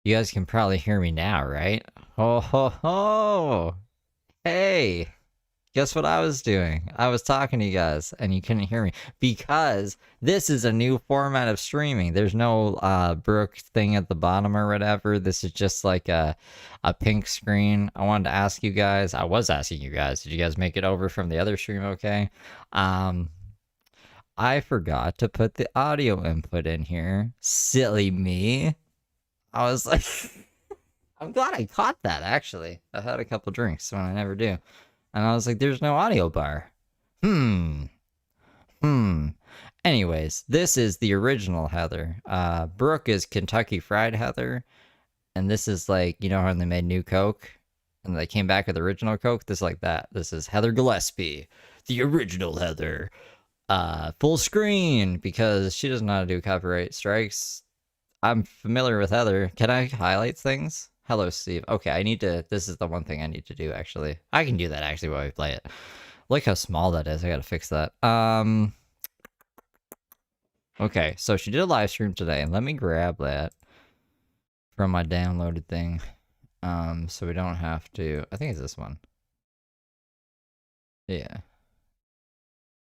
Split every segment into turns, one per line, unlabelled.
You guys can probably hear me now, right? Ho ho ho! Hey, guess what I was doing? I was talking to you guys and you couldn't hear me because this is a new format of streaming. There's no Brook thing at the bottom or whatever. This is just like a pink screen. I wanted to ask you guys. I was asking you guys, did you guys make it over from the other stream okay? Um I forgot to put the audio input in here. Silly me. I was like I'm glad I caught that, actually. I had a couple drinks when I never do. And I was like, there's no audio bar. Hmm. Hmm. Anyways, this is the original Heather. Brooke is Kentucky Fried Heather. And this is like, you know, when they made new Coke and they came back with original Coke? This is like that. This is Heather Gillespie, the original Heather. Full screen because she doesn't know how to do copyright strikes. I'm familiar with Heather. Can I highlight things? Hello, Steve. Okay, I need to. This is the one thing I need to do, actually. I can do that, actually, while we play it. Look how small that is. I gotta fix that. Okay, so she did a live stream today. Let me grab that from my downloaded thing. So we don't have to. I think it's this one. Yeah.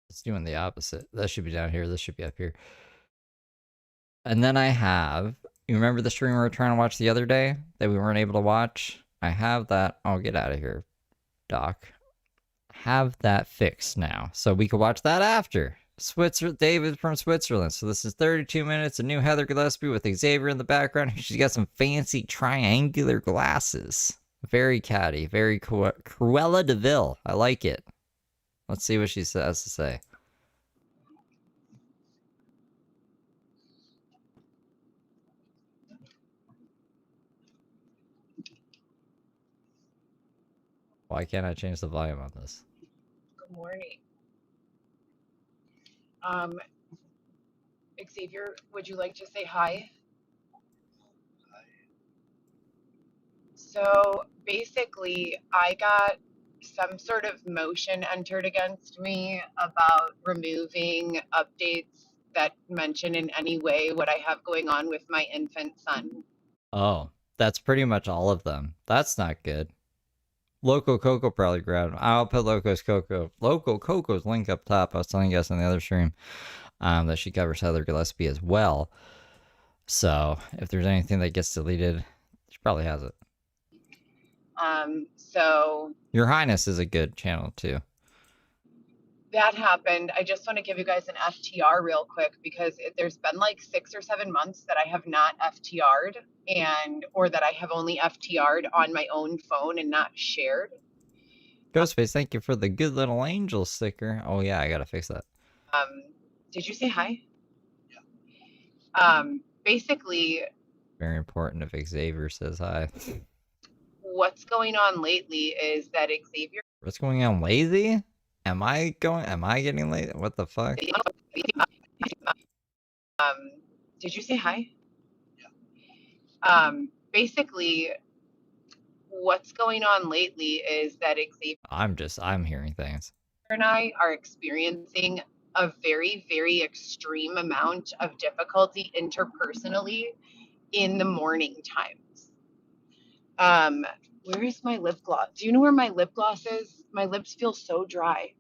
It's doing the opposite. That should be down here. This should be up here. And then I have, you remember the stream we were trying to watch the other day that we weren't able to watch? I have that. Oh, get out of here, Doc. Have that fixed now. So we could watch that after. David from Switzerland. So this is 32 minutes, a new Heather Gillespie with Xavier in the background. She's got some fancy triangular glasses. Very catty, very Cruella de Vil. I like it. Let's see what she has to say. Why can't I change the volume on this?
Good morning. Um, Xavier, would you like to say hi? So basically, I got some sort of motion entered against me about removing updates that mention in any way what I have going on with my infant son.
Oh, that's pretty much all of them. That's not good. Loco Coco probably grabbed him. I'll put Loco Coco's link up top. I was telling you guys on the other stream that she covers Heather Gillespie as well. So if there's anything that gets deleted, she probably has it.
So
Your Highness is a good channel too.
that happened. I just want to give you guys an FTR real quick because there's been like 6 or 7 months that I have not FTR'd or that I have only FTR'd on my own phone and not shared.
Ghostface, thank you for the good little angel sticker. Oh yeah, I gotta fix that.
Did you say hi? Basically,
Very important if Xavier says hi.
what's going on lately is that Xavier.
What's going on, lazy? Am I getting lazy? What the fuck?
Did you say hi? Basically, what's going on lately is that Xavier
I'm hearing things.
and I are experiencing a very, very extreme amount of difficulty interpersonally in the morning times. Where is my lip gloss? Do you know where my lip gloss is? My lips feel so dry.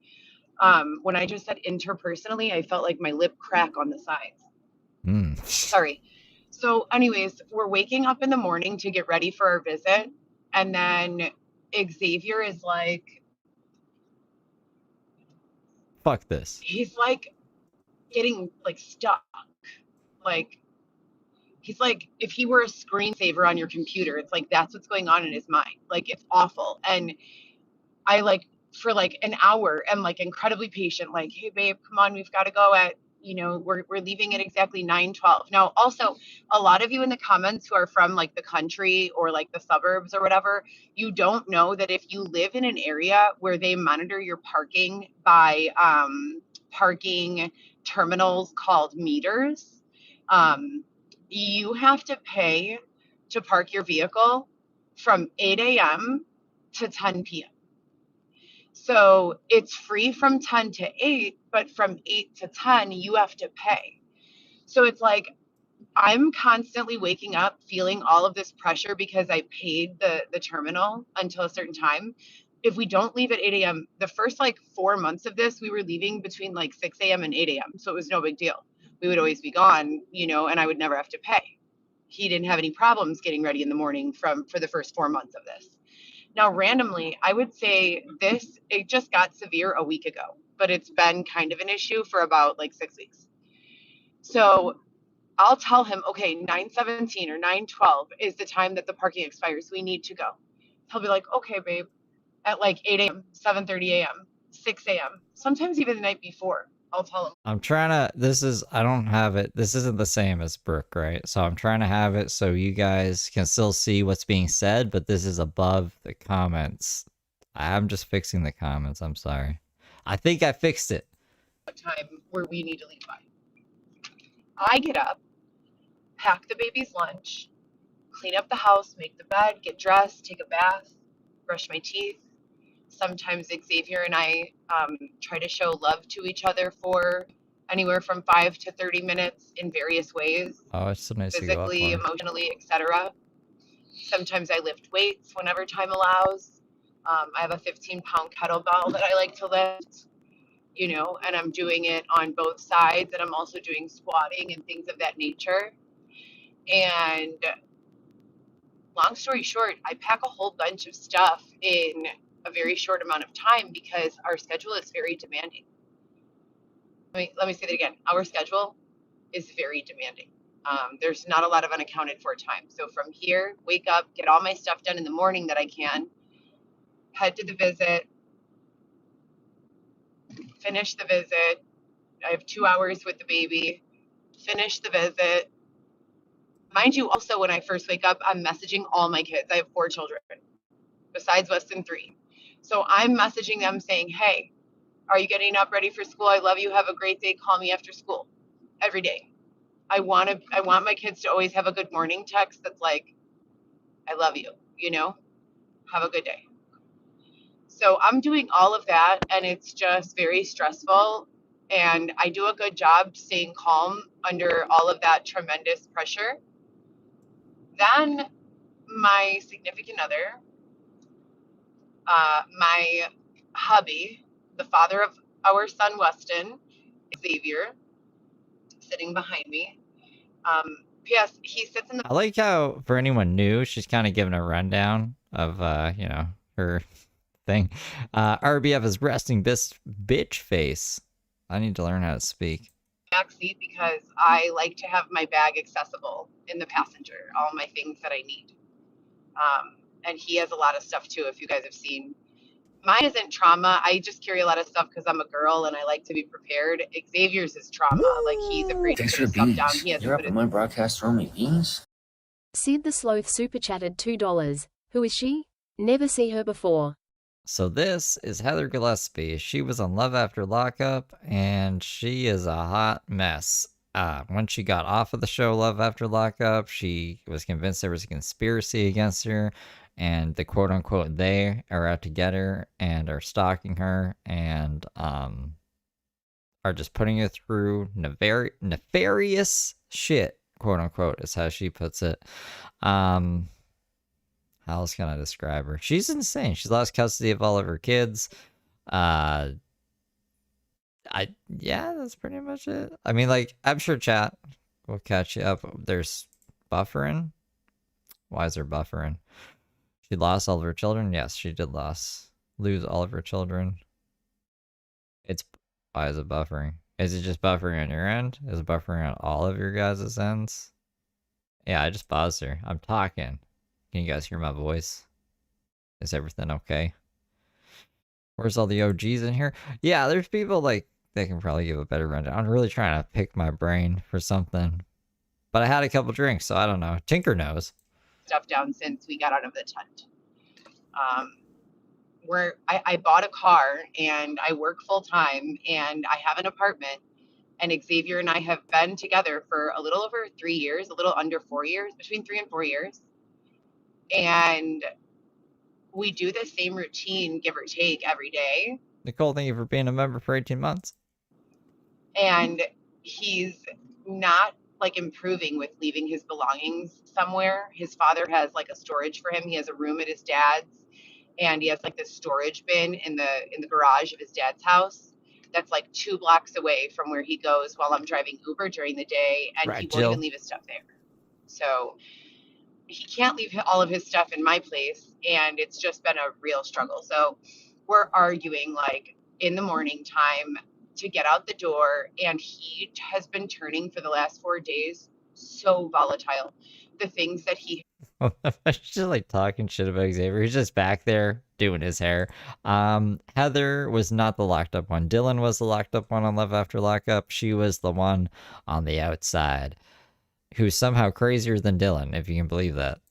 When I just said interpersonally, I felt like my lip crack on the sides. Sorry. So, anyways, we're waking up in the morning to get ready for our visit. And then Xavier is like,
Fuck this.
he's like getting like stuck. Like, he's like, if he were a screensaver on your computer, it's like that's what's going on in his mind. Like, it's awful. And I like, for like an hour, am like incredibly patient, like, hey, babe, come on, we've got to go at, we're leaving at exactly 9:12. Now, also, a lot of you in the comments who are from like the country or like the suburbs or whatever, you don't know that if you live in an area where they monitor your parking by parking terminals called meters, you have to pay to park your vehicle from 8 a.m. to 10 p.m. So it's free from 10 to 8, but from 8 to 10, you have to pay. So it's like I'm constantly waking up feeling all of this pressure because I paid the terminal until a certain time. If we don't leave at 8 a.m., the first like 4 months of this, we were leaving between like 6 a.m. and 8 a.m. So it was no big deal. We would always be gone, you know, and I would never have to pay. He didn't have any problems getting ready in the morning for the first 4 months of this. Now, randomly, I would say it just got severe a week ago, but it's been kind of an issue for about like 6 weeks. So I'll tell him, okay, 9:17 or 9:12 is the time that the parking expires. We need to go. He'll be like, okay, babe, at like 8 a.m., 7:30 a.m., 6 a.m., sometimes even the night before. I'll tell him.
I'm trying to, I don't have it. This isn't the same as Brooke, right? So I'm trying to have it so you guys can still see what's being said, but this is above the comments. I'm just fixing the comments. I'm sorry. I think I fixed it.
What time where we need to leave by. I get up, pack the baby's lunch, clean up the house, make the bed, get dressed, take a bath, brush my teeth. Sometimes Xavier and I try to show love to each other for anywhere from 5 to 30 minutes in various ways,
Oh, it's so nice to go up
physically,
more.
emotionally, etc. Sometimes I lift weights whenever time allows. I have a 15-pound kettlebell that I like to lift, you know, and I'm doing it on both sides, and I'm also doing squatting and things of that nature. And long story short, I pack a whole bunch of stuff in a very short amount of time because our schedule is very demanding. Let me say that again. Our schedule is very demanding. There's not a lot of unaccounted for time. So from here, wake up, get all my stuff done in the morning that I can, head to the visit, finish the visit. I have 2 hours with the baby, finish the visit. Mind you, also, when I first wake up, I'm messaging all my kids. I have 4 children, besides Weston 3. So I'm messaging them saying, hey, are you getting up ready for school? I love you. Have a great day. Call me after school every day. I want my kids to always have a good morning text that's like, I love you, you know, have a good day. So I'm doing all of that, and it's just very stressful. And I do a good job staying calm under all of that tremendous pressure. Then my significant other, my hubby, the father of our son Weston, Xavier, sitting behind me. P.S. He sits in the
I like how, for anyone new, she's kind of giving a rundown of, her thing. RBF is resting bitch face. I need to learn how to speak.
back seat because I like to have my bag accessible in the passenger, all my things that I need. And he has a lot of stuff too, if you guys have seen. Mine isn't trauma. I just carry a lot of stuff because I'm a girl and I like to be prepared. Xavier's is trauma. Like, he's afraid to
Thanks
put
for the
his stuff
beans.
down. He hasn't
You're up
put
on
his
my broadcast throwing me beans?
Sid the Sloth super chatted $2. Who is she? Never see her before.
So this is Heather Gillespie. She was on Love After Lockup, and she is a hot mess. When she got off of the show Love After Lockup, she was convinced there was a conspiracy against her, and the quote-unquote they are out to get her and are stalking her and are just putting her through nefarious shit, quote-unquote, is how she puts it. How else can I describe her? She's insane. She's lost custody of all of her kids. Yeah, that's pretty much it. I mean, like, I'm sure chat will catch you up. There's buffering. Why is there buffering? She lost all of her children. Yes, she did lose all of her children. Why is it buffering? Is it just buffering on your end? Is it buffering on all of your guys' ends? Yeah, I just paused her. I'm talking. Can you guys hear my voice? Is everything okay? Where's all the OGs in here? Yeah, there's people like they can probably give a better rundown. I'm really trying to pick my brain for something. But I had a couple drinks, so I don't know. Tinker knows.
stuff down since we got out of the tent. Where I bought a car and I work full time and I have an apartment, and Xavier and I have been together for a little over 3 years, a little under 4 years, between 3 and 4 years. And we do the same routine, give or take, every day.
Nicole, thank you for being a member for 18 months.
And he's not like improving with leaving his belongings somewhere. His father has like a storage for him. He has a room at his dad's, and he has like this storage bin in the garage of his dad's house that's like 2 blocks away from where he goes while I'm driving Uber during the day, and he
Right,
won't even
Jill?
leave his stuff there. So he can't leave all of his stuff in my place, and it's just been a real struggle. So we're arguing like in the morning time to get out the door, and he has been turning for the last 4 days so volatile. The things that he
She's just like talking shit about Xavier. He's just back there doing his hair. Heather was not the locked up one. Dylan was the locked up one on Love After Lockup. She was the one on the outside who's somehow crazier than Dylan, if you can believe that.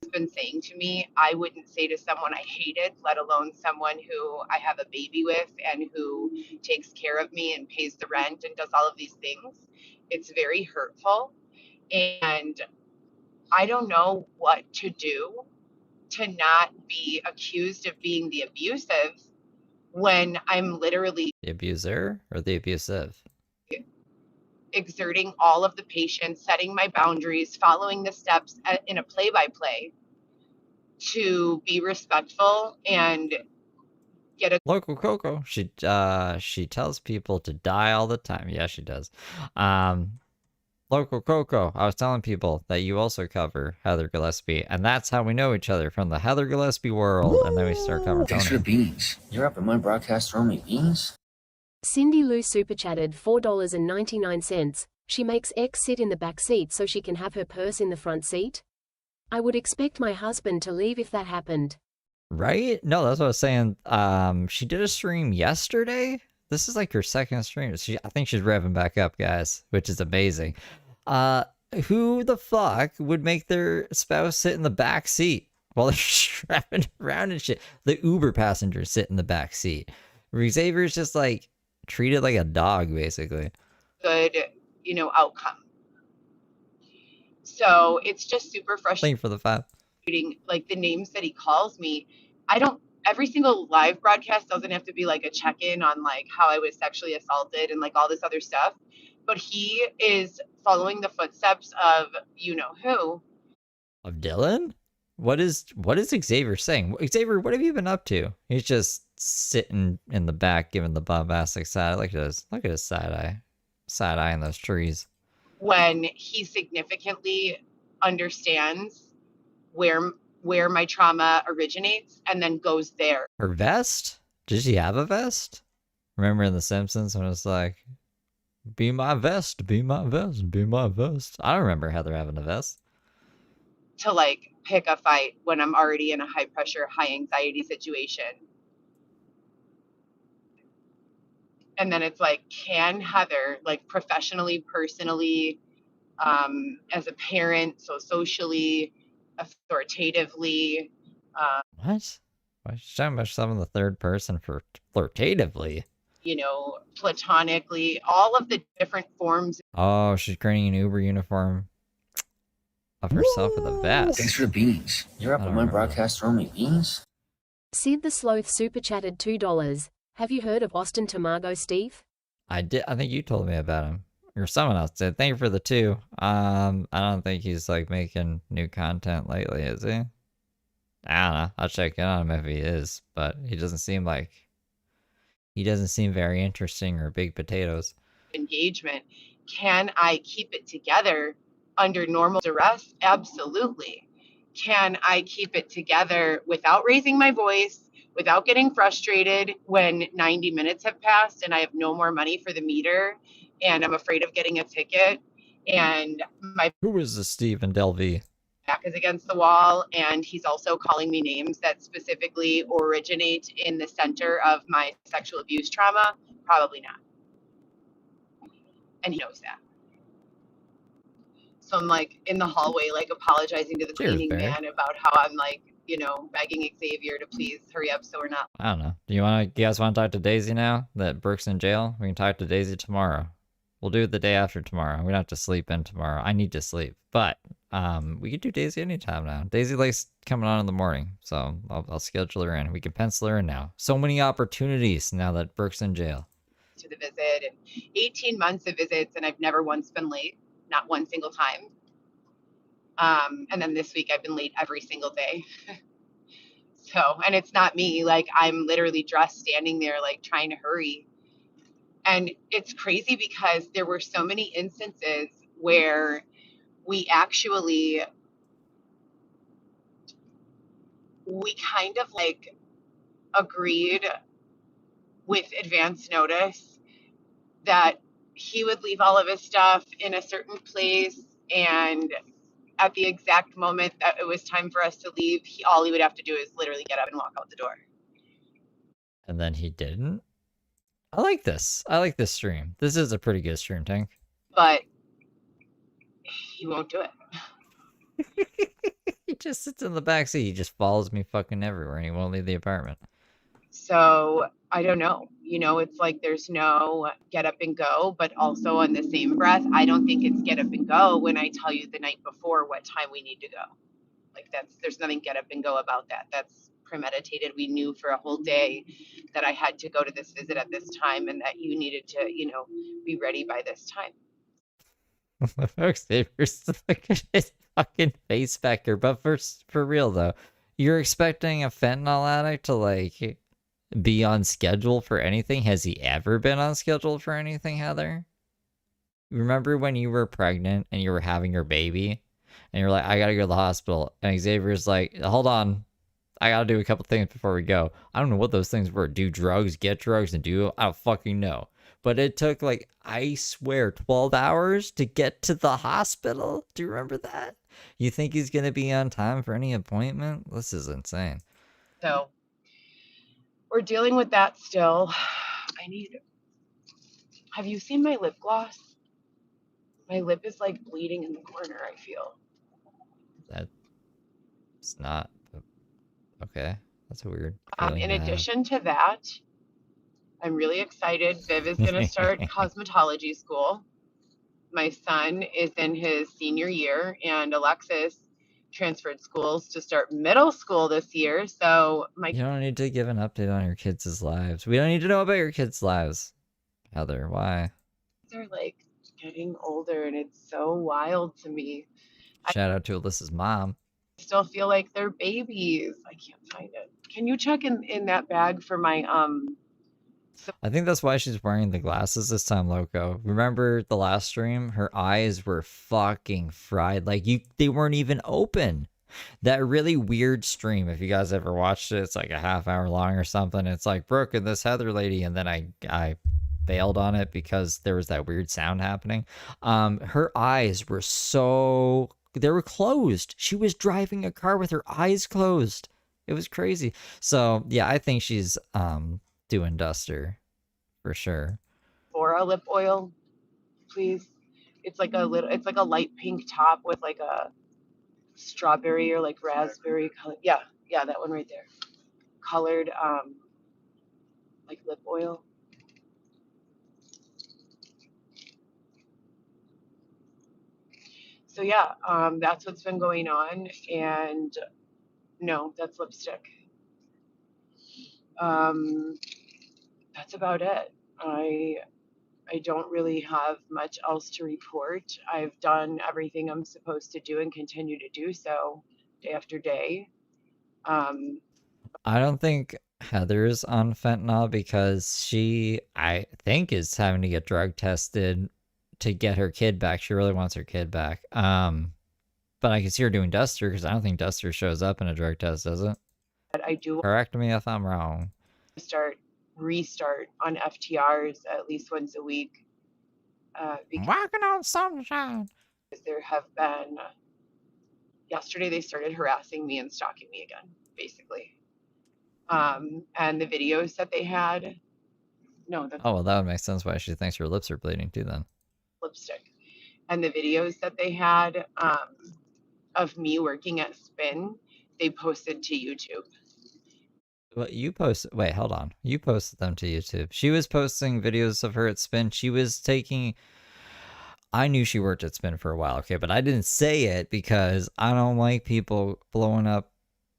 has been saying to me, I wouldn't say to someone I hated, let alone someone who I have a baby with and who takes care of me and pays the rent and does all of these things. It's very hurtful. And I don't know what to do to not be accused of being the abusive when I'm literally
The abuser or the abusive?
exerting all of the patience, setting my boundaries, following the steps in a play by play to be respectful and get a
Local Coco. She tells people to die all the time. Yeah, she does. Local Coco. I was telling people that you also cover Heather Gillespie, and that's how we know each other, from the Heather Gillespie world, and then we start covering
Thanks for the
Tony.
beans. You're up at my broadcast throwing me beans?
Cindy Lou super chatted $4.99. She makes X sit in the back seat so she can have her purse in the front seat. I would expect my husband to leave if that happened.
Right? No, that's what I was saying. She did a stream yesterday. This is like her second stream. I think she's revving back up, guys, which is amazing. Who the fuck would make their spouse sit in the back seat while they're strapping around and shit? The Uber passengers sit in the back seat. Xavier's just like treated like a dog, basically.
good, outcome. So it's just super
Thank you for the 5.
frustrating. Like the names that he calls me, every single live broadcast doesn't have to be like a check-in on like how I was sexually assaulted and like all this other stuff. But he is following the footsteps of you know who.
Of Dylan? What is Xavier saying? Xavier, what have you been up to? He's just sitting in the back giving the bombastic side. Look at his side eye in those trees.
When he significantly understands where my trauma originates and then goes there.
Her vest? Did she have a vest? Remember in The Simpsons when it's like, be my vest, be my vest, be my vest. I don't remember Heather having a vest.
To like pick a fight when I'm already in a high pressure, high anxiety situation. And then it's like, can Heather, like professionally, personally, as a parent, so socially, authoritatively,
What? Why is she talking about some in the third person for flirtatively?
platonically, all of the different forms.
Oh, she's creating an Uber uniform of herself with a vest.
Thanks for the beans. You're up
I
at
don't
my
remember.
broadcast throwing me beans?
Sid the Sloth super chatted $2. Have you heard of Austin Tamago, Steve?
I did. I think you told me about him, or someone else did. Thank you for the 2. I don't think he's like making new content lately, is he? I don't know. I'll check in on him if he is, but he doesn't seem very interesting or big potatoes.
Engagement. Can I keep it together under normal duress? Absolutely. Can I keep it together without raising my voice, without getting frustrated when 90 minutes have passed and I have no more money for the meter and I'm afraid of getting a ticket and my
Who is this Stephen Delvey?
back is against the wall and he's also calling me names that specifically originate in the center of my sexual abuse trauma? Probably not. And he knows that. So I'm like in the hallway, like apologizing to the
Cheers,
cleaning
Barry.
man about how I'm like, begging Xavier to please hurry up so we're not.
I don't know. You guys want to talk to Daisy now that Brooke's in jail? We can talk to Daisy tomorrow. We'll do it the day after tomorrow. We don't have to sleep in tomorrow. I need to sleep, but we can do Daisy anytime now. Daisy likes coming on in the morning, so I'll schedule her in. We can pencil her in now. So many opportunities now that Brooke's in jail.
To the visit and 18 months of visits and I've never once been late. not one single time. And then this week I've been late every single day. So, and it's not me, like I'm literally dressed standing there, like trying to hurry. And it's crazy because there were so many instances where we actually, we kind of like agreed with advance notice that he would leave all of his stuff in a certain place, and at the exact moment that it was time for us to leave, all he would have to do is literally get up and walk out the door.
And then he didn't? I like this. I like this stream. This is a pretty good stream, Tank.
But he won't do it.
He just sits in the back seat. He just follows me fucking everywhere and he won't leave the apartment.
So I don't know. You know, it's like there's no get up and go, but also on the same breath, I don't think it's get up and go when I tell you the night before what time we need to go. Like there's nothing get up and go about that. That's premeditated. We knew for a whole day that I had to go to this visit at this time and that you needed to, you know, be ready by this time.
Xavier's look at his fucking face back here. But for real though, you're expecting a fentanyl addict to like be on schedule for anything? Has he ever been on schedule for anything, Heather? Remember when you were pregnant and you were having your baby and you're like, I gotta go to the hospital, and Xavier's like, hold on, I gotta do a couple things before we go. I don't know what those things were. Do drugs, get drugs, and do I don't fucking know. But it took like, I swear, 12 hours to get to the hospital. Do you remember that? You think he's gonna be on time for any appointment? This is insane.
So we're dealing with that still. Have you seen my lip gloss? My lip is like bleeding in the corner, I feel.
That's not okay. That's a weird
In addition to that, I'm really excited. Viv is going to start cosmetology school. My son is in his senior year, and Alexis transferred schools to start middle school this year. So
you don't need to give an update on your kids' lives. We don't need to know about your kids' lives, Heather. Why?
They're like getting older, and it's so wild to me.
Shout out to Alyssa's mom.
I still feel like they're babies. I can't find it. Can you check in that bag for my
I think that's why she's wearing the glasses this time, Loco. Remember the last stream? Her eyes were fucking fried. Like they weren't even open. That really weird stream, if you guys ever watched it, it's like a half hour long or something. It's like Brooke and this Heather lady, and then I bailed on it because there was that weird sound happening. Her eyes were they were closed. She was driving a car with her eyes closed. It was crazy. So yeah, I think she's doing Duster for sure.
Or a lip oil, please. It's like a light pink top with like a strawberry or like raspberry color. Yeah, that one right there. Colored like lip oil. So yeah, that's what's been going on, and no, that's lipstick. That's about it. I don't really have much else to report. I've done everything I'm supposed to do and continue to do so day after day.
I don't think Heather's on fentanyl because she, I think, is having to get drug tested to get her kid back. She really wants her kid back. But I can see her doing Duster because I don't think Duster shows up in a drug test, does it?
But I do
Correct me if I'm wrong.
Restart on FTRs at least once a week.
Walking on sunshine.
There have been, yesterday they started harassing me and stalking me again, basically. And the videos that they had, no.
Oh, well, that would make sense why she thinks her lips are bleeding too then.
Lipstick. And the videos that they had of me working at Spin, they posted to YouTube.
Well, wait, hold on. You posted them to YouTube. She was posting videos of her at Spin. She was taking, I knew she worked at Spin for a while, okay, but I didn't say it because I don't like people blowing up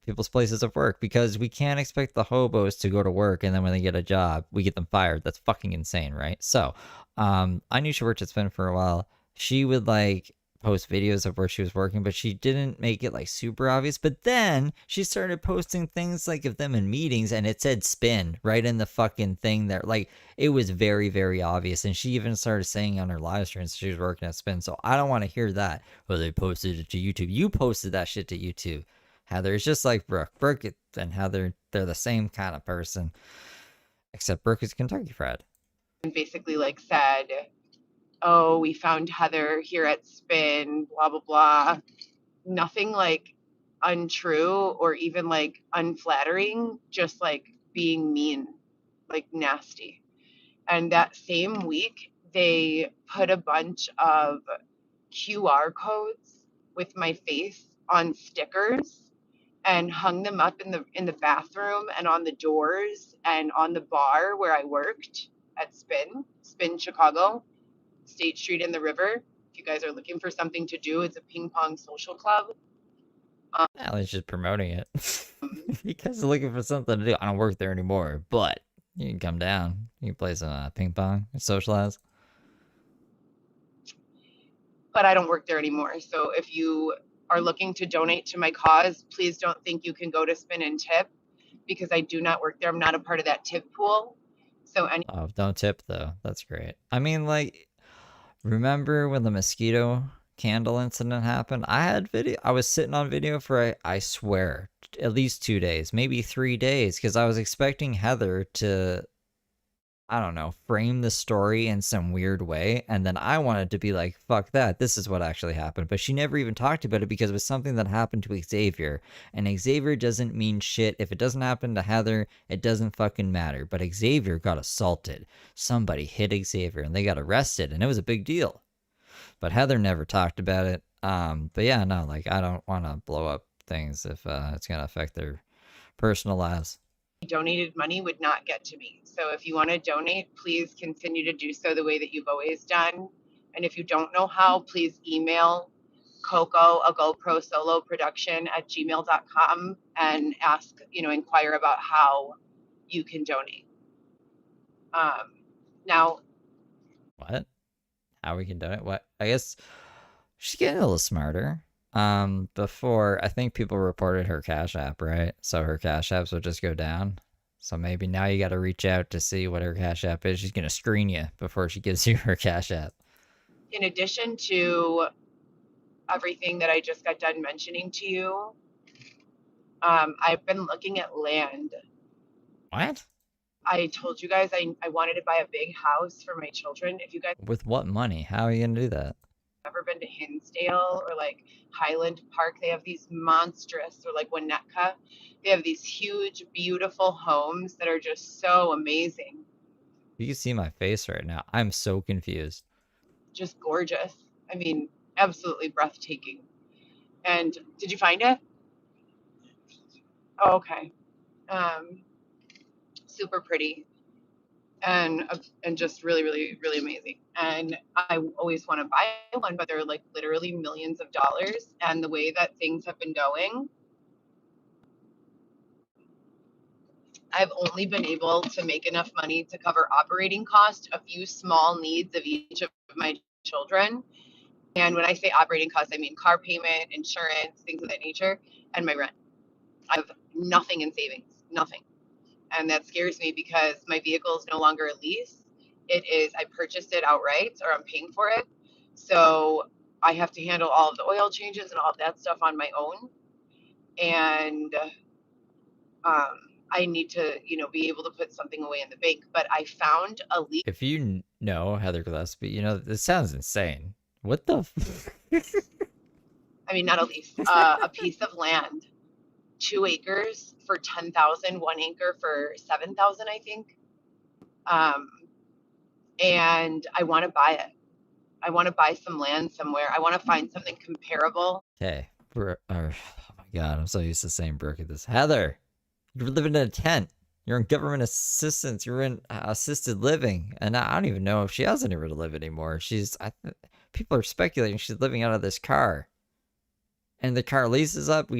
people's places of work, because we can't expect the hobos to go to work and then when they get a job, we get them fired. That's fucking insane, right? So, I knew she worked at Spin for a while. she would like post videos of where she was working, but she didn't make it like super obvious. But then she started posting things like of them in meetings, and it said spin right in the fucking thing there. Like it was very, very obvious. And she even started saying on her live streams she was working at spin. So I don't want to hear that. Well, they posted it to YouTube. You posted that shit to YouTube. Heather is just like Brooke. Brooke and Heather, they're the same kind of person, except Brooke is Kentucky Fried.
And basically like said, oh, we found Heather here at Spin, blah, blah, blah. Nothing like untrue or even like unflattering, just like being mean, like nasty. And that same week, they put a bunch of QR codes with my face on stickers and hung them up in the bathroom and on the doors and on the bar where I worked at Spin Chicago, State Street in the River. If you guys are looking for something to do, it's a ping pong social club.
At least just promoting it. If you guys are looking for something to do, I don't work there anymore, but you can come down. You can play some ping pong and socialize.
But I don't work there anymore. So if you are looking to donate to my cause, please don't think you can go to Spin and tip because I do not work there. I'm not a part of that tip pool. So
Oh, don't tip though. That's great. I mean, like, remember when the mosquito candle incident happened? I had video. I was sitting on video for I swear at least 2 days, maybe 3 days, because I was expecting Heather to, I don't know, frame the story in some weird way, and then I wanted to be like, fuck that, this is what actually happened. But she never even talked about it because it was something that happened to Xavier, and Xavier doesn't mean shit. If it doesn't happen to Heather, it doesn't fucking matter. But Xavier got assaulted. Somebody hit Xavier, and they got arrested, and it was a big deal. But Heather never talked about it. But yeah, no, like, I don't want to blow up things if it's going to affect their personal lives.
donated money would not get to me. So if you want to donate, please continue to do so the way that you've always done. And if you don't know how, please email Coco, a GoPro solo production at gmail.com and ask, inquire about how you can donate. Now,
What? How we can do it? What? I guess she's getting a little smarter. Before, I think people reported her Cash App, right? So her Cash Apps would just go down. So maybe now you got to reach out to see what her Cash App is. She's going to screen you before she gives you her Cash App.
in addition to everything that I just got done mentioning to you, I've been looking at land.
What?
I told you guys I wanted to buy a big house for my children. If you guys
With what money? How are you going to do that?
have ever been to Hinsdale or like Highland Park, they have these monstrous, or like Winnetka, they have these huge, beautiful homes that are just so amazing.
You can see my face right now. I'm so confused.
Just gorgeous. I mean, absolutely breathtaking. And did you find it? Oh, okay. Super pretty and just really, really, really amazing. And I always want to buy one, but they're like literally millions of dollars. And the way that things have been going, I've only been able to make enough money to cover operating costs, a few small needs of each of my children. And when I say operating costs, I mean car payment, insurance, things of that nature, and my rent. I have nothing in savings, nothing. And that scares me because my vehicle is no longer a lease. It is, I purchased it outright, or I'm paying for it. So I have to handle all of the oil changes and all of that stuff on my own. And I need to, be able to put something away in the bank. But I found a lease.
If you know Heather Gillespie, you know, this sounds insane. What the?
I mean, not a lease, a piece of land, 2 acres for 10,000, 1 acre for 7,000, I think. And I want to buy it. I want to buy some land somewhere. I want to find something comparable.
Okay. Oh my God, I'm so used to saying Brooke at this. Heather, you're living in a tent. You're in government assistance. You're in assisted living. And I don't even know if she has anywhere to live anymore. People are speculating she's living out of this car. And the car lease is up.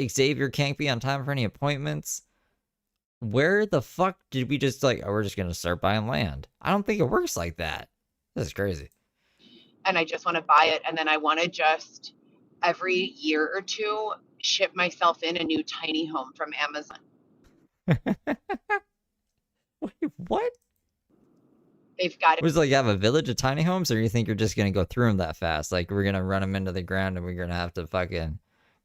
Xavier can't be on time for any appointments. Where the fuck did we just we're just going to start buying land? I don't think it works like that. This is crazy.
and I just want to buy it. And then I want to just every year or two ship myself in a new tiny home from Amazon.
Wait, what?
They've got it
Was it like you have a village of tiny homes, or you think you're just gonna go through them that fast? Like we're gonna run them into the ground, and we're gonna have to fucking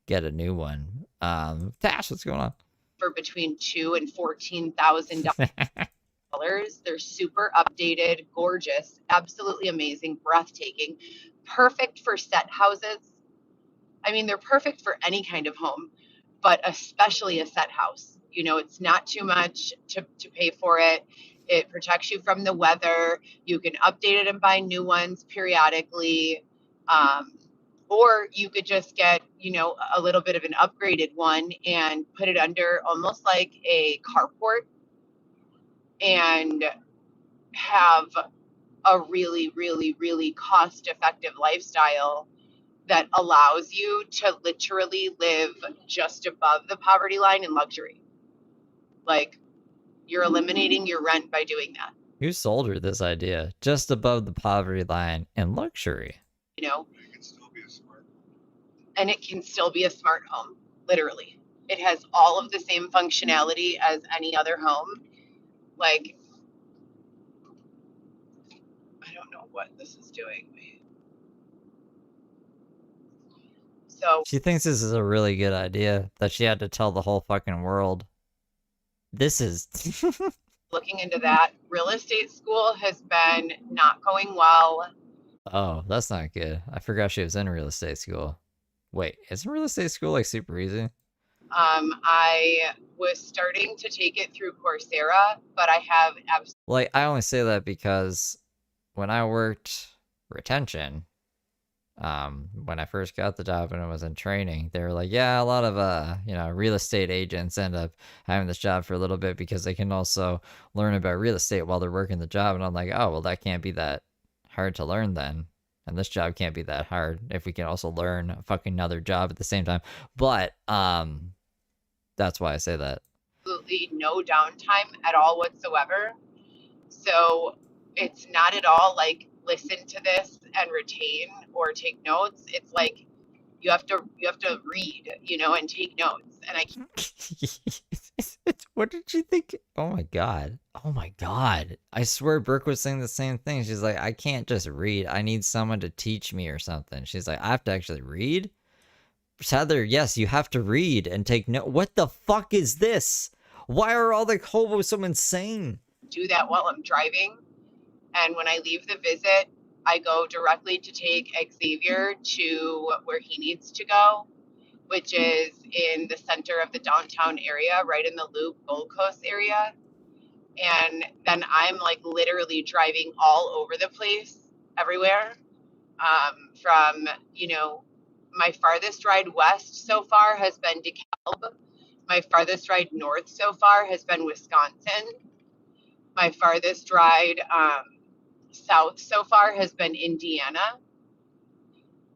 get a new one. Tash, what's going on?
for between $2,000 and $14,000. They're super updated, gorgeous, absolutely amazing, breathtaking, perfect for set houses. I mean, they're perfect for any kind of home, but especially a set house. You know, it's not too much to pay for it. It protects you from the weather. You can update it and buy new ones periodically. Or you could just get, you know, a little bit of an upgraded one and put it under almost like a carport and have a really, really, really cost effective lifestyle that allows you to literally live just above the poverty line in luxury. Like, you're eliminating your rent by doing that.
Who sold her this idea? Just above the poverty line in luxury.
You know, and it can still be a smart home, literally. It has all of the same functionality as any other home. Like, I don't know what this is doing. So
She thinks this is a really good idea that she had to tell the whole fucking world. This is
looking into that, real estate school has been not going well.
Oh, that's not good. I forgot she was in real estate school. Wait, isn't real estate school like super easy?
I was starting to take it through Coursera, but I have
Like, I only say that because when I worked retention, when I first got the job and I was in training, they were like, yeah, a lot of, you know, real estate agents end up having this job for a little bit because they can also learn about real estate while they're working the job. And I'm like, oh, well, that can't be that hard to learn then. And this job can't be that hard if we can also learn a fucking another job at the same time. But, that's why I say that.
absolutely no downtime at all whatsoever. So it's not at all like listen to this and retain or take notes. It's like you have to read, you know, and take notes. And I
What did she think? Oh my god. Oh my god. I swear Brooke was saying the same thing. She's like, I can't just read. I need someone to teach me or something. She's like, I have to actually read? Heather, yes, you have to read and take note. What the fuck is this? Why are all the hobos so insane?
do that while I'm driving. And when I leave the visit, I go directly to take Xavier to where he needs to go, which is in the center of the downtown area, right in the Loop Gold Coast area. And then I'm like literally driving all over the place, everywhere. From, you know, my farthest ride west so far has been DeKalb. My farthest ride north so far has been Wisconsin. My farthest ride south so far has been Indiana.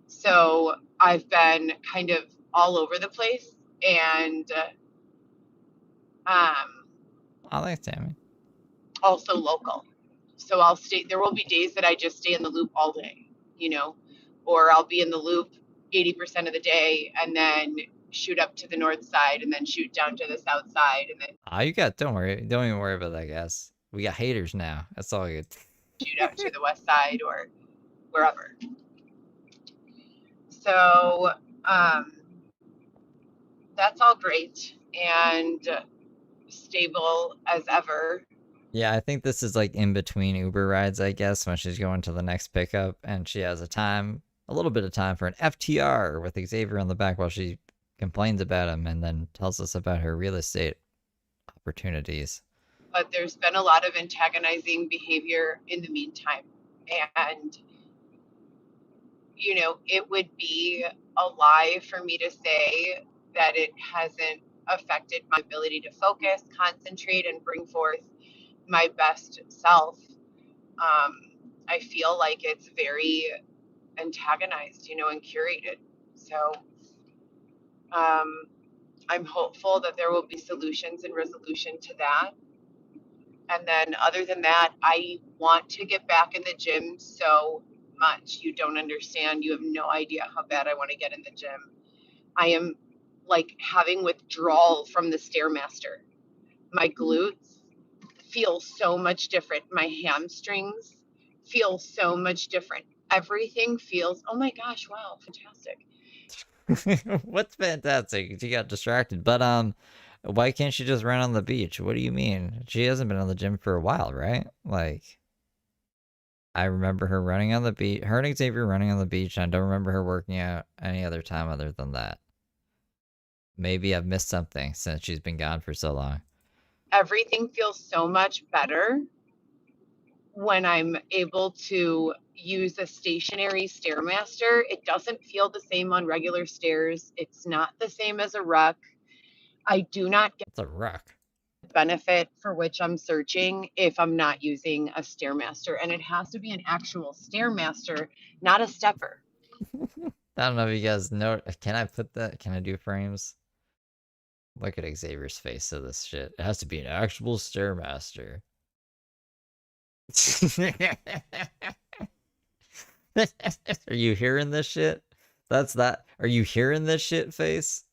So I've been kind of all over the place, and
I like Tammy.
also local. So I'll stay. There will be days that I just stay in the Loop all day, you know, or I'll be in the Loop 80% of the day, and then shoot up to the north side, and then shoot down to the south side, and then
You got. Don't worry. Don't even worry about that, guys. We got haters now. That's all good.
shoot out to the west side or wherever. So that's all great and stable as ever.
Yeah, I think this is like in between Uber rides, I guess, when she's going to the next pickup and she has a little bit of time for an FTR with Xavier on the back while she complains about him and then tells us about her real estate opportunities.
But there's been a lot of antagonizing behavior in the meantime. And, you know, it would be a lie for me to say that it hasn't affected my ability to focus, concentrate, and bring forth my best self. I feel like it's very antagonized, you know, and curated. So I'm hopeful that there will be solutions and resolution to that. And then other than that, I want to get back in the gym so much. You don't understand. You have no idea how bad I want to get in the gym. I am like having withdrawal from the Stairmaster. My glutes feel so much different. My hamstrings feel so much different. Everything feels, oh my gosh, wow, fantastic.
What's fantastic? She got distracted. But why can't she just run on the beach? What do you mean? She hasn't been on the gym for a while, right? Like, I remember her running on the beach, her and Xavier running on the beach, and I don't remember her working out any other time other than that. Maybe I've missed something since she's been gone for so long.
Everything feels so much better when I'm able to use a stationary Stairmaster. It doesn't feel the same on regular stairs. It's not the same as a ruck. I do not get
It's a ruck.
the benefit for which I'm searching if I'm not using a Stairmaster. And it has to be an actual Stairmaster, not a stepper.
I don't know if you guys know. Can I put that? Can I do frames? Look at Xavier's face of this shit. It has to be an actual Stairmaster. Are you hearing this shit? That's that. Are you hearing this shit face?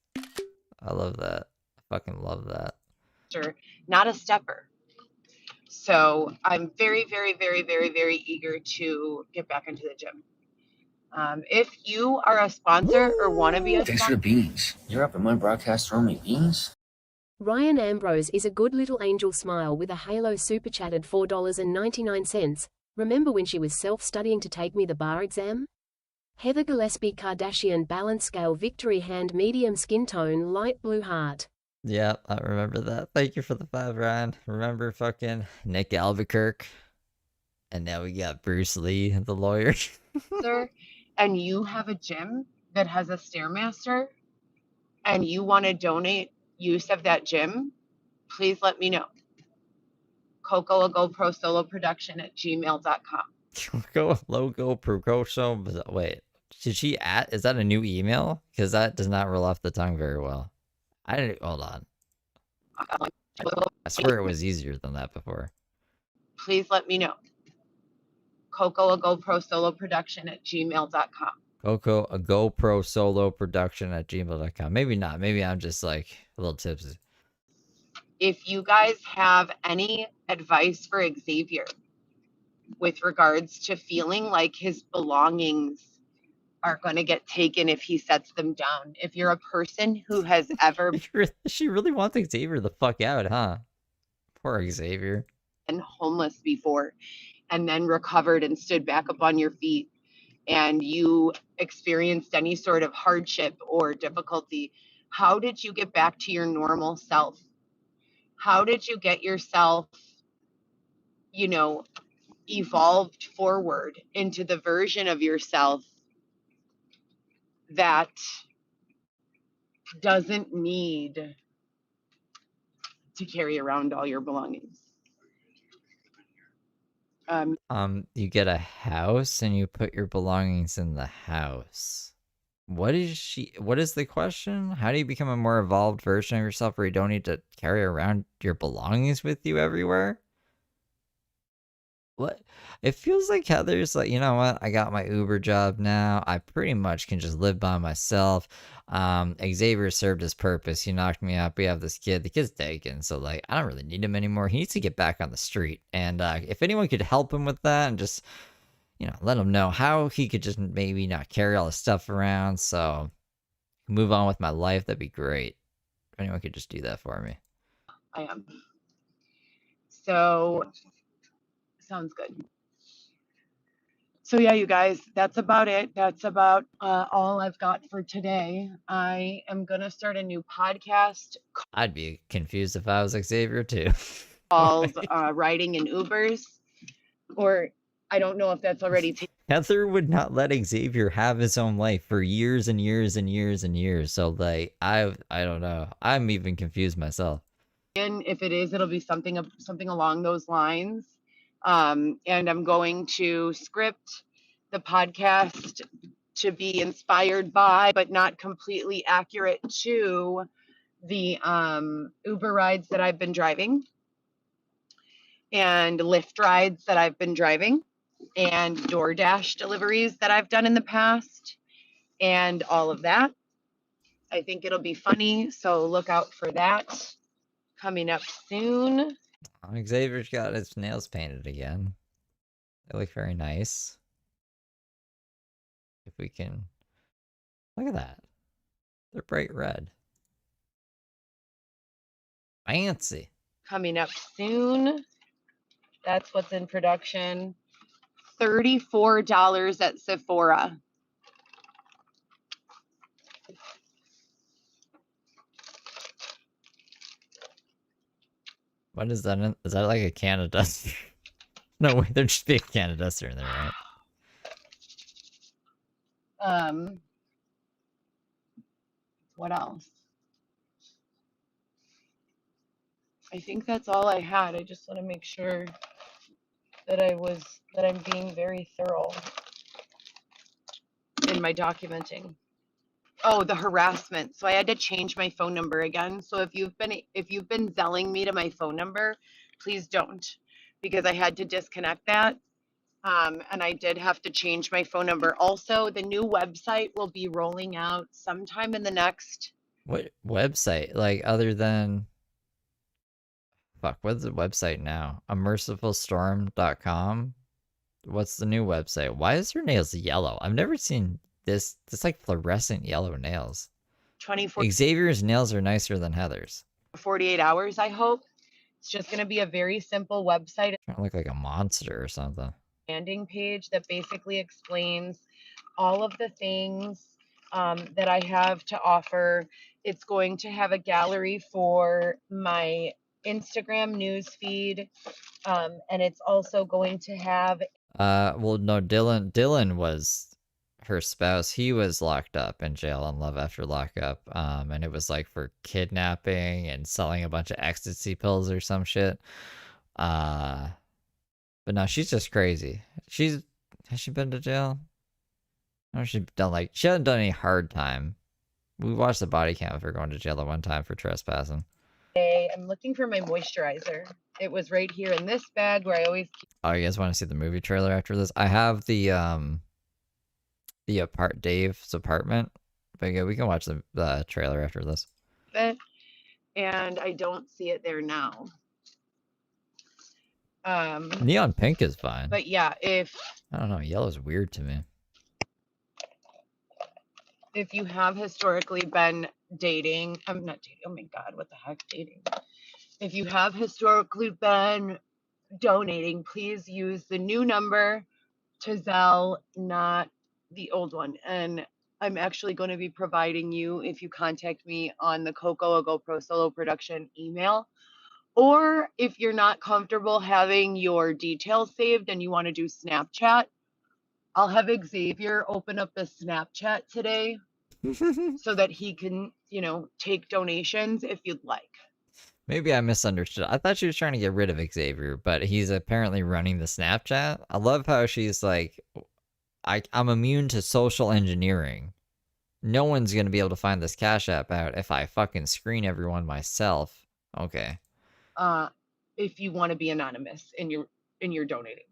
I love that. I fucking love that.
Not a stepper. So I'm very, very, very, very, very eager to get back into the gym. If you are a sponsor or want to be a
Thanks for the beans. You're up in my broadcast throwing me beans?
Ryan Ambrose is a good little angel smile with a Halo super chatted $4.99. Remember when she was self-studying to take me the bar exam? Heather Gillespie Kardashian balance scale victory hand medium skin tone light blue heart.
Yeah, I remember that. Thank you for the 5, Ryan. Remember fucking Nick Albuquerque? And now we got Bruce Lee, the lawyer.
And you have a gym that has a Stairmaster and you want to donate use of that gym, please let me know. Coco a GoPro solo production at gmail.com.
Go logo Procoso. Wait, did she add? Is that a new email? Because that does not roll off the tongue very well. I didn't. Hold on. I swear it was easier than that before.
Please let me know. Coco a GoPro solo production at gmail.com.
Coco a GoPro solo production at gmail.com. Maybe not. Maybe I'm just like a little tipsy.
If you guys have any advice for Xavier with regards to feeling like his belongings are going to get taken if he sets them down, if you're a person who has ever
She really wants Xavier the fuck out, huh? Poor Xavier.
been homeless before and then recovered and stood back up on your feet, and you experienced any sort of hardship or difficulty, how did you get back to your normal self? How did you get yourself, evolved forward into the version of yourself that doesn't need to carry around all your belongings?
You get a house and you put your belongings in the house. What is the question? How do you become a more evolved version of yourself where you don't need to carry around your belongings with you everywhere? What? It feels like Heather's like, you know what? I got my Uber job now. I pretty much can just live by myself. Xavier served his purpose. He knocked me up. We have this kid. The kid's taken, so like I don't really need him anymore. He needs to get back on the street. And if anyone could help him with that and just, let him know how he could just maybe not carry all his stuff around, so move on with my life, that'd be great. If anyone could just do that for me.
I am. So, sounds good. So yeah, you guys, that's about it. That's about all I've got for today. I am going to start a new podcast
I'd be confused if I was Xavier too.
called Riding in Ubers, or I don't know if that's already taken.
Heather would not let Xavier have his own life for years and years and years and years. So like, I don't know. I'm even confused myself.
And if it is, it'll be something along those lines. And I'm going to script the podcast to be inspired by, but not completely accurate to, the Uber rides that I've been driving and Lyft rides that I've been driving. and DoorDash deliveries that I've done in the past and all of that. I think it'll be funny, so look out for that coming up soon.
Xavier's got his nails painted again. They look very nice. If we can... Look at that. They're bright red. Fancy.
Coming up soon. That's what's in production. $34 at Sephora.
What is that? Is that like a can of duster? No way, there'd just be a can of duster in there, right?
What else? I think that's all I had. I just want to make sure that I'm being very thorough in my documenting. Oh, the harassment. So I had to change my phone number again. So if you've been zelling me to my phone number, please don't, because I had to disconnect that. And I did have to change my phone number. Also, the new website will be rolling out sometime in the next.
What website? Like, other than... Fuck, what's the website now? Amercifulstorm.com? What's the new website? Why is her nails yellow? I've never seen this. It's like fluorescent yellow nails.
24
Xavier's nails are nicer than Heather's.
48 hours, I hope. It's just going to be a very simple website.
Trying to look like a monster or something.
Landing page that basically explains all of the things that I have to offer. It's going to have a gallery for my Instagram newsfeed, and it's also going to have...
Well, no, Dylan was her spouse. He was locked up in jail on Love After Lockup, and it was like for kidnapping and selling a bunch of ecstasy pills or some shit. But no, she's just crazy. Has she been to jail? No, she hasn't done any hard time. We watched the body cam of her going to jail at one time for trespassing.
I'm looking for my moisturizer. It was right here in this bag where I always keep
Oh, you guys want to see the movie trailer after this? I have the Dave's apartment. But yeah, we can watch the trailer after this.
it, and I don't see it there now.
Neon pink is fine.
But yeah,
I don't know, yellow's weird to me.
If you have historically been dating, I'm not dating, oh my God, what the heck, dating? If you have historically been donating, please use the new number to Zelle, not the old one. And I'm actually going to be providing you, if you contact me on the Coco a GoPro Solo Production email, or if you're not comfortable having your details saved and you want to do Snapchat, I'll have Xavier open up the Snapchat today so that he can, take donations if you'd like.
Maybe I misunderstood. I thought she was trying to get rid of Xavier, but he's apparently running the Snapchat. I love how she's like, I'm immune to social engineering. No one's going to be able to find this Cash App out if I fucking screen everyone myself. Okay.
If you want to be anonymous in your donating,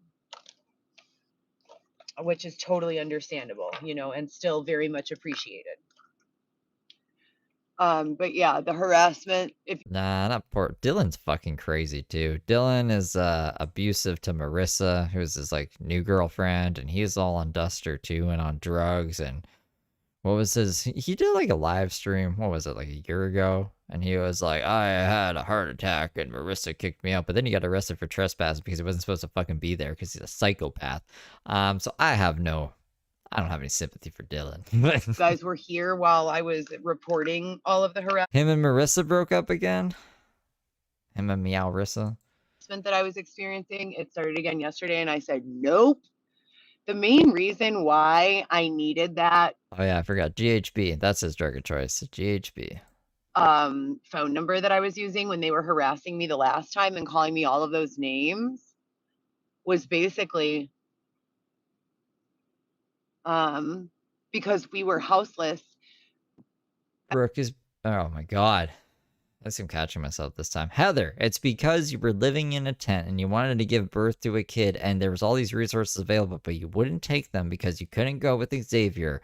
which is totally understandable, and still very much appreciated. But yeah, the harassment.
Nah, not poor. Dylan's fucking crazy too. Dylan is abusive to Marissa, who's his like new girlfriend, and he's all on Duster too and on drugs. And what was he did like a live stream, what was it, like a year ago? And he was like, I had a heart attack and Marissa kicked me out, but then he got arrested for trespass because he wasn't supposed to fucking be there because he's a psychopath. So I don't have any sympathy for Dylan.
You guys were here while I was reporting all of the harassment.
Him and Marissa broke up again? Him and Meow-rissa?
That I was experiencing. It started again yesterday, and I said, nope. The main reason why I needed that.
Oh yeah, I forgot. GHB. That's his drug of choice. GHB.
Phone number that I was using when they were harassing me the last time and calling me all of those names was basically because we were houseless.
Brooke is... Oh my god. At least I'm catching myself this time. Heather, it's because you were living in a tent and you wanted to give birth to a kid, and there was all these resources available, but you wouldn't take them because you couldn't go with Xavier.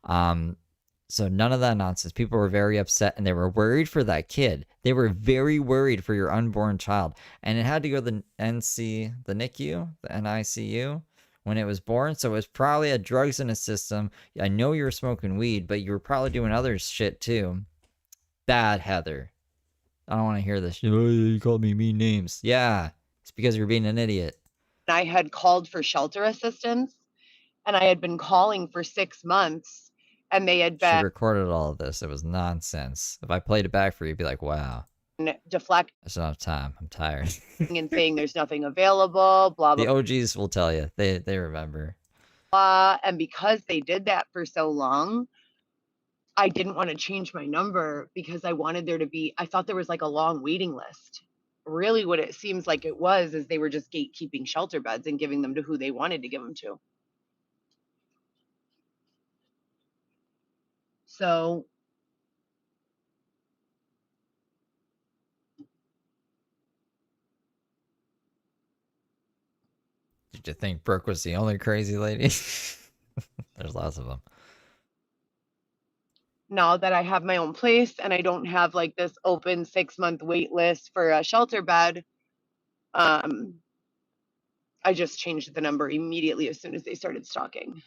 So none of that nonsense. People were very upset and they were worried for that kid. They were very worried for your unborn child. And it had to go to the NICU, the NICU when it was born. So it was probably had drugs in the system. I know you were smoking weed, but you were probably doing other shit too. Bad, Heather. I don't want to hear this. Oh, you called me mean names. Yeah, it's because you're being an idiot.
I had called for shelter assistance, and I had been calling for 6 months, and they had
She
been
recorded all of this. It was nonsense. If I played it back for you, you'd be like, wow,
deflecting
that's enough time. I'm tired.
and saying there's nothing available, blah,
The
blah,
OGs will tell you. They remember.
blah. And because they did that for so long, I didn't want to change my number because I wanted there to be, I thought there was like a long waiting list. Really, what it seems like it was is they were just gatekeeping shelter beds and giving them to who they wanted to give them to. So
Did you think Brooke was the only crazy lady? There's lots of them.
now that I have my own place and I don't have like this open 6-month wait list for a shelter bed, I just changed the number immediately as soon as they started stalking.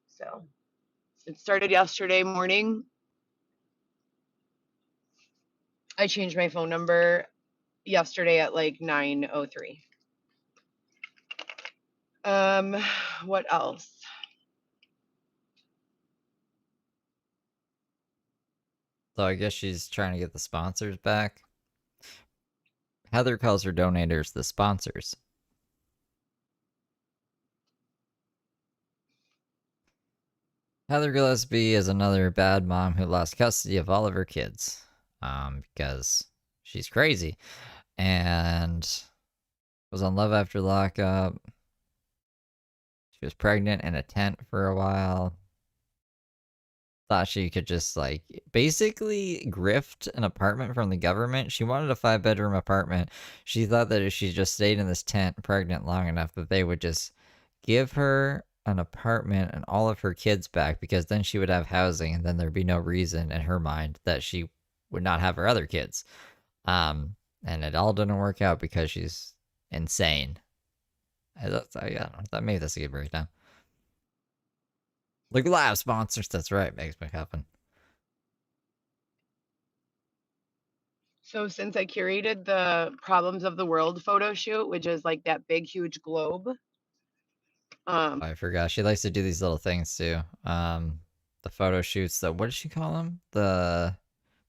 So it started yesterday morning. I changed my phone number yesterday at like 9:03. What else?
So I guess she's trying to get the sponsors back. Heather calls her donators the sponsors. Heather Gillespie is another bad mom who lost custody of all of her kids. Because she's crazy. And was on Love After Lockup. She was pregnant in a tent for a while. Thought she could just like basically grift an apartment from the government. She wanted a 5-bedroom apartment. She thought that if she just stayed in this tent pregnant long enough that they would just give her an apartment and all of her kids back, because then she would have housing and then there'd be no reason in her mind that she would not have her other kids. And it all didn't work out because she's insane. I don't know. Maybe that's a good breakdown. Look, live sponsors. That's right. Makes me happen.
So since I curated the Problems of the World photo shoot, which is like that big, huge globe.
I forgot. She likes to do these little things too. The photo shoots. What did she call them?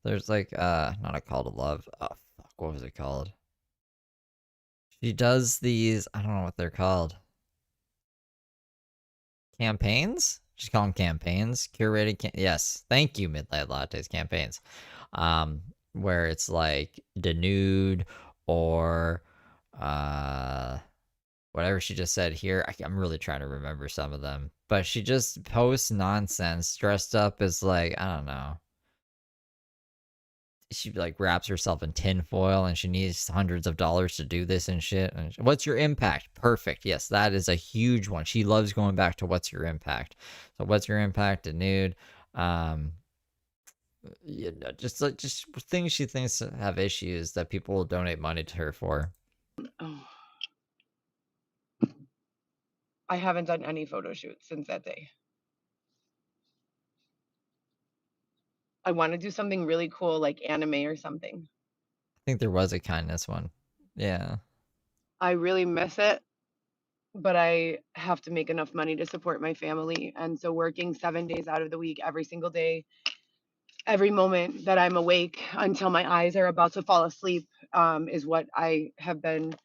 There's like not a call to love. Oh fuck, what was it called? She does these. I don't know what they're called. Campaigns? Just call them campaigns. Curated. Yes, thank you, Midnight Lattes campaigns. Where it's like denude or whatever she just said here. I'm really trying to remember some of them, but she just posts nonsense dressed up as like, I don't know. She like wraps herself in tinfoil and she needs hundreds of dollars to do this and shit. And what's your impact? Perfect. Yes, that is a huge one. She loves going back to what's your impact. So what's your impact? A nude. You know, just things she thinks have issues that people will donate money to her for.
Oh. I haven't done any photo shoots since that day. I want to do something really cool like anime or something.
I think there was a kindness one. Yeah.
I really miss it, but I have to make enough money to support my family. And so working 7 days out of the week, every single day, every moment that I'm awake until my eyes are about to fall asleep, is what I have been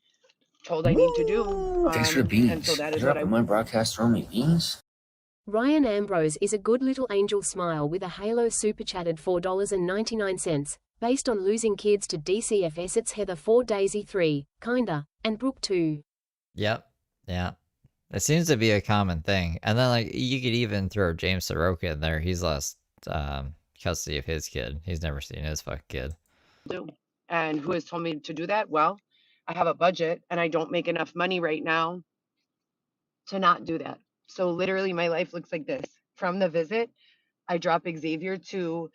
told I need to do.
Thanks for the beans.
And so that is
You're
what
up
I
in my broadcast throwing me beans?
Ryan Ambrose is a good little angel smile with a Halo super chatted $4.99. Based on losing kids to DCFS, it's Heather 4, Daisy 3, kinda, and Brooke 2.
Yep. Yeah. It seems to be a common thing. And then like you could even throw James Soroka in there. He's lost custody of his kid. He's never seen his fucking kid.
do. And who has told me to do that? Well, I have a budget and I don't make enough money right now to not do that. So literally my life looks like this. From the visit, I drop Xavier to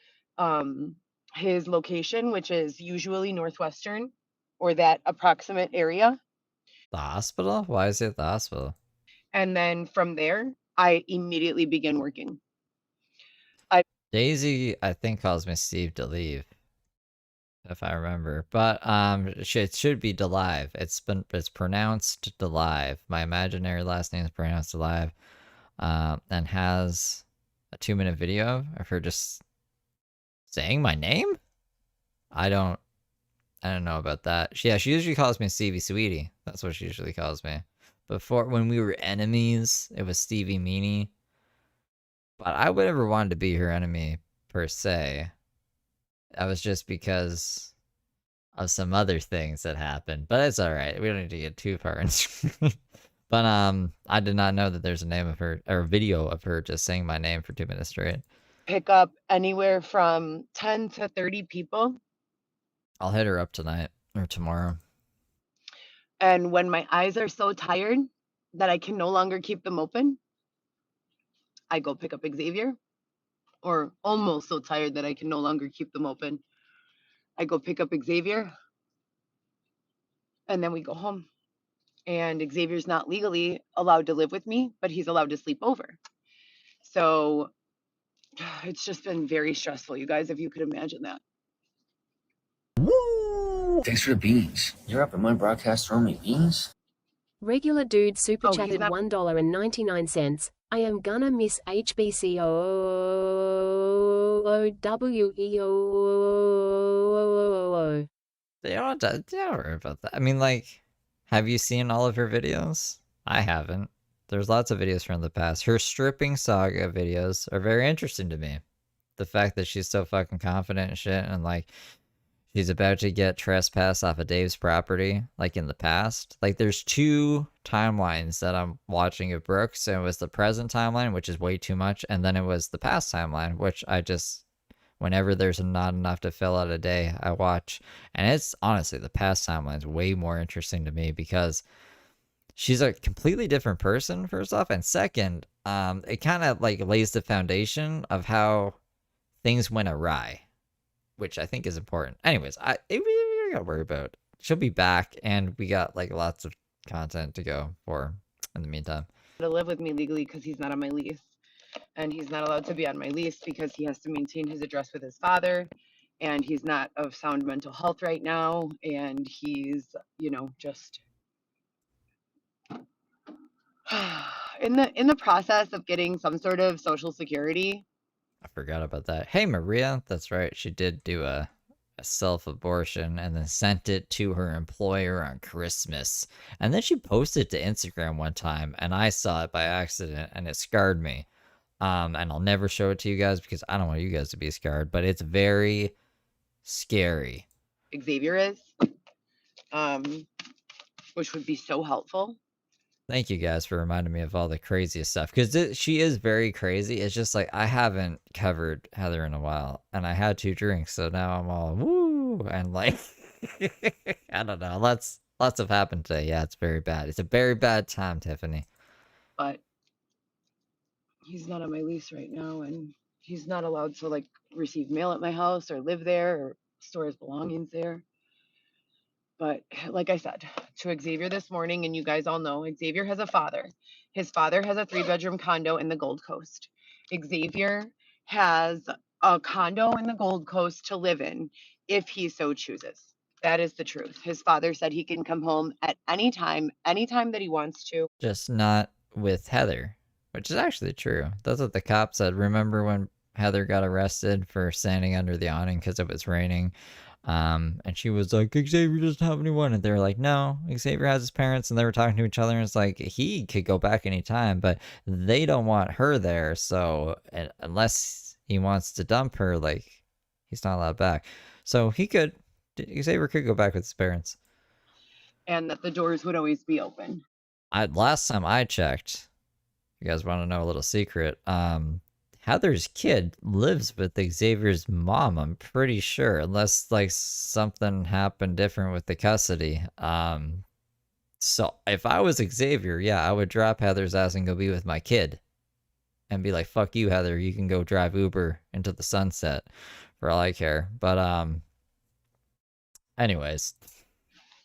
his location, which is usually Northwestern or that approximate area.
The hospital? Why is it at the hospital?
And then from there, I immediately begin working.
Daisy, I think, calls me Steve Delive, if I remember. But it should be Delive. It's pronounced Delive. My imaginary last name is pronounced Delive. And has a 2-minute video of her just saying my name. I don't know about that. Yeah, she usually calls me Stevie Sweetie. That's what she usually calls me. Before, when we were enemies, it was Stevie Meanie. But I would never wanted to be her enemy, per se. That was just because of some other things that happened. But it's alright. We don't need to get too far into But I did not know that there's a name of her, or a video of her just saying my name for 2 minutes straight.
Pick up anywhere from 10 to 30 people.
I'll hit her up tonight or tomorrow.
And when my eyes are so tired that I can no longer keep them open, I go pick up Xavier, or almost so tired that I can no longer keep them open. I go pick up Xavier, and then we go home. And Xavier's not legally allowed to live with me, but he's allowed to sleep over. So it's just been very stressful, you guys, if you could imagine that.
Woo! Thanks for the beans. You're up in my broadcast throwing me beans?
Regular dude super
Oh,
chatted
he's not-
$1.99. I am gonna miss HBCOWEO.
They don't worry about that. I mean, like, have you seen all of her videos? I haven't. There's lots of videos from the past. Her stripping saga videos are very interesting to me. The fact that she's so fucking confident and shit, and like, she's about to get trespassed off of Dave's property, like in the past. Like, there's 2 timelines that I'm watching of Brooks, and it was the present timeline, which is way too much, and then it was the past timeline, which I just, whenever there's not enough to fill out a day, I watch. And it's honestly, the past timeline is way more interesting to me because she's a completely different person, first off, and second, it kind of like lays the foundation of how things went awry, which I think is important. Anyways, we gotta worry about. She'll be back, and we got like lots of content to go for in the meantime.
To live with me legally because he's not on my lease. And he's not allowed to be on my lease because he has to maintain his address with his father. And he's not of sound mental health right now. And he's, just in the process of getting some sort of social security.
I forgot about that. Hey, Maria, that's right. She did do a self-abortion and then sent it to her employer on Christmas. And then she posted to Instagram one time, and I saw it by accident, and it scarred me. And I'll never show it to you guys because I don't want you guys to be scarred, but it's very scary.
Xavier is, which would be so helpful.
Thank you guys for reminding me of all the craziest stuff, because she is very crazy. It's just like, I haven't covered Heather in a while, and I had 2 drinks, so now I'm all woo, and like, I don't know, lots have happened today. Yeah, it's very bad. It's a very bad time, Tiffany.
But he's not on my lease right now, and he's not allowed to like receive mail at my house or live there or store his belongings there. But like I said to Xavier this morning, and you guys all know, Xavier has a father. His father has a 3-bedroom condo in the Gold Coast. Xavier has a condo in the Gold Coast to live in if he so chooses. That is the truth. His father said he can come home at any time that he wants to.
Just not with Heather, which is actually true. That's what the cop said. Remember when Heather got arrested for standing under the awning because it was raining? And she was like, Xavier doesn't have anyone. And they were like, no, Xavier has his parents. And they were talking to each other. And it's like, he could go back anytime, but they don't want her there. So unless he wants to dump her, like, he's not allowed back. So Xavier could go back with his parents.
And that the doors would always be open.
Last time I checked, you guys want to know a little secret, Heather's kid lives with Xavier's mom, I'm pretty sure, unless like something happened different with the custody. So if I was Xavier, yeah, I would drop Heather's ass and go be with my kid and be like, fuck you, Heather, you can go drive Uber into the sunset for all I care. But anyways,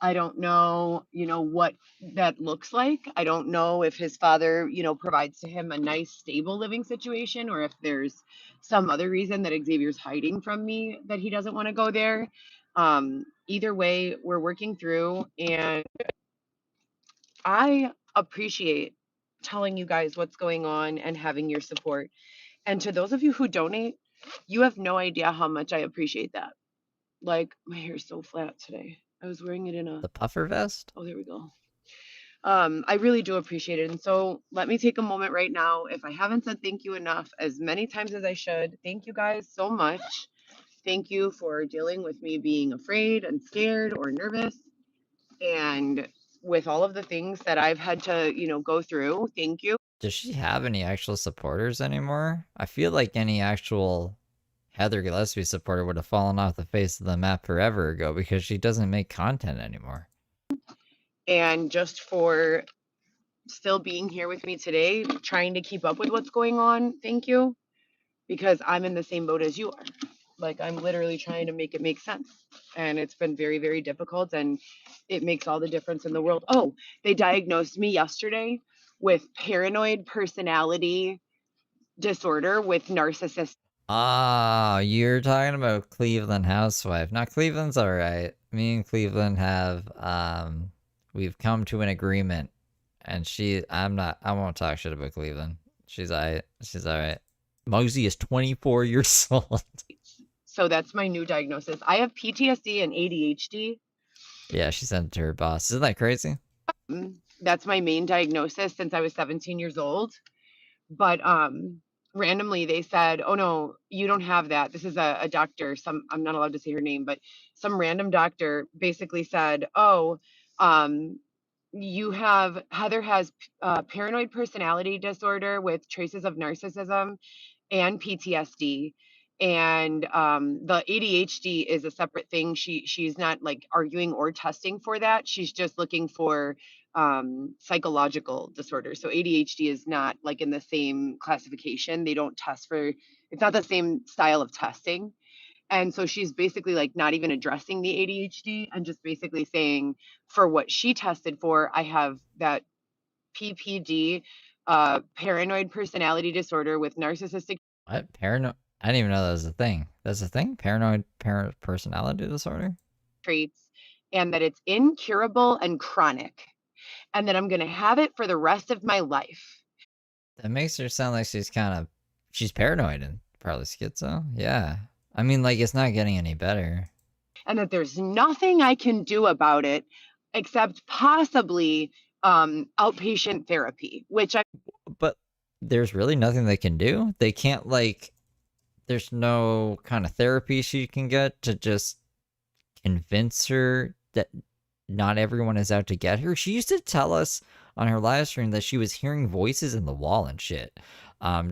I don't know, what that looks like. I don't know if his father, provides to him a nice, stable living situation, or if there's some other reason that Xavier's hiding from me that he doesn't want to go there. Either way, we're working through, and I appreciate telling you guys what's going on and having your support. And to those of you who donate, you have no idea how much I appreciate that. Like, my hair's so flat today. I was wearing it in a,
the puffer vest?
oh, there we go. I really do appreciate it. And so let me take a moment right now. If I haven't said thank you enough, as many times as I should, thank you guys so much. Thank you for dealing with me being afraid and scared or nervous. And with all of the things that I've had to, go through, thank you.
Does she have any actual supporters anymore? I feel like any actual Heather Gillespie supporter would have fallen off the face of the map forever ago because she doesn't make content anymore.
And just for still being here with me today, trying to keep up with what's going on, thank you. Because I'm in the same boat as you are. Like, I'm literally trying to make it make sense. And it's been very, very difficult. And it makes all the difference in the world. Oh, they diagnosed me yesterday with paranoid personality disorder with narcissist.
Ah, you're talking about Cleveland Housewife. Now Cleveland's alright. Me and Cleveland have we've come to an agreement. And I won't talk shit about Cleveland. She's alright. Mosey is 24 years old.
So that's my new diagnosis. I have PTSD and ADHD.
Yeah, she sent it to her boss. Isn't that crazy?
That's my main diagnosis since I was 17 years old. But randomly they said, oh no, you don't have that. This is a doctor. I'm not allowed to say her name, but some random doctor basically said, oh, Heather has paranoid personality disorder with traces of narcissism and PTSD. And the ADHD is a separate thing. She's not like arguing or testing for that. She's just looking for psychological disorder. So ADHD is not like in the same classification. They don't test for, it's not the same style of testing. And so she's basically like not even addressing the ADHD and just basically saying for what she tested for, I have that PPD, paranoid personality disorder with narcissistic
What? Paranoid? I didn't even know that was a thing. That's a thing? Paranoid personality disorder?
traits, and that it's incurable and chronic, and that I'm going to have it for the rest of my life.
That makes her sound like she's paranoid and probably schizo. Yeah. I mean, like, it's not getting any better.
And that there's nothing I can do about it except possibly outpatient therapy, which I.
But there's really nothing they can do. They can't, like, there's no kind of therapy she can get to just convince her that not everyone is out to get her. She used to tell us on her live stream that she was hearing voices in the wall and shit,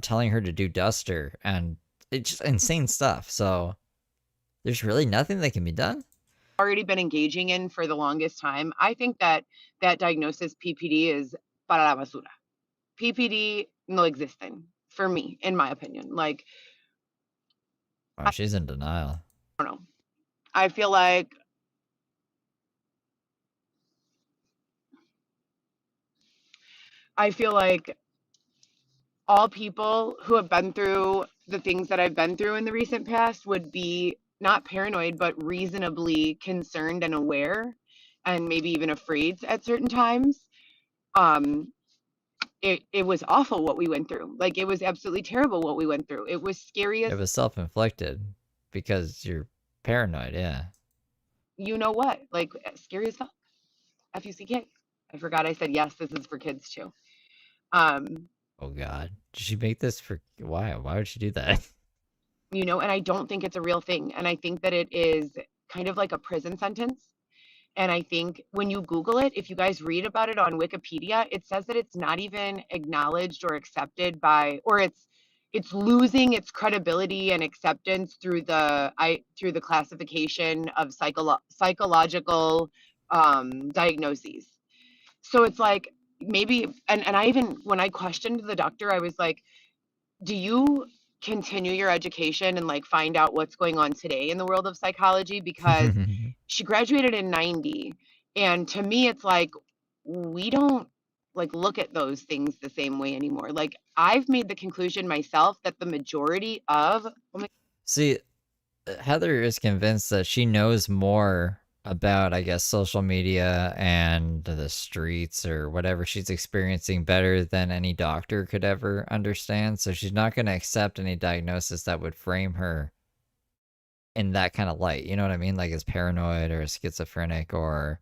telling her to do duster, and it's just insane stuff. So there's really nothing that can be done.
Already been engaging in for the longest time. I think that diagnosis PPD is para la basura. PPD no existen for me, in my opinion. Like,
Oh, she's in denial.
I don't know. I feel like all people who have been through the things that I've been through in the recent past would be not paranoid, but reasonably concerned and aware, and maybe even afraid at certain times. It was awful what we went through. Like, it was absolutely terrible what we went through. It was scary as
It was self-inflicted because you're paranoid. Yeah.
you know what, like scary as fuck. F-U-C-K. I forgot I said yes. This is for kids too.
Oh God, did she make this for why? Why would she do that?
And I don't think it's a real thing. And I think that it is kind of like a prison sentence. And I think when you Google it, if you guys read about it on Wikipedia, it says that it's not even acknowledged or accepted by, or it's losing its credibility and acceptance through the classification of psychological diagnoses. So it's like maybe, and I even, when I questioned the doctor, I was like, do you continue your education and like find out what's going on today in the world of psychology? Because she graduated in 90, and to me it's like we don't like look at those things the same way anymore. Like I've made the conclusion myself that the majority of
See, Heather is convinced that she knows more about, I guess, social media and the streets or whatever she's experiencing better than any doctor could ever understand. So she's not going to accept any diagnosis that would frame her in that kind of light. You know what I mean? Like as paranoid or schizophrenic or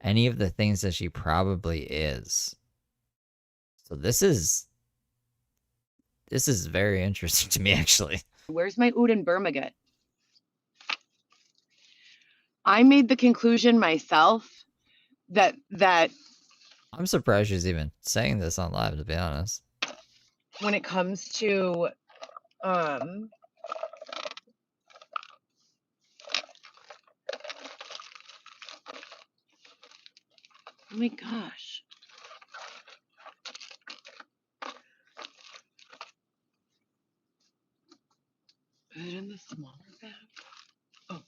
any of the things that she probably is. So this is very interesting to me, actually.
where's my oud and bermaget? I made the conclusion myself that
I'm surprised she's even saying this on live, to be honest.
when it comes to oh my gosh, put it in the smaller bag. Oh,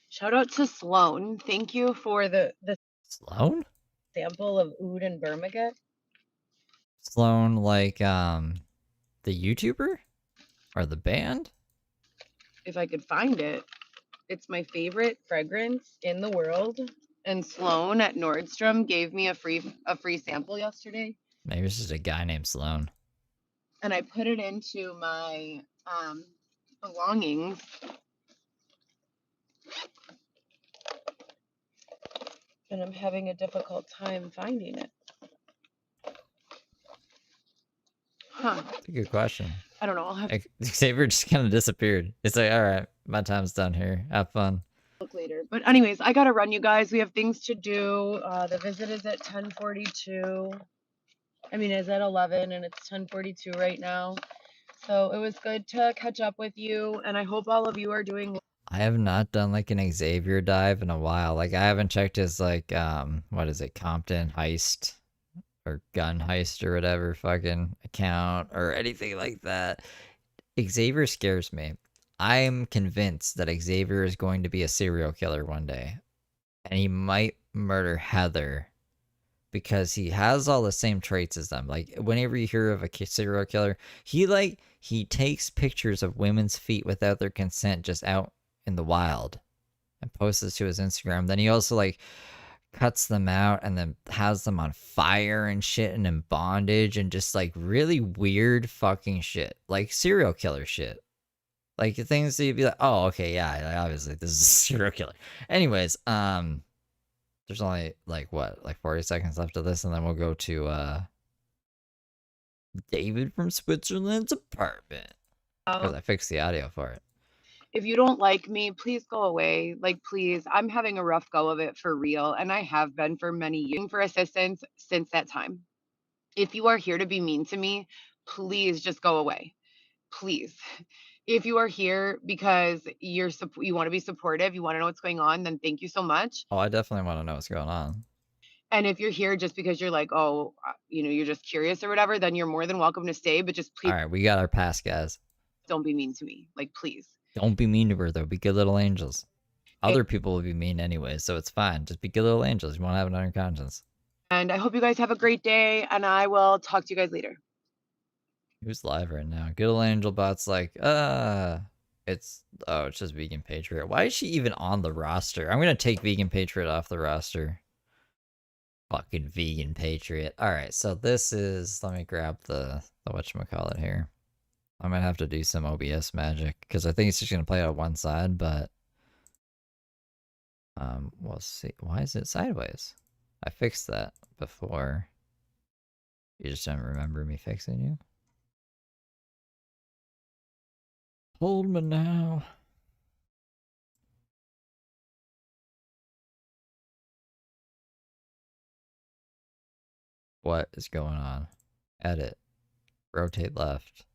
shout out to Sloan. Thank you for the
Sloan?
sample of oud and bermaget.
Sloan, like the YouTuber or the band?
If I could find it. It's my favorite fragrance in the world. And Sloan at Nordstrom gave me a free sample yesterday.
Maybe it's just a guy named Sloan.
And I put it into my belongings. And I'm having a difficult time finding it. Huh.
That's a good question.
I don't know. I'll have to
Xavier just kind of disappeared. It's like, all right, my time's done here. Have fun.
look later. But anyways, I gotta run, you guys. We have things to do. The visit is at 10:42. I mean, it's at 11 and it's 10:42 right now. So it was good to catch up with you, and I hope all of you are doing.
I have not done like an Xavier dive in a while. Like I haven't checked his like what is it, Compton heist or gun heist or whatever fucking account or anything like that. Xavier scares me. I'm convinced that Xavier is going to be a serial killer one day. And he might murder Heather because he has all the same traits as them. Like whenever you hear of a serial killer, he takes pictures of women's feet without their consent just out in the wild and posts it to his Instagram. Then he also like cuts them out and then has them on fire and shit and in bondage and just like really weird fucking shit. Like serial killer shit. Like things that you'd be like, oh, okay, yeah, obviously this is a serial killer. Anyways, there's only like what, like 40 seconds left of this, and then we'll go to David from Switzerland's apartment because I fixed the audio for it.
If you don't like me, please go away. Like, please, I'm having a rough go of it for real, and I have been for many years for assistance since that time. If you are here to be mean to me, please just go away. Please. If you are here because you want to be supportive, you want to know what's going on, then thank you so much.
Oh, I definitely want to know what's going on.
And if you're here just because you're like, oh, you're just curious or whatever, then you're more than welcome to stay. But just please,
All right, we got our pass, guys.
don't be mean to me. Like, please.
Don't be mean to her, though. Be good little angels. Other people will be mean anyway, so it's fine. Just be good little angels. You won't have it on your conscience.
And I hope you guys have a great day, and I will talk to you guys later.
Who's live right now? Good old Angel Bot's like, it's just Vegan Patriot. Why is she even on the roster? I'm gonna take Vegan Patriot off the roster. Fucking Vegan Patriot. Alright, so this is, let me grab the whatchamacallit here. I might have to do some OBS magic, because I think it's just gonna play on one side, but we'll see. Why is it sideways? I fixed that before. You just don't remember me fixing you? Hold me now. What is going on? Edit. Rotate left.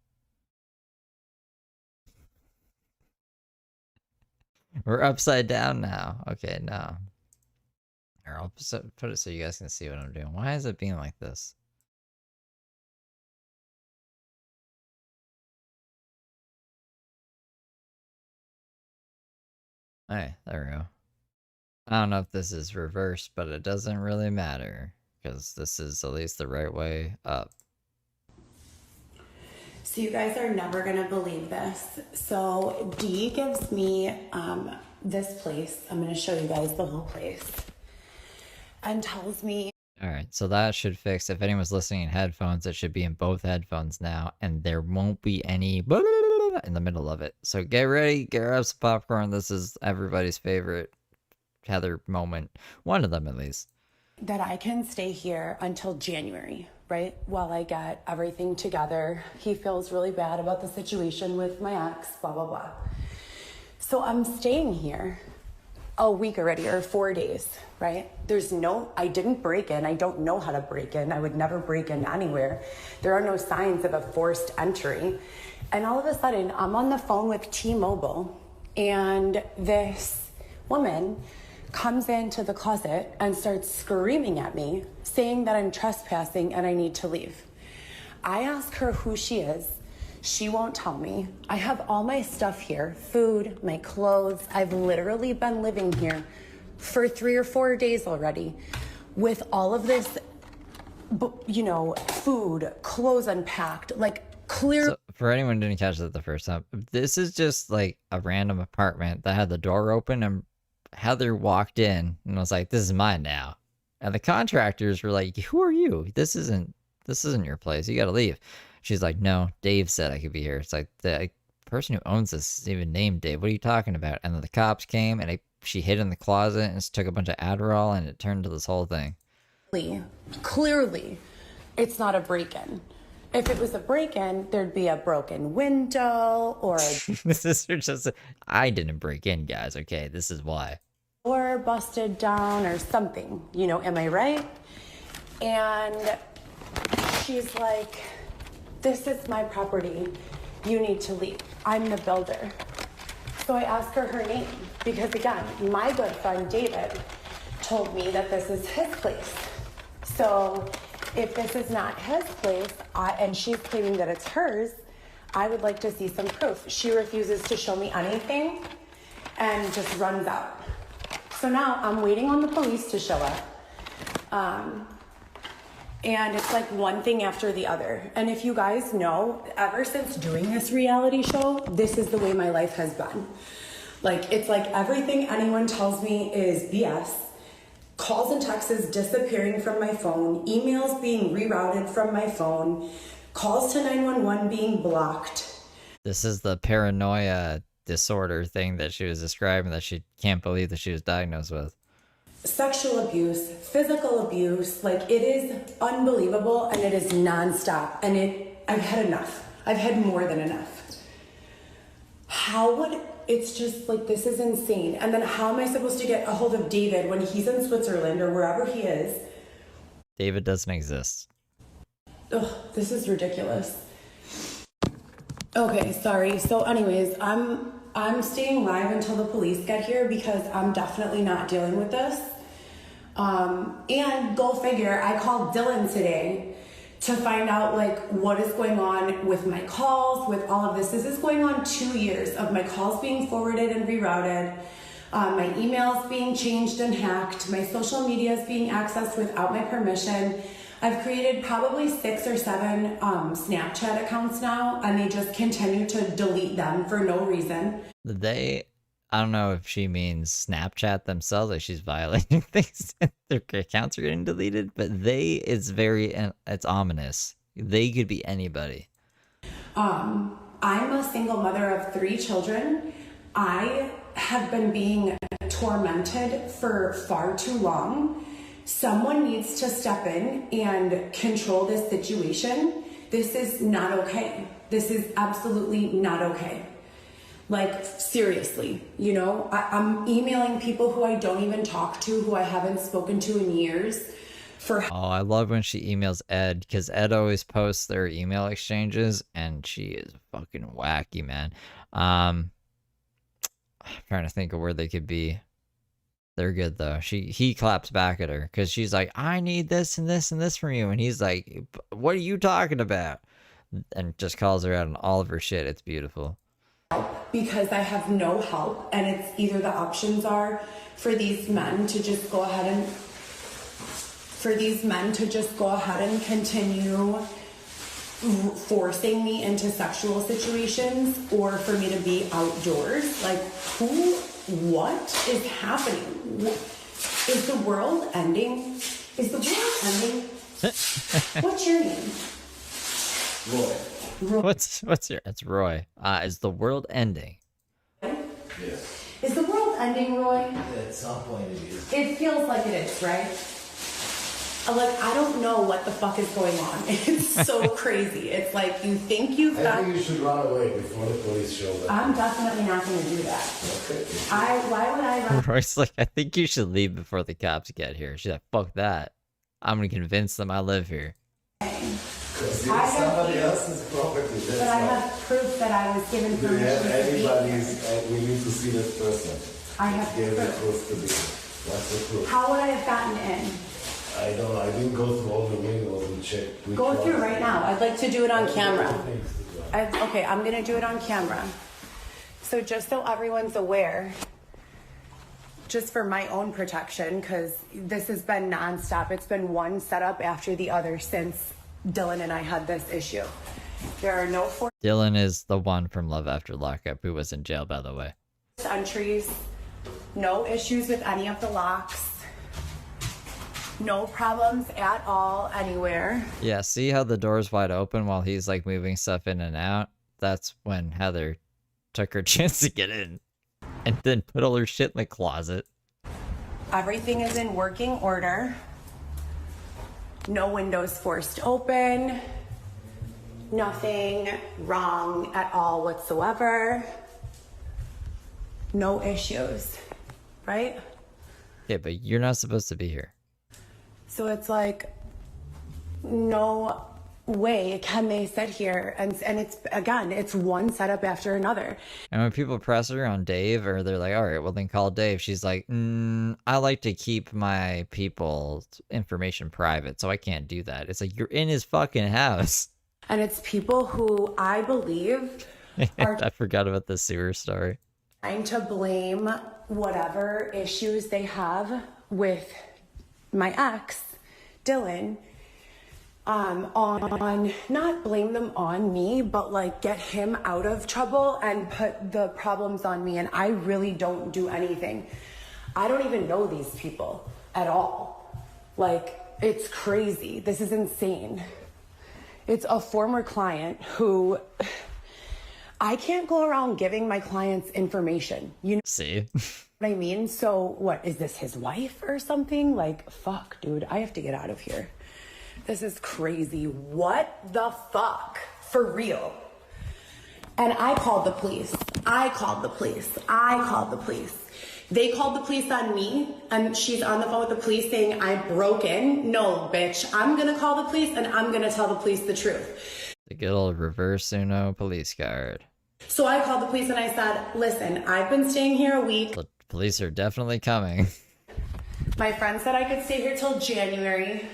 We're upside down now. Okay, no. Here, I'll put it so you guys can see what I'm doing. Why is it being like this? Hey, there we go. I don't know if this is reversed, but it doesn't really matter because this is at least the right way up.
So you guys are never gonna believe this. So Dee gives me this place. I'm gonna show you guys the whole place. And tells me.
Alright, so that should fix. If anyone's listening in headphones, it should be in both headphones now, and there won't be any in the middle of it. So get ready, grab some popcorn. This is everybody's favorite Heather moment. One of them, at least.
That I can stay here until January, right? While I get everything together. He feels really bad about the situation with my ex, blah, blah, blah. So I'm staying here a week already, or 4 days, right? I didn't break in. I don't know how to break in. I would never break in anywhere. There are no signs of a forced entry. And all of a sudden, I'm on the phone with T-Mobile, and this woman comes into the closet and starts screaming at me, saying that I'm trespassing and I need to leave. I ask her who she is. She won't tell me. I have all my stuff here, food, my clothes. I've literally been living here for 3 or 4 days already with all of this, food, clothes unpacked, like clear.
So for anyone who didn't catch that the first time, this is just like a random apartment that had the door open, and Heather walked in and was like, "This is mine now." And the contractors were like, "Who are you? This isn't your place. You gotta leave." She's like, "No, Dave said I could be here." It's like, the person who owns this is even named Dave. What are you talking about? And then the cops came, and she hid in the closet and took a bunch of Adderall, and it turned to this whole thing.
Clearly, it's not a break-in. If it was a break-in, there'd be a broken window or
This is just, I didn't break in, guys, okay? This is why.
Or busted down or something, am I right? And she's like, "This is my property. You need to leave. I'm the builder." So I ask her name because, again, my good friend David told me that this is his place. So if this is not his place, and she's claiming that it's hers, I would like to see some proof. She refuses to show me anything and just runs out. So now I'm waiting on the police to show up. And it's like one thing after the other. And if you guys know, ever since doing this reality show, this is the way my life has been. Like, it's like everything anyone tells me is BS. Calls and texts disappearing from my phone, emails being rerouted from my phone, calls to 911 being blocked.
This is the paranoia disorder thing that she was describing that she can't believe that she was diagnosed with.
Sexual abuse, physical abuse, like, it is unbelievable, and it is nonstop. And I've had enough. I've had more than enough. It's just like, this is insane. And then how am I supposed to get a hold of David when he's in Switzerland or wherever he is?
David doesn't exist.
Ugh, this is ridiculous. Okay, sorry. So anyways, I'm staying live until the police get here because I'm definitely not dealing with this. And go figure, I called Dylan today to find out what is going on with my calls, with all of this. This is going on 2 years of my calls being forwarded and rerouted, my emails being changed and hacked, my social medias being accessed without my permission. I've created probably 6 or 7 Snapchat accounts now, and they just continue to delete them for no reason.
I don't know if she means Snapchat themselves, like she's violating things and their accounts are getting deleted, but it's ominous. They could be anybody.
I'm a single mother of 3 children. I have been being tormented for far too long. Someone needs to step in and control this situation. This is not okay. This is absolutely not okay. Like, seriously, I'm emailing people who I don't even talk to, who I haven't spoken to in years,
Oh, I love when she emails Ed, because Ed always posts their email exchanges, and she is fucking wacky, man. I'm trying to think of where they could be. They're good though. He claps back at her because she's like, I need this and this and this from you, and he's like, what are you talking about? And just calls her out on all of her shit. It's beautiful.
Because I have no help, and it's either the options are for these men to just go ahead and continue forcing me into sexual situations, or for me to be outdoors. Like, what is happening? Is the world ending? Is the world ending? What's your name?
Roy.
What's your? It's Roy. Is the world ending?
Yes.
Is the world ending, Roy?
Yeah, at some point it is.
It feels like it is, right? Like, I don't know what the fuck is going on. It's so crazy. It's like, you think you've got...
I think you should run away before the police show up.
I'm definitely not going to do that.
Okay.
Why would I run?
Roy's like, I think you should leave before the cops get here. She's like, fuck that. I'm gonna convince them I live here.
Because it's somebody else's property. That's
But I
why.
have proof that I was given
Do you
permission
have
to be
anybody's?
here.
We need to see that person.
I have
Give the
proof.
proof to me. What's the proof?
How would I have gotten in?
I don't know. I didn't go through all the windows and check.
Go through right now. I'd like to do it on camera.
Camera.
Okay, I'm going to do it on camera. So just so everyone's aware, just for my own protection, because this has been nonstop. It's been one setup after the other since Dylan and I had this issue. There are no forced
Dylan is the one from Love After Lockup who was in jail, by the way.
entries, no issues with any of the locks, no problems at all anywhere.
Yeah, see how the door's wide open while he's like moving stuff in and out? That's when Heather took her chance to get in and then put all her shit in the closet.
Everything is in working order. No windows forced open. Nothing wrong at all whatsoever. No issues, right?
Yeah, but you're not supposed to be here.
So it's like, no way can they sit here and it's, again, it's one setup after another.
And when people press her on Dave, or they're like, all right, well then call Dave, she's like, I like to keep my people's information private, so I can't do that. It's like, you're in his fucking house.
And it's people who I believe are
I forgot about the sewer story.
trying to blame whatever issues they have with my ex, Dylan, on not blame them on me, but like get him out of trouble and put the problems on me. And I really don't do anything. I don't even know these people at all. Like, it's crazy. This is insane. It's a former client who I can't go around giving my clients information. You know
See?
what I mean? So what, is this his wife or something? Like, fuck, dude, I have to get out of here. This is crazy. What the fuck? For real. And I called the police. I called the police. They called the police on me, and she's on the phone with the police saying I'm broken. No, bitch. I'm gonna call the police and I'm gonna tell the police the truth.
The good old reverse Uno police card.
So I called the police and I said, listen, I've been staying here a week.
The police are definitely coming.
My friend said I could stay here till January.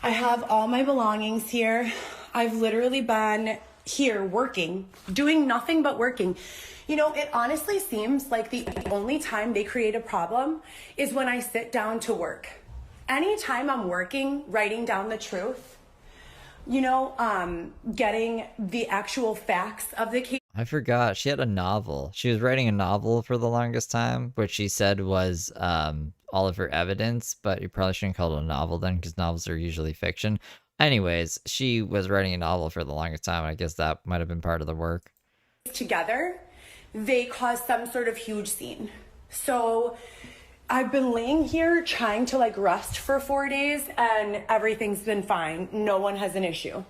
I have all my belongings here. I've literally been here working, doing nothing but working. You know, it honestly seems like the only time they create a problem is when I sit down to work. Anytime I'm working, writing down the truth, you know, getting the actual facts of the case.
I forgot. She had a novel. She was writing a novel for the longest time, which she said was all of her evidence, but you probably shouldn't call it a novel then, because novels are usually fiction. Anyways, she was writing a novel for the longest time. I guess that might have been part of the work.
Together, they cause some sort of huge scene. So I've been laying here trying to like rest for 4 days and everything's been fine. No one has an issue.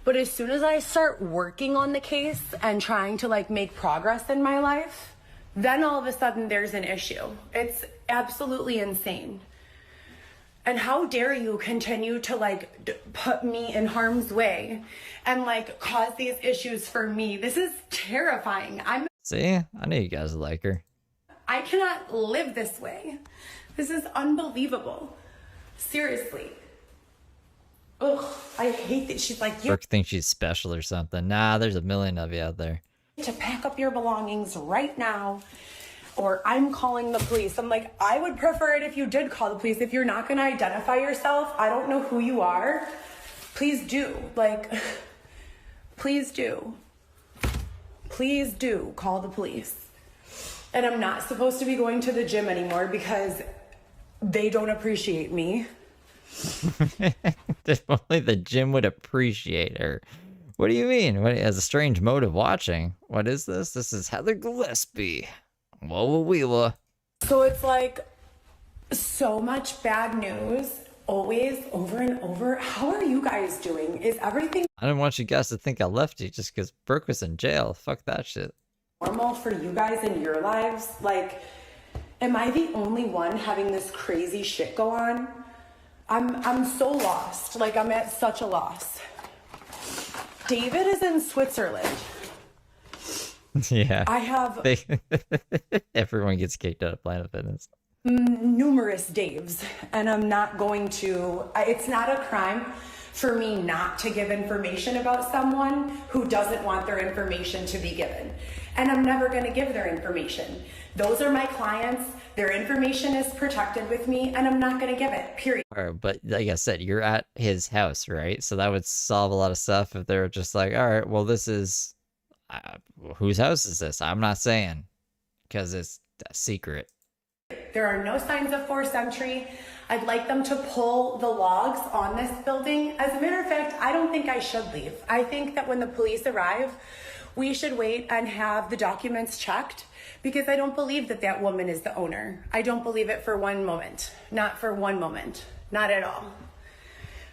But as soon as I start working on the case and trying to like make progress in my life, then all of a sudden there's an issue. It's absolutely insane. And how dare you continue to like put me in harm's way and like cause these issues for me? This is terrifying.
See, I knew you guys would like her.
I cannot live this way. This is unbelievable. Seriously. Ugh, I hate that she's like, you
Brooke thinks she's special or something. Nah, there's a million of you out there.
need to pack up your belongings right now, or I'm calling the police. I'm like, I would prefer it if you did call the police. If you're not going to identify yourself, I don't know who you are. Please do. Like, please do. Please do call the police. And I'm not supposed to be going to the gym anymore because they don't appreciate me.
If only the gym would appreciate her. What do you mean? What has a strange mode of watching? What is this? This is Heather Gillespie. Whoa, wheela.
So it's like so much bad news, always, over and over. How are you guys doing? Is everything
I didn't want you guys to think I left you just because Brooke was in jail. Fuck that shit.
normal for you guys in your lives? Like, am I the only one having this crazy shit go on? I'm so lost. Like, I'm at such a loss. David is in Switzerland.
Yeah.
I have
Everyone gets kicked out of Planet Fitness.
numerous Daves, and I'm not going to. It's not a crime for me not to give information about someone who doesn't want their information to be given. And I'm never going to give their information. Those are my clients. Their information is protected with me, and I'm not going to give it, period.
All right, but like I said, you're at his house, right? So that would solve a lot of stuff if they're just like, all right, well, this is... whose house is this? I'm not saying, because it's a secret.
There are no signs of forced entry. I'd like them to pull the logs on this building. As a matter of fact, I don't think I should leave. I think that when the police arrive, we should wait and have the documents checked, because I don't believe that that woman is the owner. I don't believe it for one moment. Not for one moment. Not at all.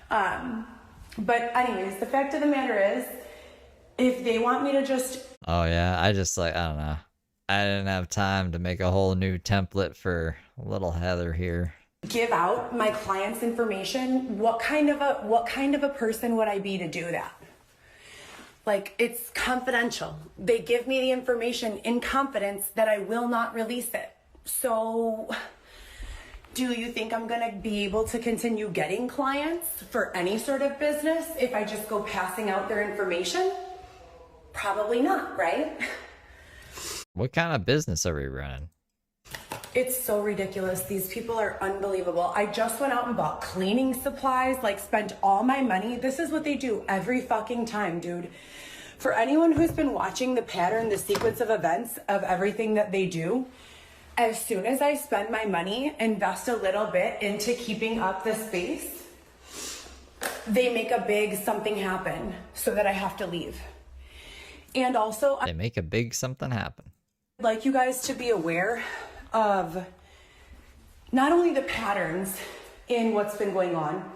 But anyways, the fact of the matter is, if they want me to just...
Oh yeah, I just like, I don't know. I didn't have time to make a whole new template for little Heather here.
give out my client's information, what kind of a person would I be to do that? Like, it's confidential. They give me the information in confidence that I will not release it. So do you think I'm going to be able to continue getting clients for any sort of business if I just go passing out their information? Probably not, right?
What kind of business are we running?
It's so ridiculous. These people are unbelievable. I just went out and bought cleaning supplies, like spent all my money. This is what they do every fucking time, dude. For anyone who's been watching the pattern, the sequence of events of everything that they do, as soon as I spend my money, invest a little bit into keeping up the space, they make a big something happen so that I have to leave. And also,
They make a big something happen.
I'd like you guys to be aware of not only the patterns in what's been going on,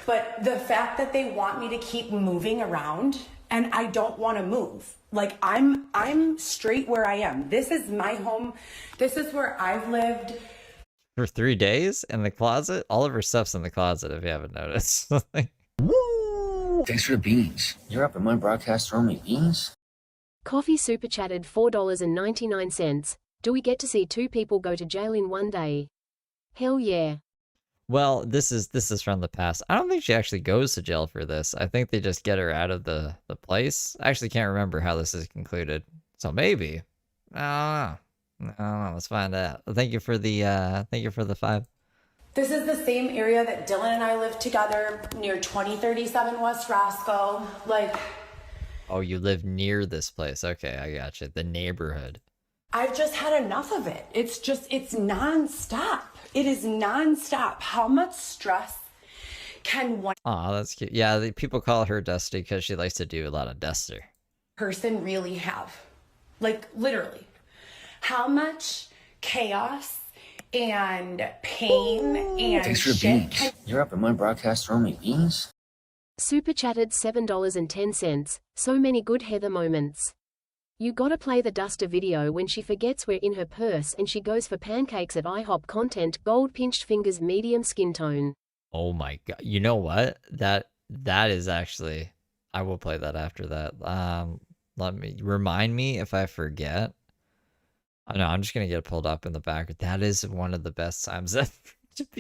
but the fact that they want me to keep moving around, and I don't want to move. Like, I'm straight where I am. This is my home. This is where I've lived.
For 3 days in the closet? All of her stuff's in the closet, if you haven't noticed.
Thanks for the beans. You're up in my broadcast throwing me beans?
Coffee super chatted $4.99. Do we get to see 2 people go to jail in one day? Hell yeah.
Well, this is from the past. I don't think she actually goes to jail for this. I think they just get her out of the place. I actually can't remember how this is concluded. So maybe. I don't know. Let's find out. Thank you for the 5.
This is the same area that Dylan and I live together near 2037 West Roscoe. Like,
Oh, you live near this place. Okay, I gotcha. The neighborhood.
I've just had enough of it. It's nonstop. It is nonstop. How much stress can one
Aw, that's cute. Yeah, people call her Dusty because she likes to do a lot of duster.
person really have? Like, literally. How much chaos and pain and
Thanks for the
shit
beans.
can
You're up in my broadcast throwing me beans?
Super chatted $7.10. So many good Heather moments. You gotta play the duster video when she forgets we're in her purse and she goes for pancakes at IHOP. Content, gold pinched fingers, medium skin tone.
Oh my god. You know what? That is actually, I will play that after that. Let me remind me if I forget. Oh no, I'm just gonna get it pulled up in the back. That is one of the best times that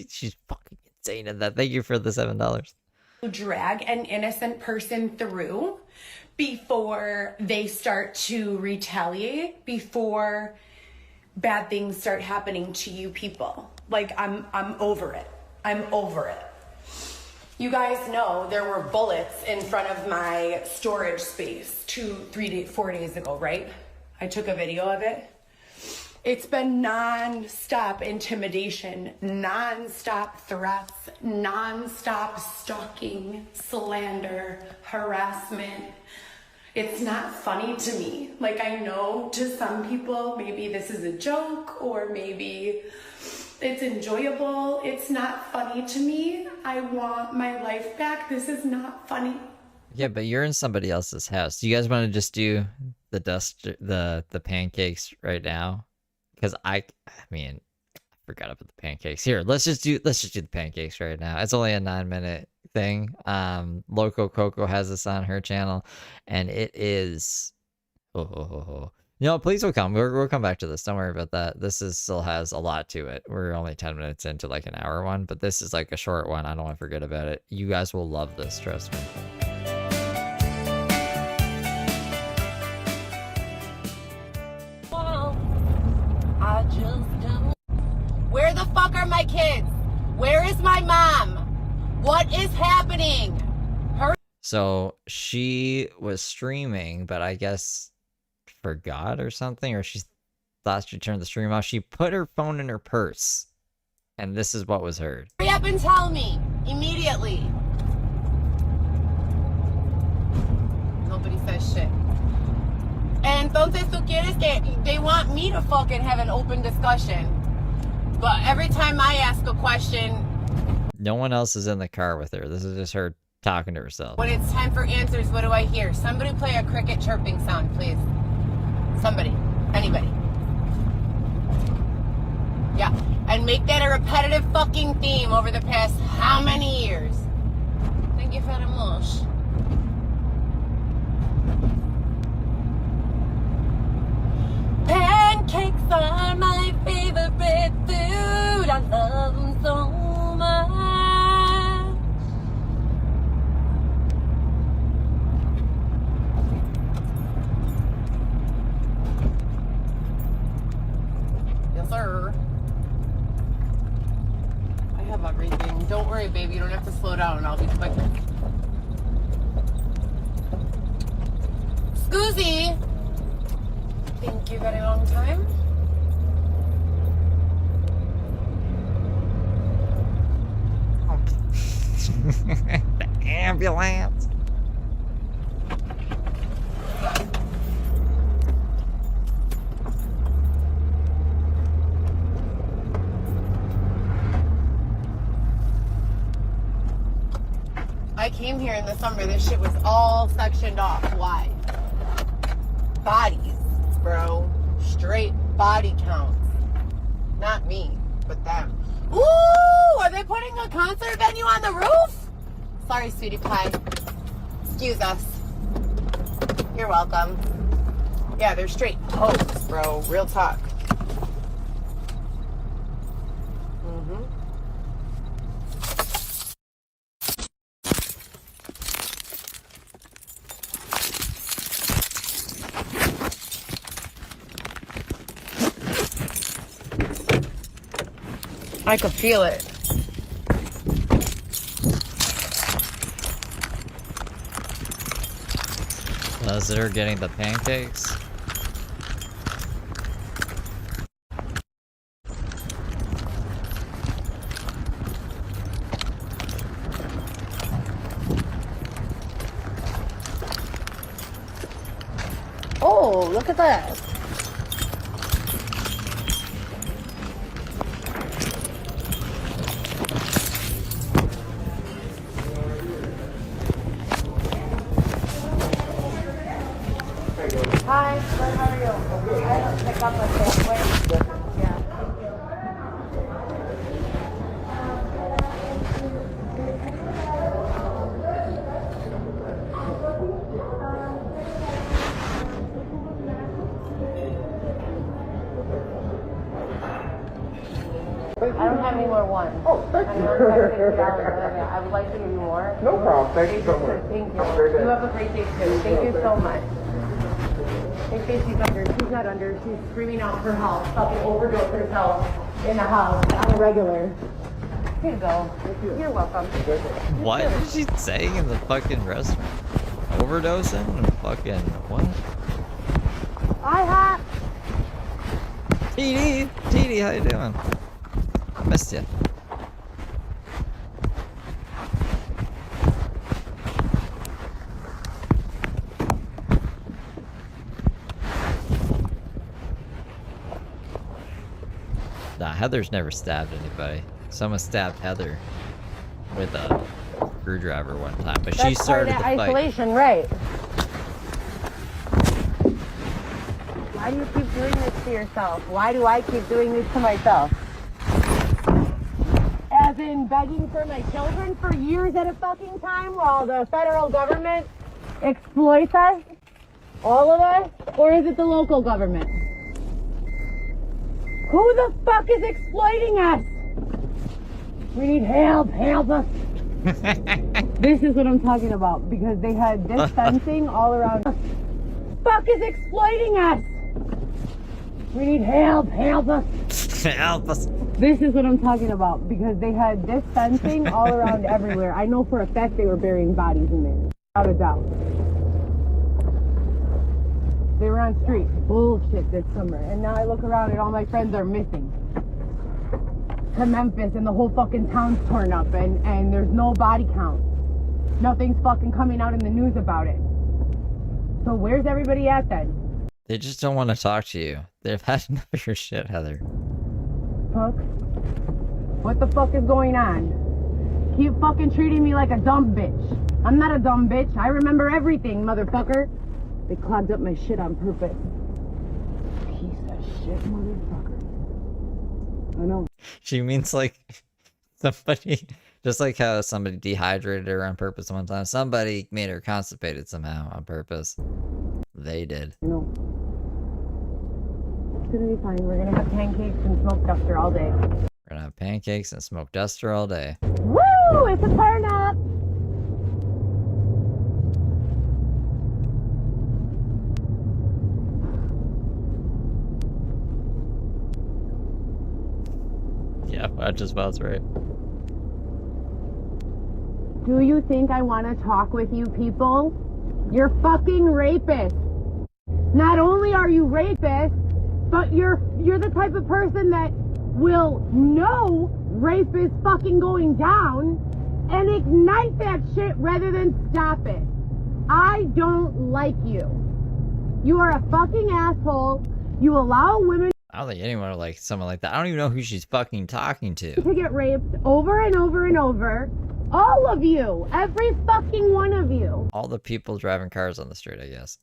she's fucking insane in that. Thank you for the $7.
Drag an innocent person through before they start to retaliate, before bad things start happening to you people. Like, I'm over it. I'm over it. You guys know there were bullets in front of my storage space 4 days ago, right? I took a video of it. It's been non-stop intimidation, non-stop threats, non-stop stalking, slander, harassment. It's not funny to me. Like, I know to some people, maybe this is a joke or maybe it's enjoyable. It's not funny to me. I want my life back. This is not funny.
Yeah, but you're in somebody else's house. Do you guys want to just do the pancakes right now? Because I mean, I forgot about the pancakes. Here, let's just do the pancakes right now. It's only a 9-minute thing. Loco Coco has this on her channel, and it is. No, please will come. We'll come back to this. Don't worry about that. This still has a lot to it. We're only 10 minutes into like an hour one, but this is like a short one. I don't want to forget about it. You guys will love this. Trust me.
I just don't. Where the fuck are my kids? Where is my mom? What is happening?
So she was streaming, but I guess forgot or something, or she thought she turned the stream off. She put her phone in her purse, and this is what was heard.
Hurry up and tell me immediately. Nobody says shit. Entonces tú quieres que they want me to fucking have an open discussion, but every time I ask a question,
no one else is in the car with her. This is just her talking to herself.
When it's time for answers, what do I hear? Somebody play a cricket chirping sound, please. Somebody. Anybody. Yeah. And make that a repetitive fucking theme over the past how many years? Thank you very much. Pancakes are my favorite food. I love them so much. Yes, sir. I have everything. Don't worry, baby. You don't have to slow down. I'll be quick. Scoozy! Thank you very long time.
The ambulance.
I came here in the summer. This shit was all sectioned off. Why? Bodies, bro. Straight body counts. Not me, but them. Ooh! Are they putting a concert venue on the roof? Sorry, sweetie pie. Excuse us. You're welcome. Yeah, they're straight hoes, bro. Real talk. Mm-hmm. I could feel it.
Is it her getting the pancakes?
Oh, look at that. Hi, good, how are you? I don't pick up a sandwich. Yeah.
I don't have any more ones.
Oh, thank
I
you.
only have $50. I would like to give you more.
No problem. Thank you so much.
Thank you.
Have a great day.
You have a great day too. Thank you so much. Hey, Stacy's under. She's not under. She's screaming out for help. Fucking overdose herself in the house on a regular. Here you go. You're welcome.
What is she saying in the fucking restaurant? Overdosing? Fucking what?
Hi, hot.
TD, how you doing? I missed you. Nah, Heather's never stabbed anybody. Someone stabbed Heather with a screwdriver one time, but she started the fight.
Isolation, right? Why do you keep doing this to yourself? Why do I keep doing this to myself? As in begging for my children for years at a fucking time while the federal government exploits us? All of us? Or is it the local government? Who the fuck is exploiting us? We need help. Help us. This is what I'm talking about because they had this fencing all around. Fuck is exploiting us. We need help. Help us.
Help us.
This is what I'm talking about because they had this fencing all around everywhere. I know for a fact they were burying bodies in there. Without a doubt. They were on street bullshit this summer, and now I look around and all my friends are missing. To Memphis, and the whole fucking town's torn up, and there's no body count. Nothing's fucking coming out in the news about it. So where's everybody at then?
They just don't want to talk to you. They've had enough of your shit, Heather.
Fuck. What the fuck is going on? Keep fucking treating me like a dumb bitch. I'm not a dumb bitch. I remember everything, motherfucker. They clogged up my shit on purpose. Piece of shit, motherfucker. I know.
She means like somebody, just like how somebody dehydrated her on purpose one time. Somebody made her constipated somehow on purpose. They did.
No. It's gonna be fine. We're gonna have pancakes and smoked duster all day.
We're gonna have pancakes and smoked duster all day.
Woo! It's a turn up!
Yeah, I just about right.
Do you think I want to talk with you people? You're fucking rapists. Not only are you rapists, but you're the type of person that will know rape is fucking going down and ignite that shit rather than stop it. I don't like you. You are a fucking asshole. You allow women
I don't think anyone would like someone like that. I don't even know who she's fucking talking to.
to get raped over and over and over. All of you. Every fucking one of you.
All the people driving cars on the street, I guess.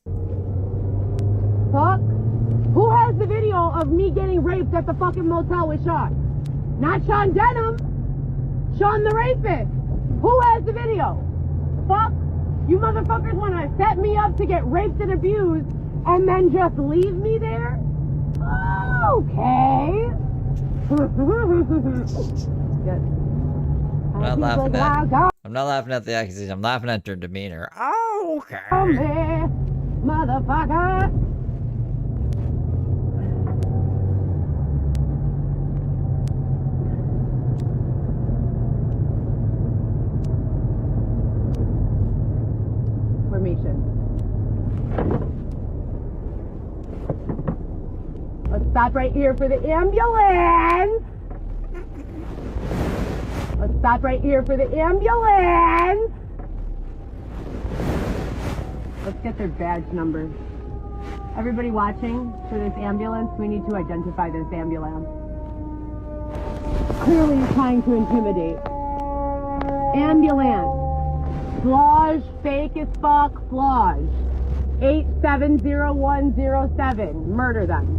Fuck. Who has the video of me getting raped at the fucking motel with Sean? Not Sean Denham. Sean the rapist. Who has the video? Fuck. You motherfuckers want to set me up to get raped and abused and then just leave me there? Okay. Yes.
I'm not laughing at the accusation. I'm laughing at her demeanor. Okay.
Motherfucker. Formation. Let's stop right here for the ambulance. Let's stop right here for the ambulance. Let's get their badge number. Everybody watching for this ambulance, we need to identify this ambulance. Clearly trying to intimidate. Ambulance. Flage, fake as fuck, Flage. 870107. Murder them.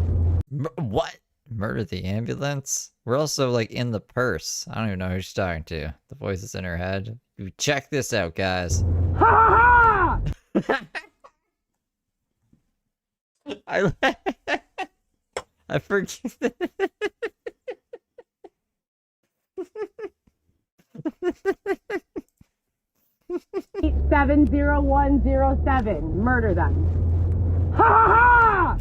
What? Murder the ambulance? We're also like in the purse. I don't even know who she's talking to. The voice is in her head. Check this out, guys.
Ha ha ha!
I forget.
70107. Murder them. Ha ha ha!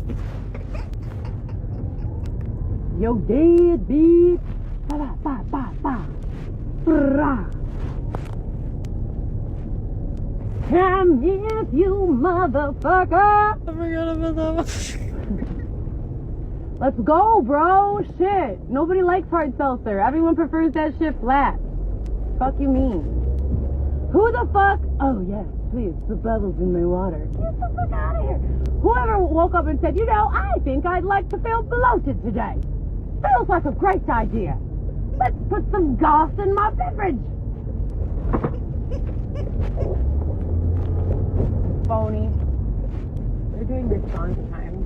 Yo, dead bitch. Ba ba ba ba ba. Brah. Come here, you motherfucker.
I forgot about that one.
Let's go, bro. Shit. Nobody likes hard seltzer. Everyone prefers that shit flat. Fuck you mean? Who the fuck? Oh, yes, please, the bubbles in my water. Get the fuck out of here. Whoever woke up and said, you know, I think I'd like to feel bloated today. Feels like a great idea. Let's put some goss in my beverage. Phony. They're doing response time.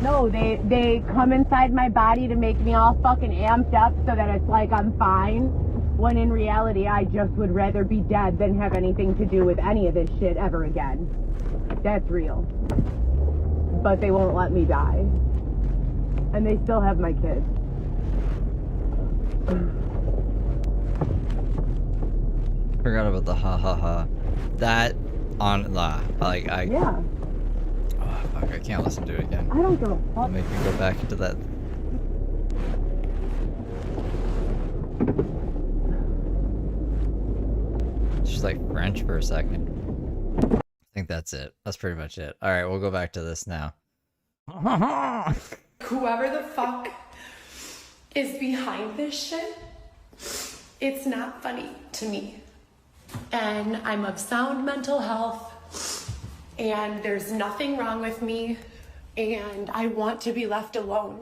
No, they come inside my body to make me all fucking amped up so that it's like I'm fine. When in reality, I just would rather be dead than have anything to do with any of this shit ever again. That's real. But they won't let me die. And they still have my kids.
Forgot about the ha ha ha. That on the
Yeah.
Oh fuck! I can't listen to it again.
I don't give a
It'll
fuck.
make me go back into that. She's like French for a second. I think that's it. That's pretty much it. All right, we'll go back to this now.
Whoever the fuck is behind this shit, it's not funny to me. And I'm of sound mental health, and there's nothing wrong with me, and I want to be left alone.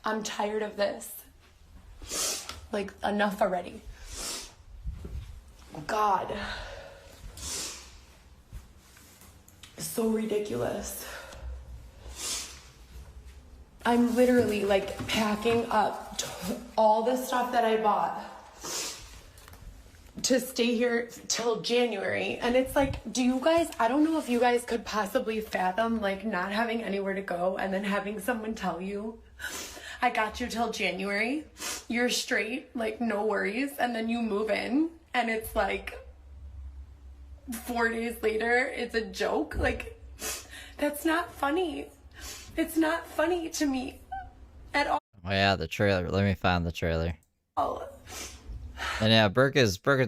I'm tired of this. Like, enough already. God. So ridiculous. I'm literally like packing up all the stuff that I bought to stay here till January. And it's like, do you guys, I don't know if you guys could possibly fathom like not having anywhere to go and then having someone tell you, I got you till January, you're straight, like no worries. And then you move in and it's like 4 days later, it's a joke. Like, that's not funny. It's not funny to me at all.
Oh yeah, the trailer. Let me find the trailer. And yeah, Burke's we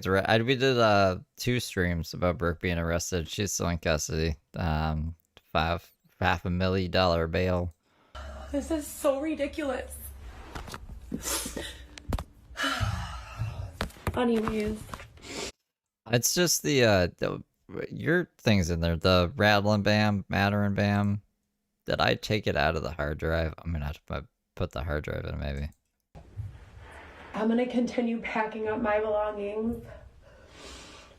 did 2 streams about Burke being arrested. She's still in custody. $500,000 bail.
This is so ridiculous. Anyways.
It's just the your things in there, the rattling bam, mattering bam. Did I take it out of the hard drive? I'm gonna have to put the hard drive in maybe.
I'm gonna continue packing up my belongings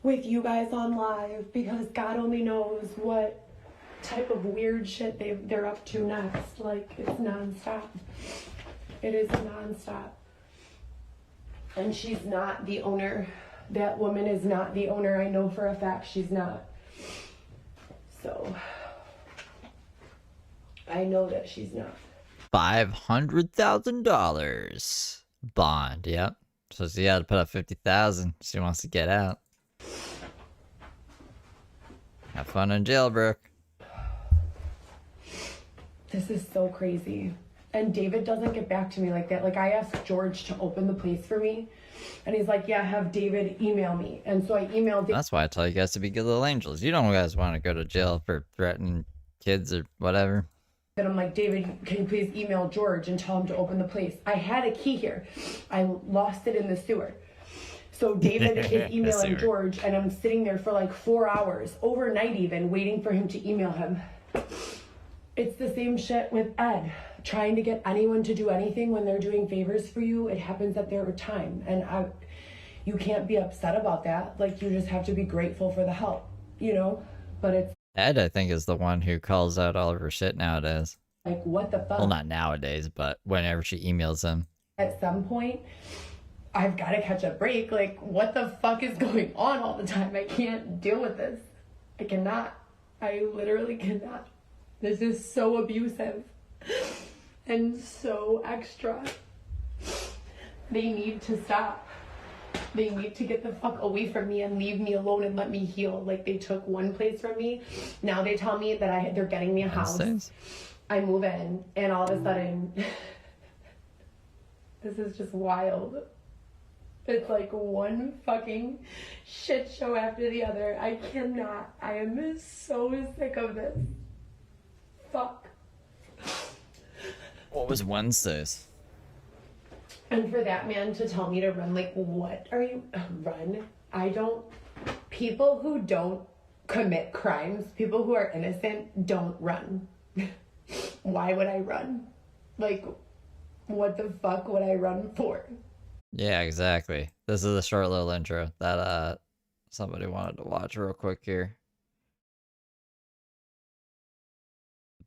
with you guys on live because God only knows what type of weird shit they're up to next. Like, it's nonstop. It is nonstop. And she's not the owner. That woman is not the owner. I know for a fact she's not. So, I know that she's not.
$500,000 bond. Yep. So she had to put up $50,000. She wants to get out. Have fun in jail, Brooke.
This is so crazy. And David doesn't get back to me like that. Like, I asked George to open the place for me. And he's like, yeah, have David email me. And so I emailed David.
That's why I tell you guys to be good little angels. You don't guys want to go to jail for threatening kids or whatever.
And I'm like, David, can you please email George and tell him to open the place? I had a key here. I lost it in the sewer. So David is emailing George, and I'm sitting there for like 4 hours, overnight even, waiting for him to email him. It's the same shit with Ed. Trying to get anyone to do anything when they're doing favors for you, it happens at their time. And you can't be upset about that. Like, you just have to be grateful for the help, you know? But it's...
Ed, I think, is the one who calls out all of her shit nowadays.
Like, what the fuck?
Well, not nowadays, but whenever she emails him.
At some point, I've got to catch a break. Like, what the fuck is going on all the time? I can't deal with this. I cannot. I literally cannot. This is so abusive and so extra. They need to stop. They need to get the fuck away from me and leave me alone and let me heal. Like, they took one place from me. Now they tell me that they're getting me a house. I move in, and all of a sudden, this is just wild. It's like one fucking shit show after the other. I cannot. I am so sick of this. Fuck.
What was Wednesdays?
And for that man to tell me to run, like, what are you, run? People who don't commit crimes, people who are innocent, don't run. Why would I run? Like, what the fuck would I run for?
Yeah, exactly. This is a short little intro that somebody wanted to watch real quick here.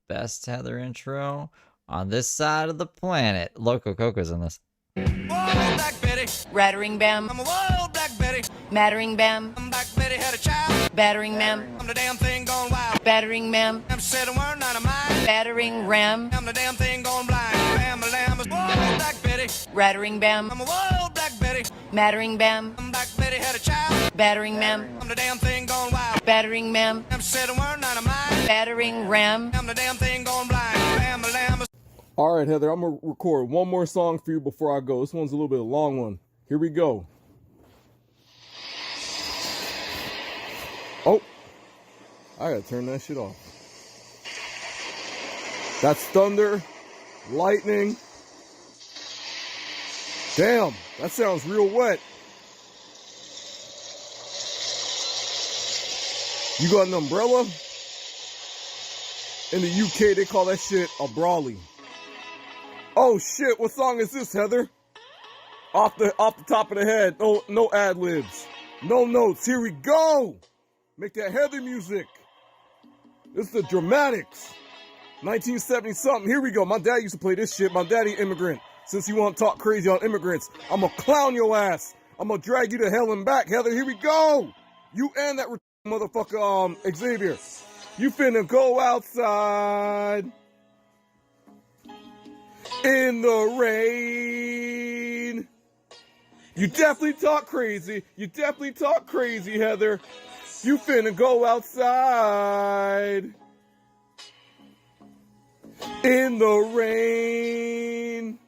Best Heather intro on this side of the planet. Loco Coco's in this.
Whoa, Black Betty. Rattering Bam. I'm a wild Black Betty. Mattering Bam. Black Betty had a child. Battering Ma'am. I'm the damn thing gone wild. Battering Ma'am. I'm said a word, not a mind. Battering Ram. I'm the damn thing gone blind. Bam, a lamb. Whoa, Black Betty. Rattering Bam. I'm a wild Black Betty. Mattering Bam. Black Betty had a child. Battering Ma'am. I'm the damn thing gone wild. Battering Ma'am. I'm said a word, not a mind. Battering Ram. I'm the damn thing gone blind. Bam, a lamb.
All right, Heather, I'm going to record one more song for you before I go. This one's a little bit of a long one. Here we go. Oh, I got to turn that shit off. That's thunder, lightning. Damn, that sounds real wet. You got an umbrella? In the UK, they call that shit a brawly. Oh shit, what song is this, Heather? Off the top of the head. No ad libs. No notes. Here we go. Make that Heather music. This is the Dramatics. 1970 something. Here we go. My dad used to play this shit. My daddy immigrant. Since you want to talk crazy on immigrants, I'm gonna clown your ass. I'm gonna drag you to hell and back, Heather. Here we go. You and that motherfucker, Xavier. You finna go outside in the rain. You definitely talk crazy. You definitely talk crazy, Heather. You finna go outside in the rain.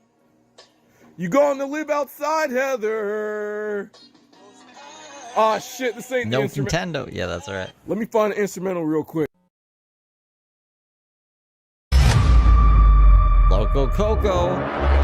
You going to live outside, Heather. Ah, shit, this ain't
No
the instrument.
Nintendo. Yeah, that's all right.
Let me find an instrumental real quick.
Loco Coco.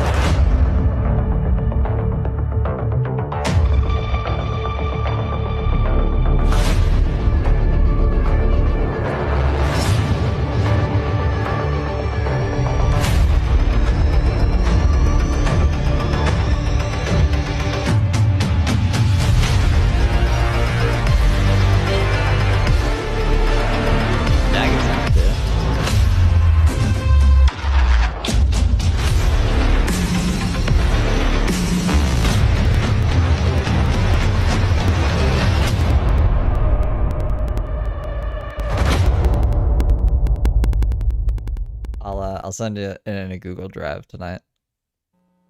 I'll send it in a Google Drive tonight.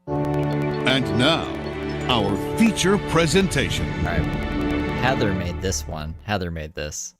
And now, our feature presentation.
All right. Heather made this one. Heather made this.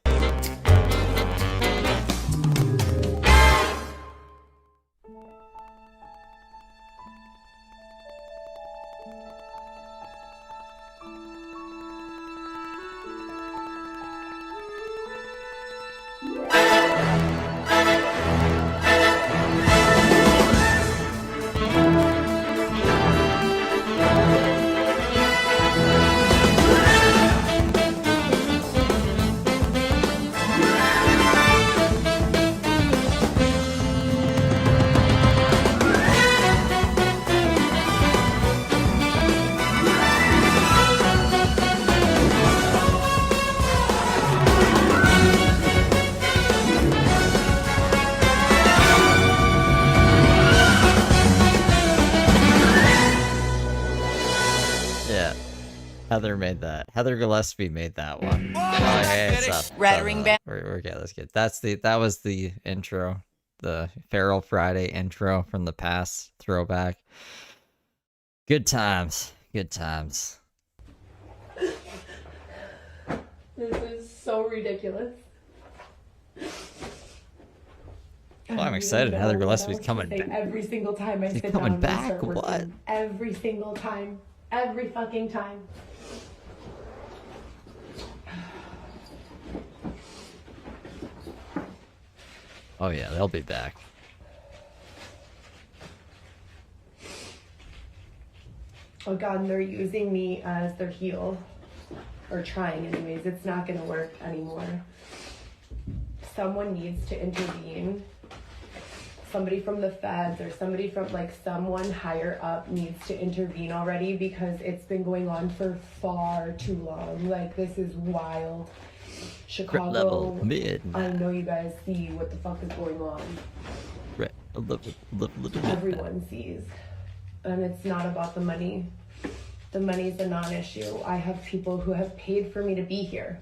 Heather made that. Heather Gillespie made that one. Oh, hey, it's up.
Rattering Bam.
We're okay, that's good. That was the intro. The Feral Friday intro from the past. Throwback. Good times. Good times.
This is so ridiculous.
Well, I'm excited. Heather Gillespie's coming back.
Every single time I
She's
sit
coming
down
back?
and start
What?
working. Every single time. Every fucking time.
Oh yeah, they'll be back.
Oh god, and they're using me as their heel. Or trying anyways. It's not gonna work anymore. Someone needs to intervene. Somebody from the feds or somebody from like someone higher up needs to intervene already, because it's been going on for far too long. Like, this is wild. Chicago,
level mid.
I know you guys see what the fuck is going on. Everyone sees. And it's not about the money. The money's a non-issue. I have people who have paid for me to be here.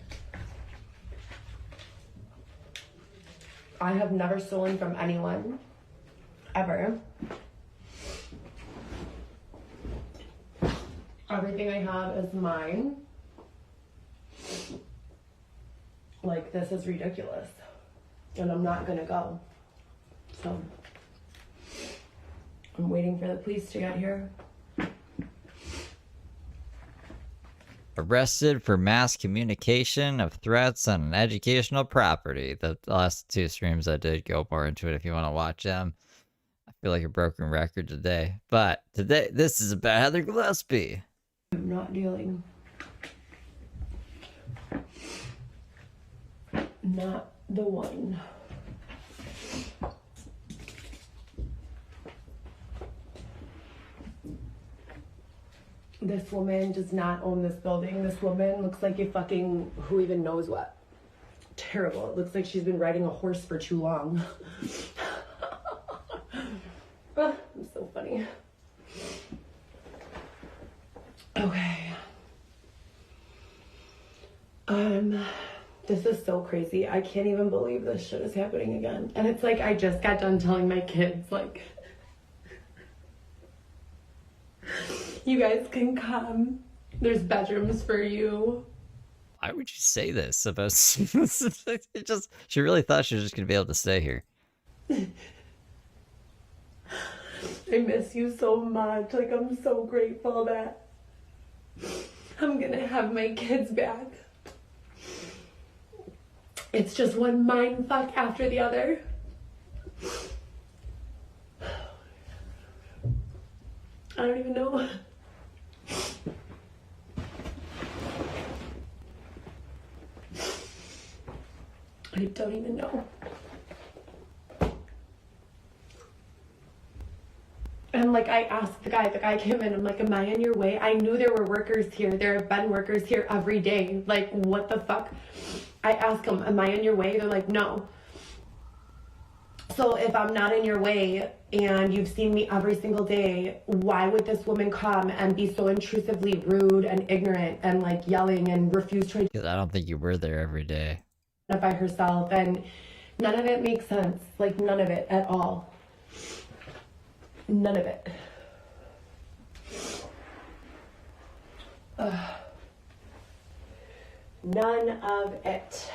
I have never stolen from anyone, ever. Everything I have is mine. Like, this is ridiculous. And I'm not gonna go. So, I'm waiting for the police to get here.
Arrested for mass communication of threats on an educational property. The last two streams I did go more into it if you want to watch them. I feel like a broken record today. But today, this is about Heather Gillespie.
I'm not dealing. Not the one. This woman does not own this building. This woman looks like a fucking who even knows what. Terrible. It looks like she's been riding a horse for too long. I'm so funny. Okay. This is so crazy. I can't even believe this shit is happening again. And it's like I just got done telling my kids, like, you guys can come. There's bedrooms for you.
Why would you say this about it? Just she really thought she was just gonna be able to stay here.
I miss you so much. Like, I'm so grateful that I'm gonna have my kids back. It's just one mind fuck after the other. I don't even know. I don't even know. And like, I asked the guy came in, I'm like, am I in your way? I knew there were workers here. There have been workers here every day. Like, what the fuck? I asked them, am I in your way? They're like, no. So if I'm not in your way and you've seen me every single day, why would this woman come and be so intrusively rude and ignorant and like yelling and refuse to...
Because I don't think you were there every day.
...by herself, and none of it makes sense. Like, none of it at all. None of it. None of it.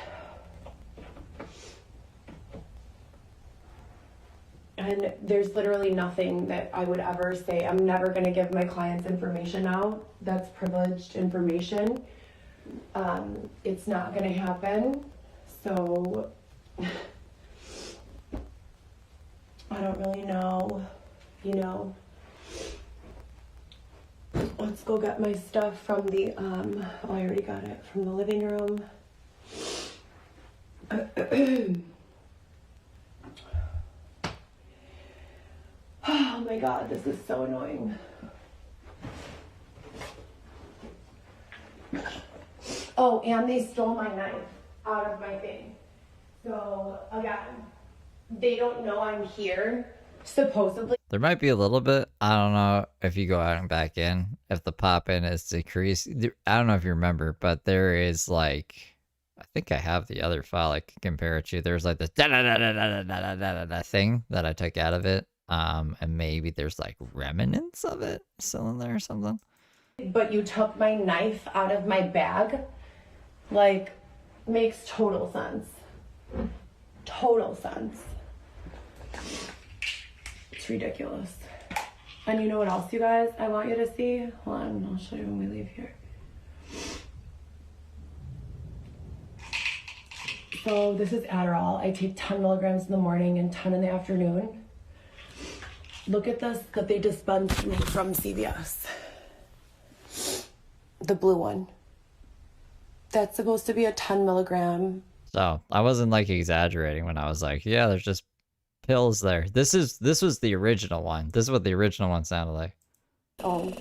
And there's literally nothing that I would ever say. I'm never going to give my clients information out. That's privileged information. It's not going to happen. So I don't really know, you know. Let's go get my stuff from the, oh, I already got it from the living room. Oh my God, this is so annoying. Oh, and they stole my knife out of my thing. So, again, they don't know I'm here, supposedly.
There might be a little bit. I don't know if you go out and back in, if the pop in is decreased. I don't know if you remember, but there is like, I think I have the other file I can compare it to. There's like this thing that I took out of it. And maybe there's like remnants of it still in there or something.
But you took my knife out of my bag? Like, makes total sense. Total sense. It's ridiculous. And you know what else, you guys, I want you to see? Hold on, I'll show you when we leave here. So this is Adderall. I take 10 milligrams in the morning and 10 in the afternoon. Look at this that they dispensed me from CVS. The blue one. That's supposed to be a 10 milligram.
So I wasn't like exaggerating when I was like, yeah, there's just pills there. This was the original one. This is what the original one sounded like.
Oh,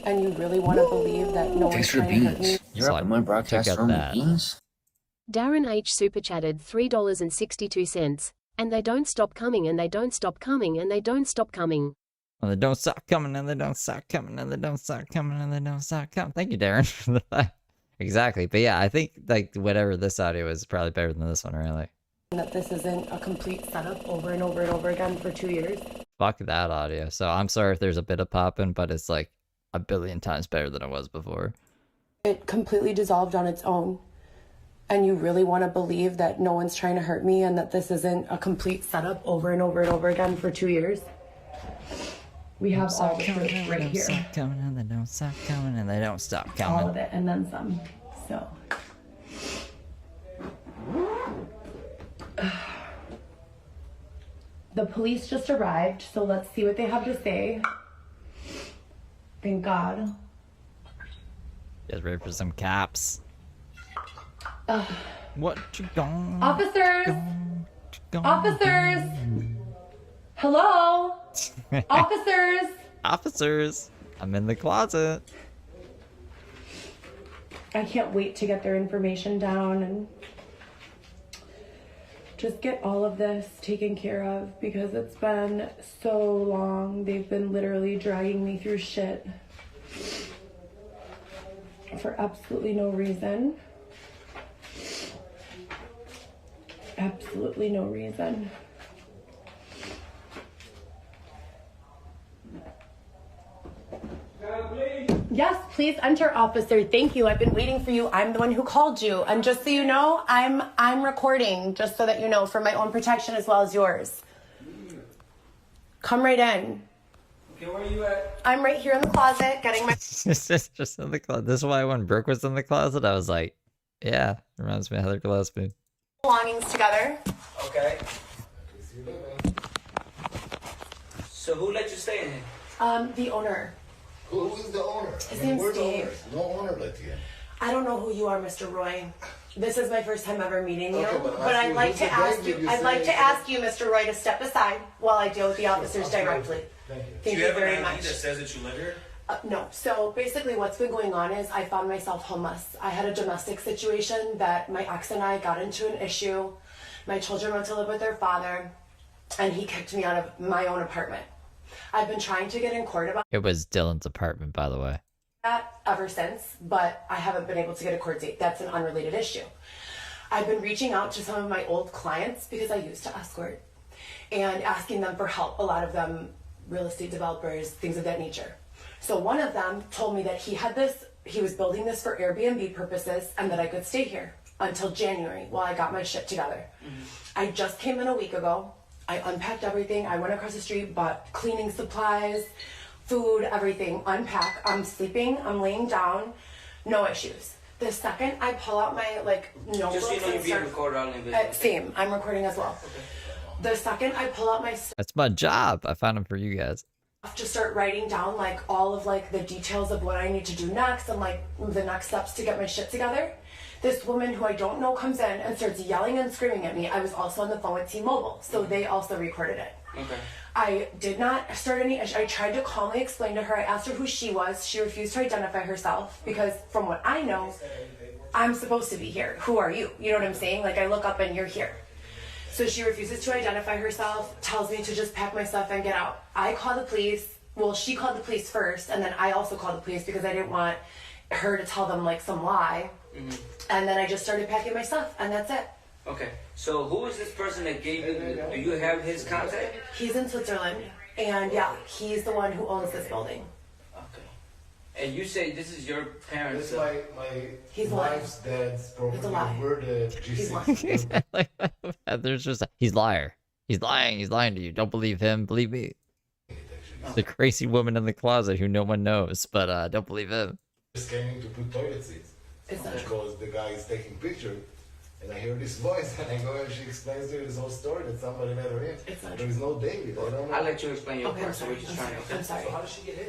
and you really want to believe that no one's trying to hurt me?
You're
So
up in my broadcast
took out
room
that.
with beans?
Darren H. super chatted $3.62. And they don't stop coming, and they don't stop coming, and they don't stop coming.
And they don't stop coming, and they don't stop coming, and they don't stop coming, and they don't stop coming. Thank you, Darren, for that. Exactly. But yeah, I think like whatever this audio is probably better than this one, really.
That this isn't a complete setup over and over and over again for 2 years.
Fuck that audio. So I'm sorry if there's a bit of popping, but it's like a billion times better than it was before.
It completely dissolved on its own. And you really want to believe that no one's trying to hurt me and that this isn't a complete setup over and over and over again for 2 years? We have all the proof right here.
Stop coming, and they don't stop coming, and they don't stop coming.
All of it and then some. So. The police just arrived, so let's see what they have to say. Thank God.
Get ready for some cops. What you gonna
Officers!
gonna
Officers! Hello? Officers!
Officers! I'm in the closet.
I can't wait to get their information down and just get all of this taken care of because it's been so long. They've been literally dragging me through shit for absolutely no reason. Absolutely no reason. Yes, please enter, officer. Thank you. I've been waiting for you. I'm the one who called you. And just so you know, I'm recording, just so that you know, for my own protection as well as yours. Come right in.
Okay, where are you at?
I'm right here in the closet getting my...
Just in the closet. This is why when Brooke was in the closet, I was like, yeah, reminds me of Heather Gillespie.
belongings together.
Okay. So who let you stay in here?
The owner.
Who is the owner?
His name's
we're the
Dave.
owners. No owner let you in.
I don't know who you are, Mr. Roy. This is my first time ever meeting you,
Okay,
but I'd like to ask you. I'd like to
saying-
ask you, Mr. Roy, to step aside while I deal with the officers directly.
Thank you.
Thank
Do
you
you have
very
an ID
much.
that says that you live here?
No. So basically what's been going on is I found myself homeless. I had a domestic situation that my ex and I got into an issue. My children went to live with their father, and he kicked me out of my own apartment. I've been trying to get in court about
It was Dylan's apartment, by the way.
that ever since, but I haven't been able to get a court date. That's an unrelated issue. I've been reaching out to some of my old clients because I used to escort and asking them for help. A lot of them real estate developers, things of that nature. So one of them told me that he was building this for Airbnb purposes and that I could stay here until January while I got my shit together. I just came in a week ago. I unpacked everything. I went across the street, bought cleaning supplies, food, everything, unpack. I'm sleeping, I'm laying down, no issues. The second I pull out my notebooks
Just so you know, you're
and
being
start,
recorded on the video.
same, I'm recording as well. The second I pull out my stuff
That's my job. I found him for you guys.
to start writing down all of the details of what I need to do next and the next steps to get my shit together. This woman who I don't know comes in and starts yelling and screaming at me. I was also on the phone with T-Mobile, so they also recorded it.
Okay.
I did not start any issue. I tried to calmly explain to her. I asked her who she was. She refused to identify herself because from what I know, I'm supposed to be here. Who are you? You know what I'm saying? I look up and you're here. So she refuses to identify herself, tells me to just pack my stuff and get out. I call the police. Well, she called the police first, and then I also called the police because I didn't want her to tell them some lie.
Mm-hmm.
And then I just started packing my stuff, and that's it.
Okay. So who is this person that gave you? Do you have his contact?
He's in Switzerland, and yeah, he's the one who owns this building.
Okay. And you say this is your parents.
That's my
He's
wife's dad's property.
It's a lie.
We're the
He's
G6.
Like, there's just he's liar. He's lying to you. Don't believe him. Believe me. The crazy woman in the closet who no one knows, but don't believe him.
Just came in to put toilet seats.
It's not true.
Because the guy is taking picture. And I hear this voice, and I go and she explains to me this whole story that somebody let her in.
It's not
There is no David. I don't know.
I'll let you explain your
Okay,
part.
I'm
So
sorry.
we're just trying to.
I'm sorry.
How does she get in?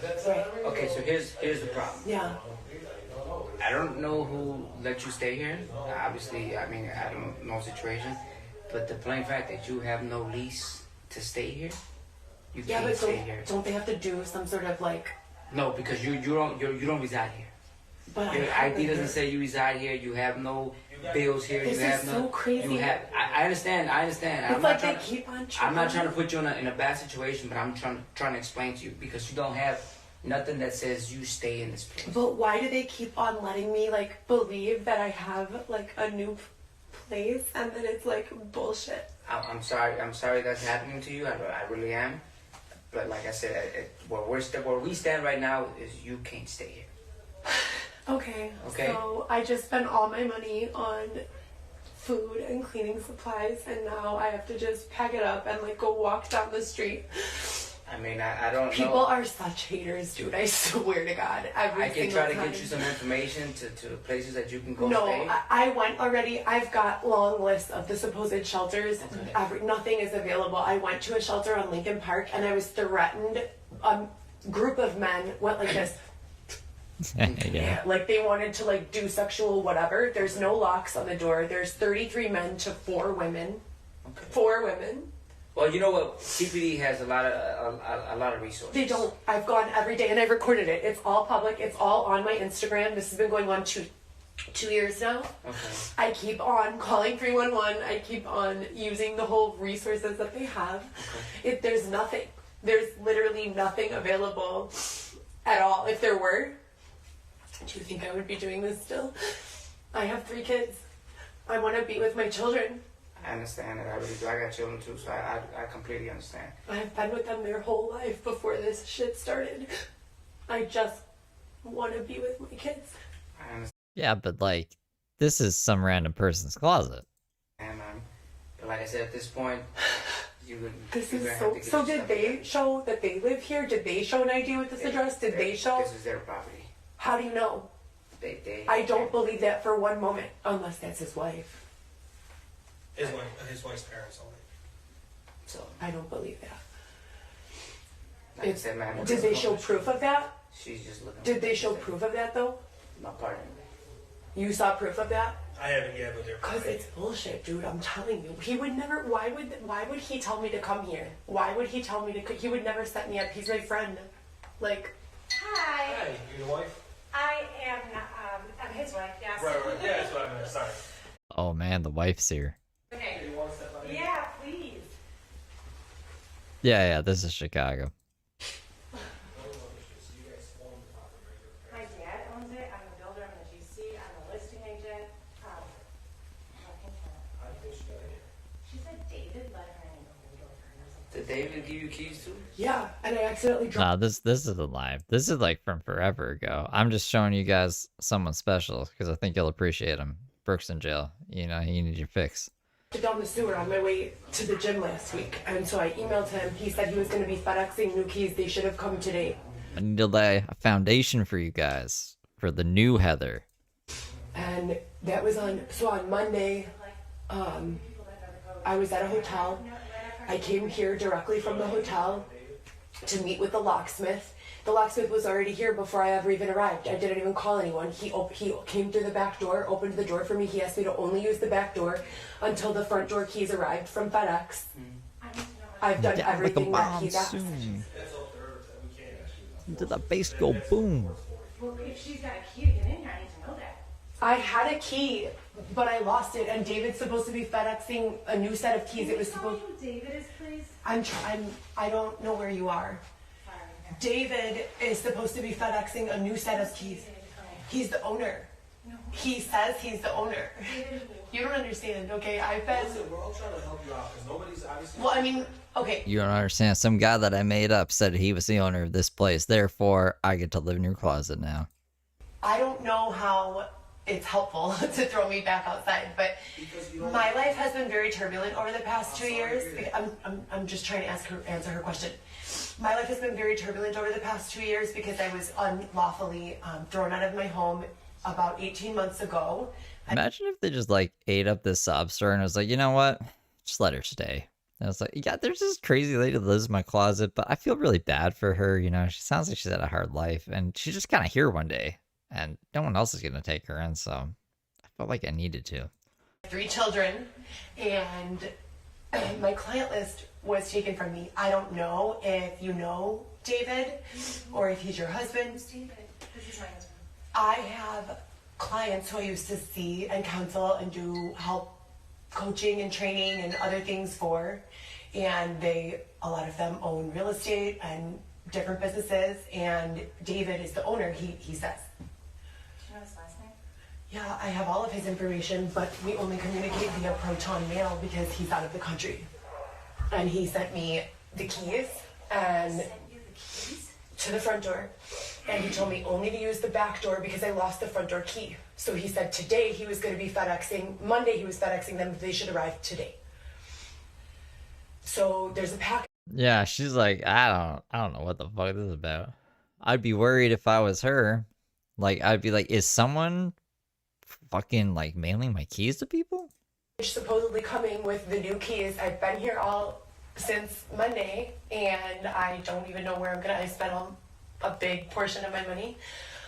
That's
Right.
Okay, so here's the problem.
Yeah.
I don't know who let you stay here. Obviously, I mean, I don't know the situation. But the plain fact that you have no lease to stay here, you
Yeah,
can't
but
stay here.
don't they have to do some sort of like?
No, because you don't reside here.
But
Your
I
ID doesn't say you reside here. You have no bills here.
This
You have
is
no.
so crazy.
You have. I understand.
It's like they keep on.
I'm not trying to put you in a bad situation, but I'm trying to explain to you because you don't have nothing that says you stay in this place.
But why do they keep on letting me like believe that I have like a new place and then it's like bullshit?
I'm sorry that's happening to you. I really am. But like I said, where we stand right now is you can't stay here.
Okay.
Okay.
So I just spent all my money on food and cleaning supplies, and now I have to just pack it up and like go walk down the street.
I mean, I don't know.
People are such haters, dude. I swear to God.
I can try to get you some information to places that you can go stay.
No, I went already. I've got long lists of the supposed shelters.
Okay.
Nothing is available. I went to a shelter on Lincoln Park and I was threatened. A group of men went like this.
Yeah.
Like they wanted to like do sexual whatever. There's no locks on the door. There's 33 men to 4 women.
Okay.
4 women.
Well, you know what? CPD has a lot of resources.
They don't. I've gone every day and I've recorded it. It's all public. It's all on my Instagram. This has been going on 2 years now.
Okay.
I keep on calling 311. I keep on using the whole resources that they have.
Okay.
There's nothing. There's literally nothing available at all. If there were, do you think I would be doing this still? I have 3 kids. I want to be with my children.
I understand it. I really do. I got children too, so I completely understand.
I've been with them their whole life before this shit started. I just want to be with my kids.
I understand,
Yeah, but like, this is some random person's closet.
man. But like I said, at this point,
This
you're
is
gonna
so.
have to get
So
your
did
stuff
they
together.
show that they live here? Did they show an ID with this address? Did they show?
This is their property.
How do you know?
They.
I don't believe that for one moment, unless that's his wife.
His wife's parents only.
So
I don't believe that.
like I said, man.
Did they show proof of that?
She's just looking.
Did they show proof of that though?
My partner.
You saw proof of that?
I haven't yet, but they're
Cause it's bullshit, dude. I'm telling you, he would never. Why would he tell me to come here? Why would he tell me to? He would never set me up. He's my friend. Like,
Hi,
Hi,
you the wife?
I am I'm his wife, yes.
Right. Yeah, that's what I meant. Sorry.
Oh man, the wife's here.
Okay.
You want to step on it?
Yeah, please.
Yeah, this is Chicago.
My dad owns it. I'm the builder. I'm the GC. I'm the listing agent. She said David let her in the hold over or something.
Did David give you keys too?
yeah, and I accidentally dropped.
Nah, this isn't live. This is like from forever ago. I'm just showing you guys someone special because I think you'll appreciate him. Brooks in jail. You know, you need your fix.
Down the sewer on my way to the gym last week, and so I emailed him. He said he was going to be FedExing new keys. They should have come today.
I need to lay a foundation for you guys for the new Heather.
And that was on Monday. I was at a hotel. I came here directly from the hotel to meet with the locksmith. The locksmith was already here before I ever even arrived. I didn't even call anyone. He came through the back door, opened the door for me. He asked me to only use the back door until the front door keys arrived from FedEx. I've done everything that he's asked.
Did the bass go boom?
Well, if she's got a key to get in here, I need to know that.
I had a key, but I lost it, and David's supposed to be FedExing a new set of keys. It was
Can you
supposed.
tell me who David is, please?
I don't know where you are.
Sorry.
David is supposed to be FedExing a new set of keys. He's the owner. He says he's the owner. You don't understand, okay? I've been.
Listen, we're all trying to help you out because nobody's obviously.
Well, I mean,
Okay.
You don't understand. Some guy that I made up said he was the owner of this place. Therefore, I get to live in your closet now.
I don't know how it's helpful to throw me back outside, but my life has been very turbulent over the past 2 years. I'm just trying to answer her question. My life has been very turbulent over the past 2 years because I was unlawfully thrown out of my home about 18 months ago.
Imagine if they just like ate up this sob story and was like, you know what? Just let her stay. And I was like, yeah, there's this crazy lady that lives in my closet, but I feel really bad for her. You know, she sounds like she's had a hard life, and she's just kind of here one day, and no one else is going to take her in, so I felt like I needed to.
3 children, and my client list was taken from me. I don't know if you know David or if he's your husband.
Who's David? Who's my husband?
I have clients who I used to see and counsel and do help coaching and training and other things for, and a lot of them own real estate and different businesses, and David is the owner, he says.
Do you know his last name?
Yeah, I have all of his information, but we only communicate via Proton Mail because he's out of the country. And he sent me the keys and
Sent you the keys?
to the front door, and he told me only to use the back door because I lost the front door key. So he said today he was going to be Monday he was FedExing them, they should arrive today. So there's a pack.
Yeah, she's like, I don't know what the fuck this is about. I'd be worried if I was her. Like, I'd be like, is someone fucking like mailing my keys to people?
Supposedly coming with the new keys. I've been here all since Monday, and I don't even know where I spent a big portion of my money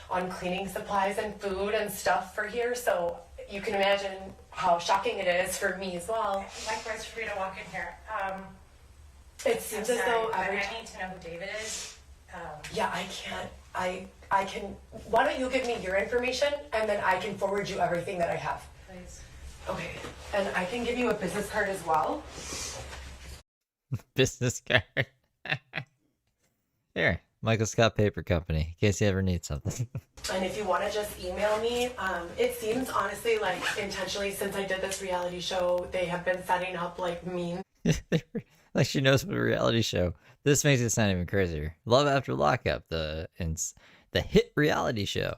on cleaning supplies and food and stuff for here, so you can imagine how shocking it is for me as well.
Likewise for you to walk in here.
It seems
I'm
as
sorry,
though
but
every
I need to know who David is.
Yeah, I can't. I can. Why don't you give me your information, and then I can forward you everything that I have.
Please.
Okay, and I can give you a business card as well.
Business card. Here, Michael Scott Paper Company, in case you ever need something.
And if you want to just email me, it seems honestly like intentionally since I did this reality show, they have been setting up like mean.
Like she knows what a reality show. This makes it sound even crazier. Love After Lockup, the hit reality show.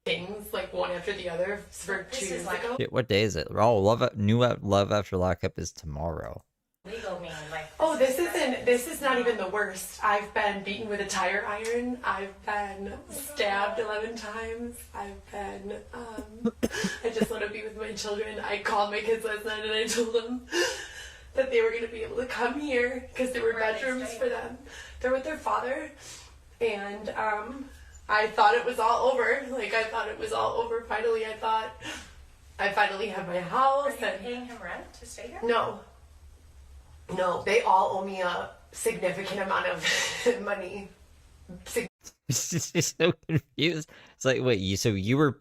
Things like one after the other for 2 years ago.
Shit, what day is it? Oh, Love After Lockup is tomorrow.
Legal mean like.
Oh, this is not even the worst. I've been beaten with a tire iron. I've been stabbed 11 times. I've been, I just want to be with my children. I called my kids last night and I told them that they were going to be able to come here because there were bedrooms for them. They're with their father. And, I thought it was all over. Like, I thought it was all over. Finally, I thought I finally have my house.
Are you paying him rent to stay here?
No. No, they all owe me a significant amount of money.
She's so confused. It's like, wait, so you were...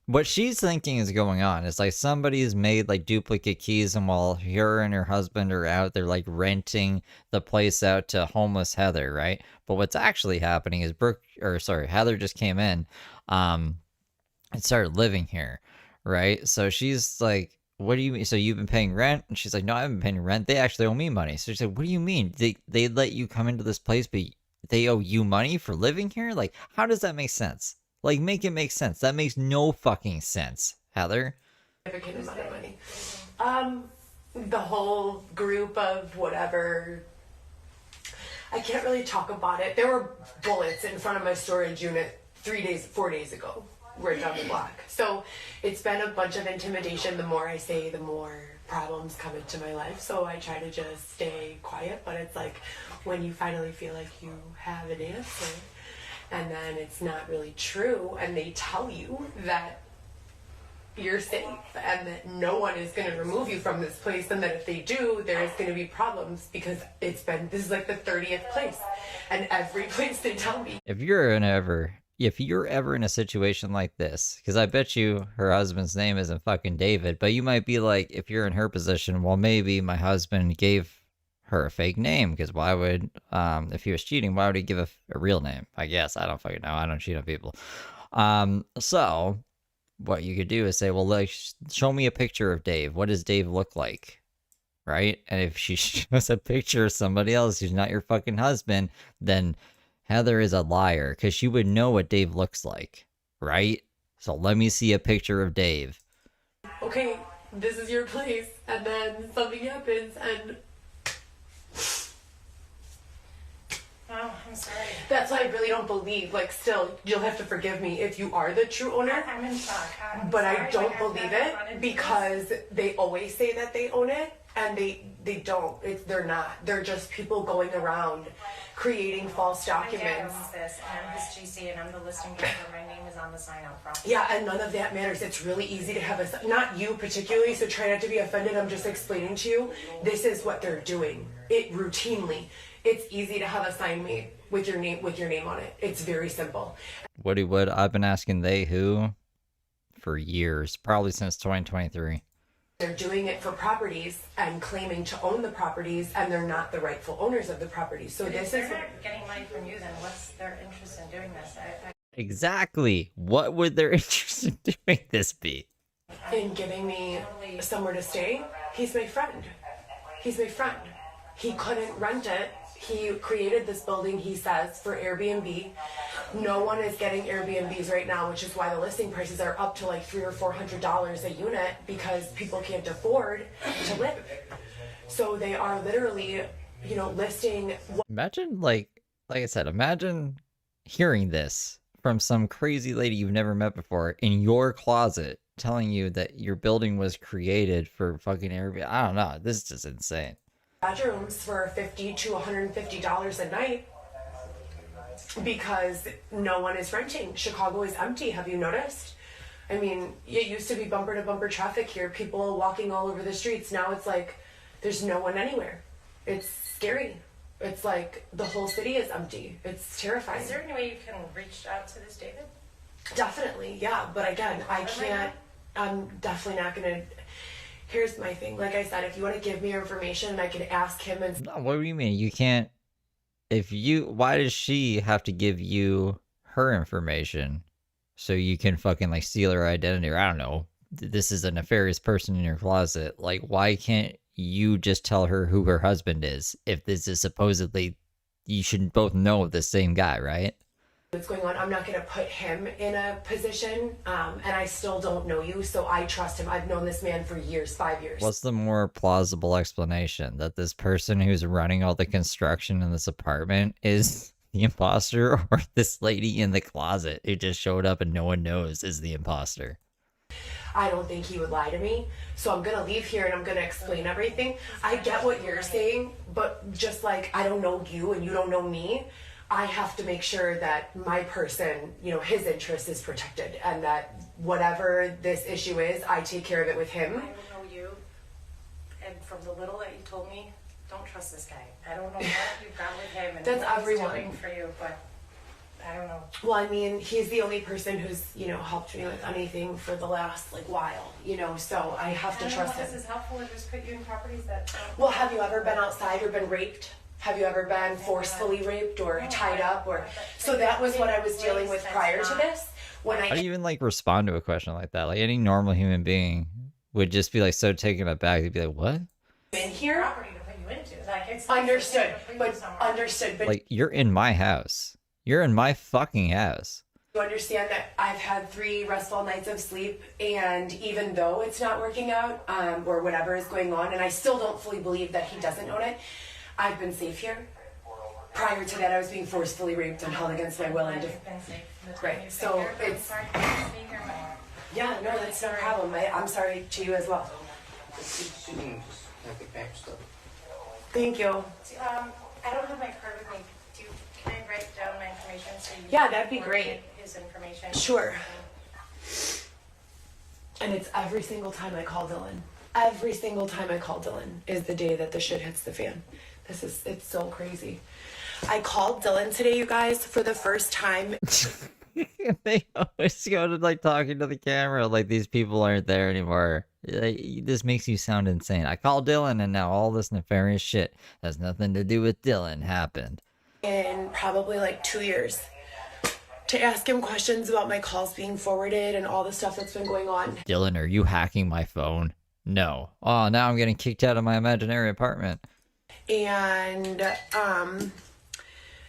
What she's thinking is going on is like somebody's made like duplicate keys, and while her and her husband are out, they're like renting the place out to homeless Heather, right? But what's actually happening is Heather just came in and started living here, right? So she's like, what do you mean? So you've been paying rent? And she's like, no, I haven't been paying rent. They actually owe me money. So she's like, what do you mean? They let you come into this place, but they owe you money for living here? Like, how does that make sense? Like, make it make sense. That makes no fucking sense, Heather.
Significant amount of money. The whole group of whatever. I can't really talk about it. There were bullets in front of my storage unit 4 days ago, right down the block. So it's been a bunch of intimidation. The more I say, the more problems come into my life. So I try to just stay quiet. But it's like when you finally feel like you have an answer, and then it's not really true, and they tell you that you're safe and that no one is going to remove you from this place, and that if they do, there is going to be problems because this is like the 30th place, and every place they tell me.
If you're ever in a situation like this, because I bet you her husband's name isn't fucking David, but you might be like, if you're in her position, well, maybe my husband gave her a fake name, because why would, if he was cheating, why would he give a real name? I guess. I don't fucking know. I don't cheat on people. So what you could do is say, well, like, show me a picture of Dave. What does Dave look like? right? And if she shows a picture of somebody else who's not your fucking husband, then Heather is a liar because she would know what Dave looks like, right? So let me see a picture of Dave.
Okay, this is your place, and then something happens, and
Oh, I'm sorry.
that's why I really don't believe, like, still, you'll have to forgive me if you are the true owner.
I'm in shock. I'm
But
sorry,
I don't
like, I've
believe
never run
it
into
because they always say that they own it, and they don't. They're not. They're just people going around creating false
My dad
documents.
owns this, and I'm his GC, and I'm the listing broker. My name is on the sign out front.
Yeah, and none of that matters. It's really easy to have not you particularly, so try not to be offended. I'm just explaining to you, this is what they're doing. It routinely. It's easy to have a sign made with your name on it. It's very simple.
Woody Wood, I've been asking they who for years, probably since 2023.
They're doing it for properties and claiming to own the properties, and they're not the rightful owners of the properties. So
But
this
if they're
is
not getting money from you, then what's their interest in doing this?
Exactly. What would their interest in doing this be?
in giving me somewhere to stay. He's my friend. He's my friend. He couldn't rent it. He created this building, he says, for Airbnb. No one is getting Airbnbs right now, which is why the listing prices are up to like $300 or $400 a unit because people can't afford to live. So they are literally, you know, listing.
Imagine, like I said, imagine hearing this from some crazy lady you've never met before in your closet telling you that your building was created for fucking Airbnb. I don't know. This is just insane.
Bedrooms for $50 to $150 a night because no one is renting. Chicago is empty. Have you noticed? I mean, it used to be bumper to bumper traffic here, people walking all over the streets. Now it's like there's no one anywhere. It's scary. It's like the whole city is empty. It's terrifying.
Is there any way you can reach out to this David?
Definitely, yeah. But again, I can't. I'm definitely not gonna. Here's my thing. Like I said, if you want to give me your information, I can ask him and.
No, what do you mean? You can't. Why does she have to give you her information so you can fucking like steal her identity? Or I don't know. This is a nefarious person in your closet. Like, why can't you just tell her who her husband is if this is supposedly, you should both know the same guy, right?
What's going on? I'm not going to put him in a position, and I still don't know you, so I trust him. I've known this man for years, 5 years.
What's the more plausible explanation? That this person who's running all the construction in this apartment is the imposter, or this lady in the closet who just showed up and no one knows is the imposter?
I don't think he would lie to me, so I'm going to leave here and I'm going to explain everything. I get what you're saying, but just like I don't know you and you don't know me, I have to make sure that my person, you know, his interest is protected and that whatever this issue is, I take care of it with him.
I don't know you, and from the little that you told me, don't trust this guy. I don't know what you've got with him and
That's
what
everyone.
he's doing for you, but I don't know.
Well, I mean, he's the only person who's, you know, helped me with anything for the last, like, while, you know, so I have to trust him.
This is helpful to just put you in properties that...
Well, have you ever been outside or been raped? Have you ever been forcefully raped or tied up? Or so that was what I was dealing with prior to this. When
How do you even like respond to a question like that? Like any normal human being would just be like so taken aback. They'd be like, "What?"
In here,
property to put you into. Like, it's
understood, but understood, but
Like you're in my house. You're in my fucking house.
you understand that I've had 3 restful nights of sleep, and even though it's not working out, or whatever is going on, and I still don't fully believe that he doesn't own it, I've been safe here. Prior to that, I was being forcefully raped and held against my will. And right, so it's yeah, no, that's no problem. I'm sorry to you as well. Thank you.
I don't have my card with me. Can I write down my information so you
Yeah, that'd be
can
great.
get his information?
Sure. And it's every single time I call Dylan. Every single time I call Dylan is the day that the shit hits the fan. It's so crazy. I called Dylan today, you guys, for the first time.
They always go to like talking to the camera like these people aren't there anymore. This makes you sound insane. I called Dylan and now all this nefarious shit has nothing to do with Dylan happened.
In probably like 2 years to ask him questions about my calls being forwarded and all the stuff that's been going on.
Dylan, are you hacking my phone? No. Oh, now I'm getting kicked out of my imaginary apartment.
And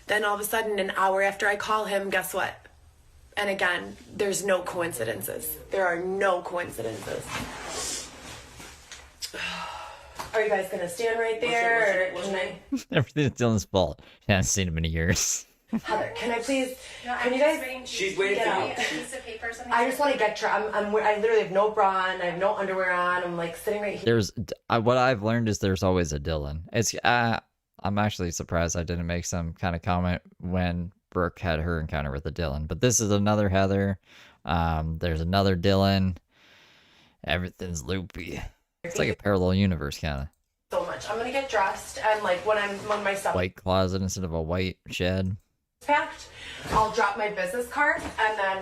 then all of a sudden, an hour after I call him, guess what? And again, there's no coincidences. There are no coincidences. Are you guys gonna stand right there? Or can I?
Everything's Dylan's fault. I haven't seen him in years.
Heather, can I please?
No,
Can
I'm
you
just
guys?
waiting.
She's waiting for you.
A piece of paper or something.
I just want to get dressed. I literally have no bra on. I have no underwear on. I'm like sitting right here.
There's what I've learned is there's always a Dylan. It's I'm actually surprised I didn't make some kind of comment when Brooke had her encounter with a Dylan. But this is another Heather. There's another Dylan. Everything's loopy. It's like a parallel universe kind of.
So much. I'm gonna get dressed, and like when my stuff
White closet instead of a white shed.
is packed, I'll drop my business card, and then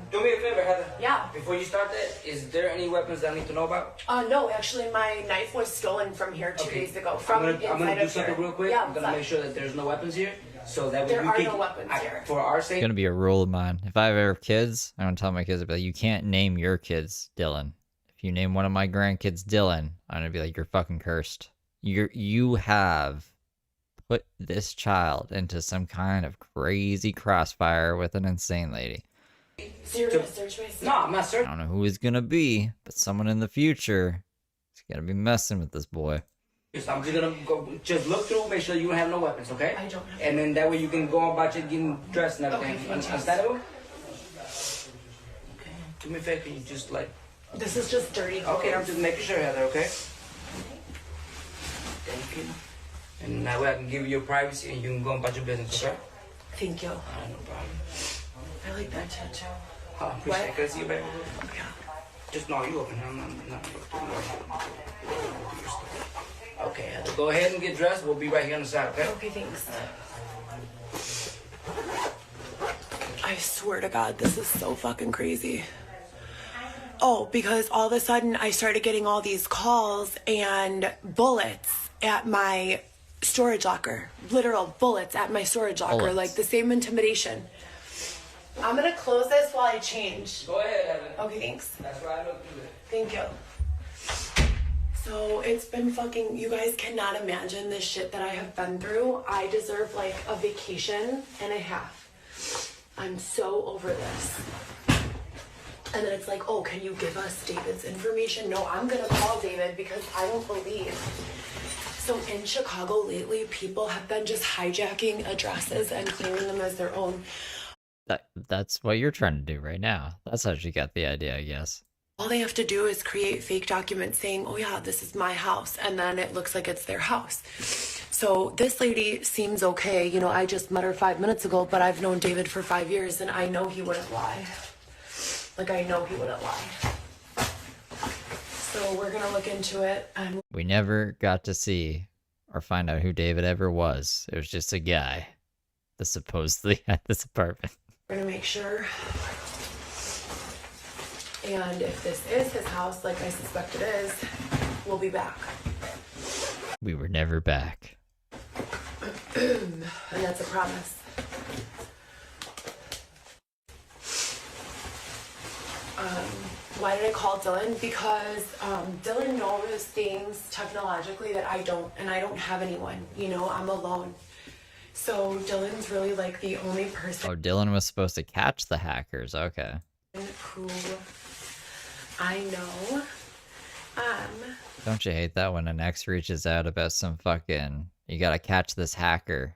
Do me a favor, Heather.
yeah.
Before you start that, is there any weapons I need to know about?
No, actually, my knife was stolen from here 2 days ago. From
I'm gonna
inside
do
of
something
here.
real quick.
Yeah,
I'm gonna make sure that there's no weapons here, so that
There
we
are
can,
no weapons here.
For our
It's
sake.
gonna be a rule of mine. If I ever have kids, I'm gonna tell my kids, I'll be like, you can't name your kids Dylan. If you name one of my grandkids Dylan, I'm gonna be like, you're fucking cursed. You have put this child into some kind of crazy crossfire with an insane lady.
So you're gonna search my stuff?
No, I'm not
I
certain.
don't know who he's gonna be, but someone in the future is gonna be messing with this boy.
I'm just gonna go, just look through, make sure you don't have no weapons, okay?
I don't have.
And then that way you can go about your getting dressed and everything.
Okay,
Understandable? Okay. Do me a favor, can you just like.
This is just dirty clothes.
Okay, I'm just making sure, Heather, okay? Thank you. And that way I can give you your privacy and you can go about your business, okay?
Thank you.
Alright, no problem.
I like that tattoo.
I appreciate it. Can I see you, baby?
Yeah.
Just no, you open. I'm not. Okay, Heather, go ahead and get dressed. We'll be right here on the side, okay?
Okay, thanks. I swear to God, this is so fucking crazy. Oh, because all of a sudden I started getting all these calls and bullets at my storage locker. Literal bullets at my storage locker.
Bullets.
Like the same intimidation. I'm gonna close this while I change.
Go ahead, Heather.
Okay, thanks.
That's why I look through it.
Thank you. So it's been fucking, you guys cannot imagine the shit that I have been through. I deserve like a vacation and a half. I'm so over this. And then it's like, oh, can you give us David's information? No, I'm gonna call David because I don't believe. So in Chicago lately, people have been just hijacking addresses and claiming them as their own.
That's what you're trying to do right now. That's how she got the idea, I guess.
All they have to do is create fake documents saying, oh yeah, this is my house. And then it looks like it's their house. So this lady seems okay. You know, I just met her 5 minutes ago, but I've known David for 5 years and I know he wouldn't lie. Like, I know he wouldn't lie. So we're gonna look into it and
We never got to see or find out who David ever was. It was just a guy that supposedly had this apartment.
we're gonna make sure. And if this is his house, like I suspect it is, we'll be back.
We were never back.
And that's a promise. Why did I call Dylan? Because Dylan knows things technologically that I don't, and I don't have anyone. You know, I'm alone. So Dylan's really like the only person
Oh, Dylan was supposed to catch the hackers. Okay.
who I know.
Don't you hate that when an ex reaches out about some fucking, you gotta catch this hacker?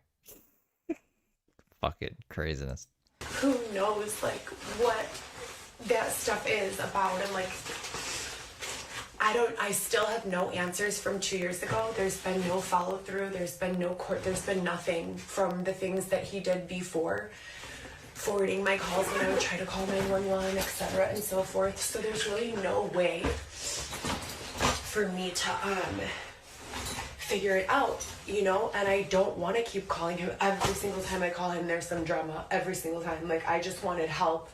Fucking craziness.
Who knows like what that stuff is about, and like I still have no answers from 2 years ago. There's been no follow through, there's been no court, there's been nothing from the things that he did before, forwarding my calls when I would try to call 911, etc. and so forth. So there's really no way for me to figure it out, you know. And I don't want to keep calling him. Every single time I call him, there's some drama. Every single time. Like, I just wanted help.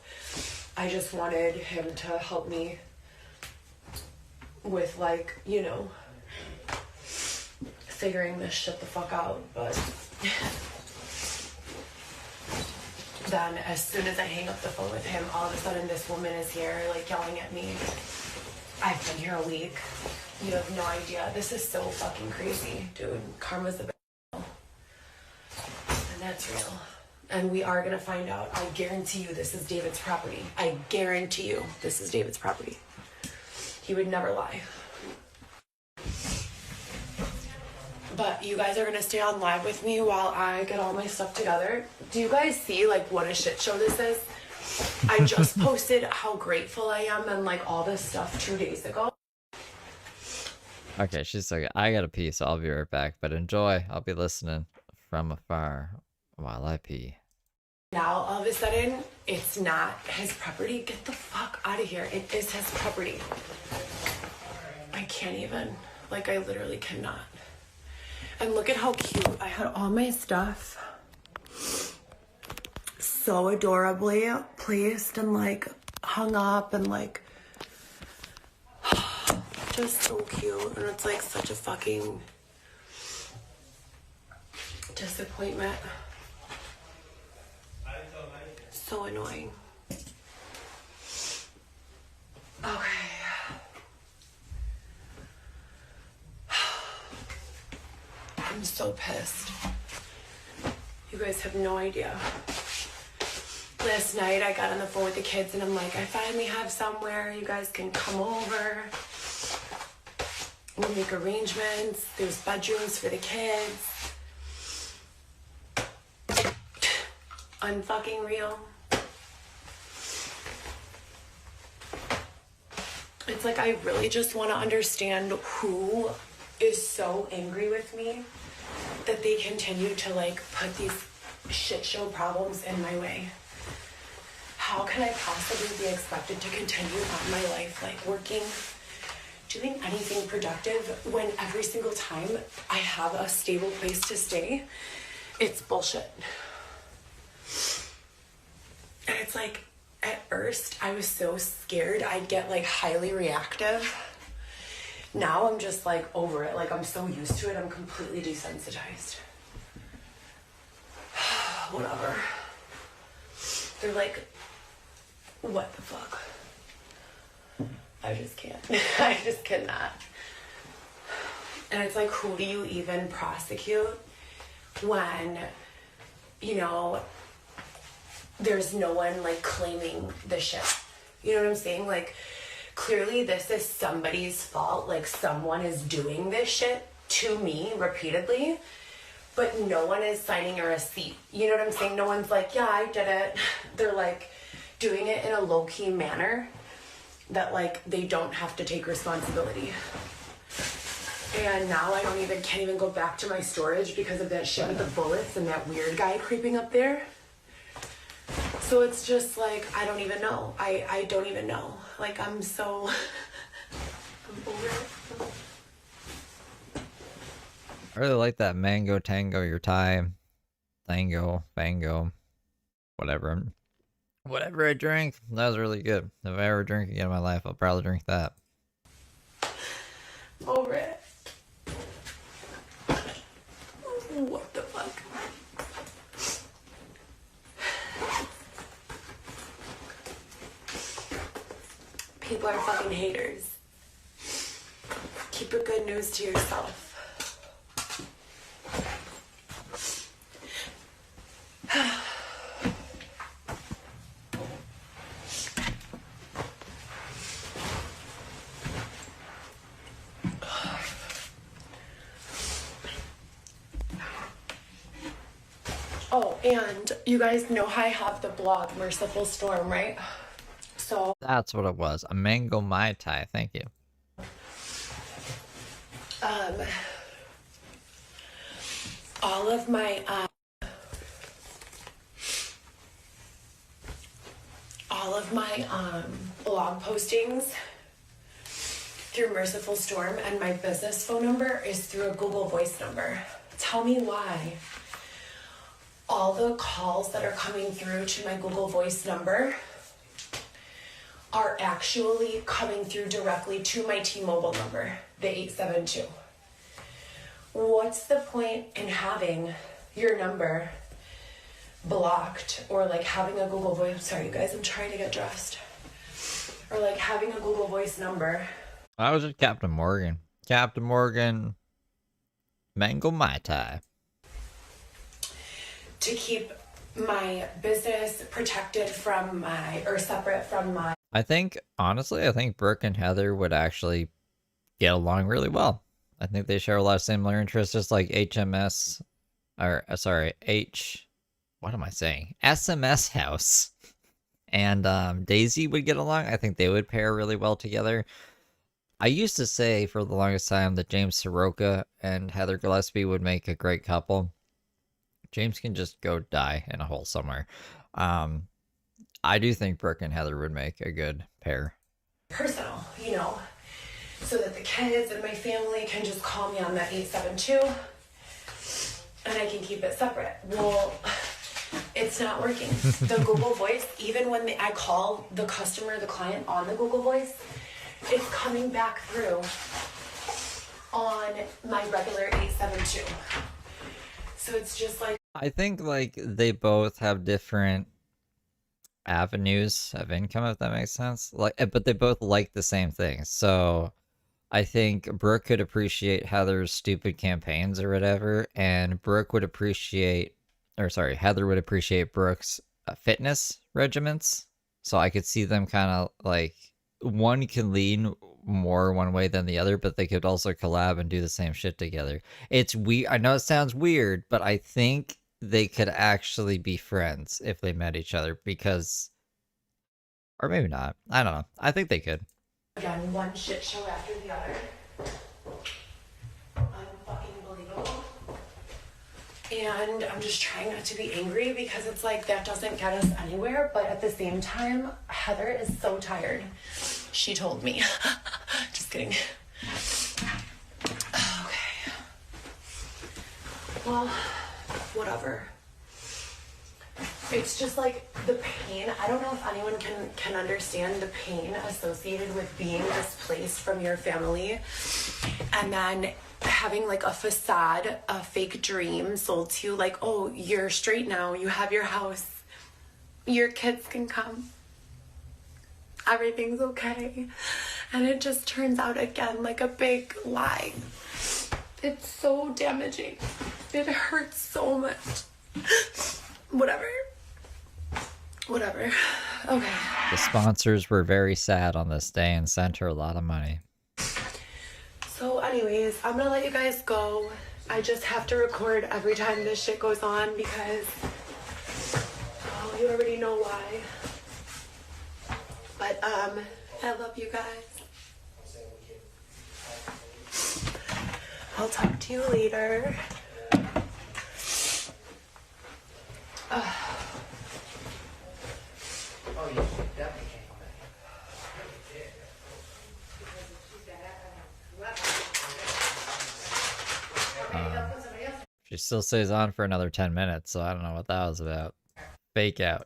I just wanted him to help me with, like, you know, figuring this shit the fuck out. But then as soon as I hang up the phone with him, all of a sudden this woman is here, like, yelling at me. I've been here a week. You have no idea. This is so fucking crazy. Dude, karma's a bitch. And that's real. And we are gonna find out. I guarantee you this is David's property. I guarantee you this is David's property. He would never lie. But you guys are gonna stay on live with me while I get all my stuff together. Do you guys see like what a shit show this is? I just posted how grateful I am and like all this stuff 2 days ago.
Okay, she's so good. I gotta pee, so I'll be right back. But enjoy. I'll be listening from afar while I pee.
Now all of a sudden, it's not his property. Get the fuck out of here. It is his property. I can't even. Like, I literally cannot. And look at how cute. I had all my stuff so adorably placed and like hung up and like just so cute. And it's like such a fucking disappointment. So annoying. Okay. I'm so pissed. You guys have no idea. Last night I got on the phone with the kids and I'm like, I finally have somewhere you guys can come over. We'll make arrangements. There's bedrooms for the kids. Unfucking real. It's like I really just want to understand who is so angry with me that they continue to like put these shit show problems in my way. How can I possibly be expected to continue on my life, like working, doing anything productive when every single time I have a stable place to stay, it's bullshit. And it's like, at first, I was so scared I'd get like highly reactive. Now I'm just like over it. Like I'm so used to it, I'm completely desensitized. Whatever. They're like, what the fuck? I just can't. I just cannot. And it's like, who do you even prosecute when, you know, there's no one like claiming the shit? You know what I'm saying? Like, clearly this is somebody's fault. Like someone is doing this shit to me repeatedly, but no one is signing a receipt. You know what I'm saying? No one's like, yeah, I did it. They're like doing it in a low-key manner that like they don't have to take responsibility. And now I can't even go back to my storage because of that shit with the bullets and that weird guy creeping up there. So it's just like, I don't even know. I don't even know. Like, I'm over it.
I really like that mango tango, your Thai, tango, bango, whatever. Whatever I drink, that was really good. If I ever drink again in my life, I'll probably drink that.
Over it. What the fuck? People are fucking haters. Keep your good news to yourself. Oh, and you guys know I have the blog Merciful Storm, right? So
that's what it was. A mango Mai Tai. Thank you.
All of my blog postings through Merciful Storm and my business phone number is through a Google Voice number. Tell me why all the calls that are coming through to my Google Voice number are actually coming through directly to my T-Mobile number, the 872. What's the point in having your number blocked or like having a Google Voice, sorry you guys, I'm trying to get dressed, or like having a Google Voice number
I was just Captain Morgan. Captain Morgan, mango Mai Tai.
To keep my business protected from or separate from my.
I think, honestly, I think Brooke and Heather would actually get along really well. I think they share a lot of similar interests, just like HMS, or sorry, what am I saying? SMS House and Daisy would get along. I think they would pair really well together. I used to say for the longest time that James Soroka and Heather Gillespie would make a great couple. James can just go die in a hole somewhere. I do think Brooke and Heather would make a good pair.
Personal, so that the kids and my family can just call me on that 872 and I can keep it separate. Well, it's not working. The Google Voice, even when I call the customer, the client on the Google Voice, it's coming back through on my regular 872. So it's just like,
I think like they both have different avenues of income, if that makes sense. But they both like the same things. So I think Brooke could appreciate Heather's stupid campaigns or whatever, and Heather would appreciate Brooke's fitness regimens. So I could see them kind of like, one can lean more one way than the other, but they could also collab and do the same shit together. It's weird. I know it sounds weird, but I think they could actually be friends if they met each other because, or maybe not. I don't know. I think they could.
again, one shit show after the other. Unfucking believable. And I'm just trying not to be angry because it's like that doesn't get us anywhere. But at the same time, Heather is so tired. She told me. Just kidding. Okay. Well, whatever. It's just like the pain. I don't know if anyone can understand the pain associated with being displaced from your family and then having like a facade, a fake dream sold to you, like, oh, you're straight now, you have your house, your kids can come, everything's okay, and it just turns out again like a big lie. It's so damaging. It hurts so much. Whatever. Okay.
The sponsors were very sad on this day and sent her a lot of money.
So anyways, I'm gonna let you guys go. I just have to record every time this shit goes on because, oh, you already know why. But, I love you guys. I'll talk to you later.
Oh, you definitely can't come back.
She still stays on for another 10 minutes, so I don't know what that was about. Fake out.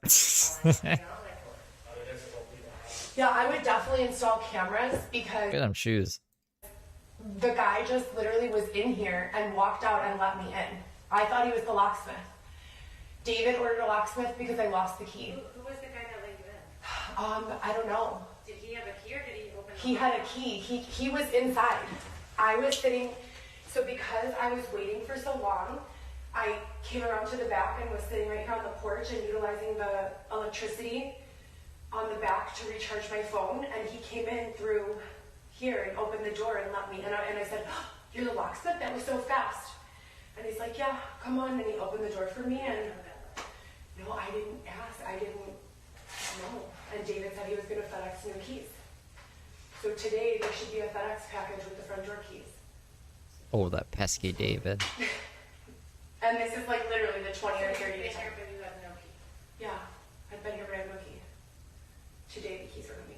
Yeah, I would definitely install cameras because
Look at them shoes.
the guy just literally was in here and walked out and let me in. I thought he was the locksmith. David ordered a locksmith because I lost the key.
Who was the guy that let you in?
I don't know.
Did he have a key or did he open
He had a key. He was inside. I was sitting, so because I was waiting for so long, I came around to the back and was sitting right here on the porch and utilizing the electricity on the back to recharge my phone, and he came in through here and opened the door and let me in, and I said, oh, you're the locksmith? That was so fast. And he's like, yeah, come on, and he opened the door for me, and no, I didn't ask, I didn't know. And David said he was gonna FedEx new keys. So today there should be a FedEx package with the front door keys.
Oh, that pesky David.
And this is like literally the 20 or 30
Been
time.
here, but you have no key.
Yeah, I've been here but I have no key. Today the keys are with me.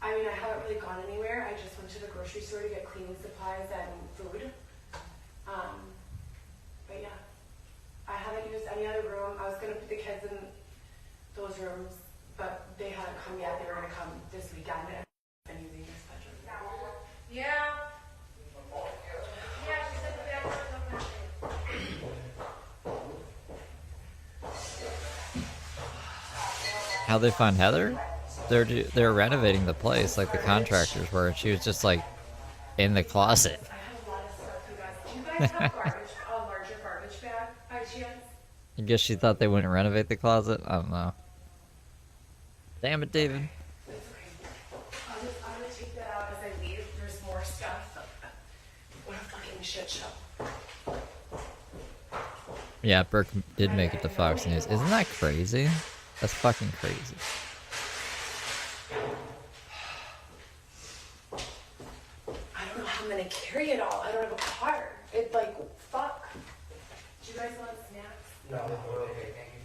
I mean, I haven't really gone anywhere. I just went to the grocery store to get cleaning supplies and food. But yeah, I haven't used any other room. I was gonna put the kids in those rooms, but they haven't come yet. They were gonna come this weekend. And I've been using this bedroom.
Yeah. Yeah, she said the back door's open.
How'd they find Heather? they're renovating the place like the contractors were, and she was just like in the closet.
I have a lot of stuff, you guys. Do you guys have garbage, a larger garbage bag by chance?
I guess she thought they wouldn't renovate the closet. I don't know. Damn it, David.
It's okay. I'm gonna take that out as I leave. There's more stuff. What a fucking shit show.
Yeah, Burke did make it to Fox News. Isn't that crazy? That's fucking crazy.
I don't know how I'm gonna carry it all. I don't have a car. It's like, fuck. Do you guys want snacks?
No, we're okay, thank you.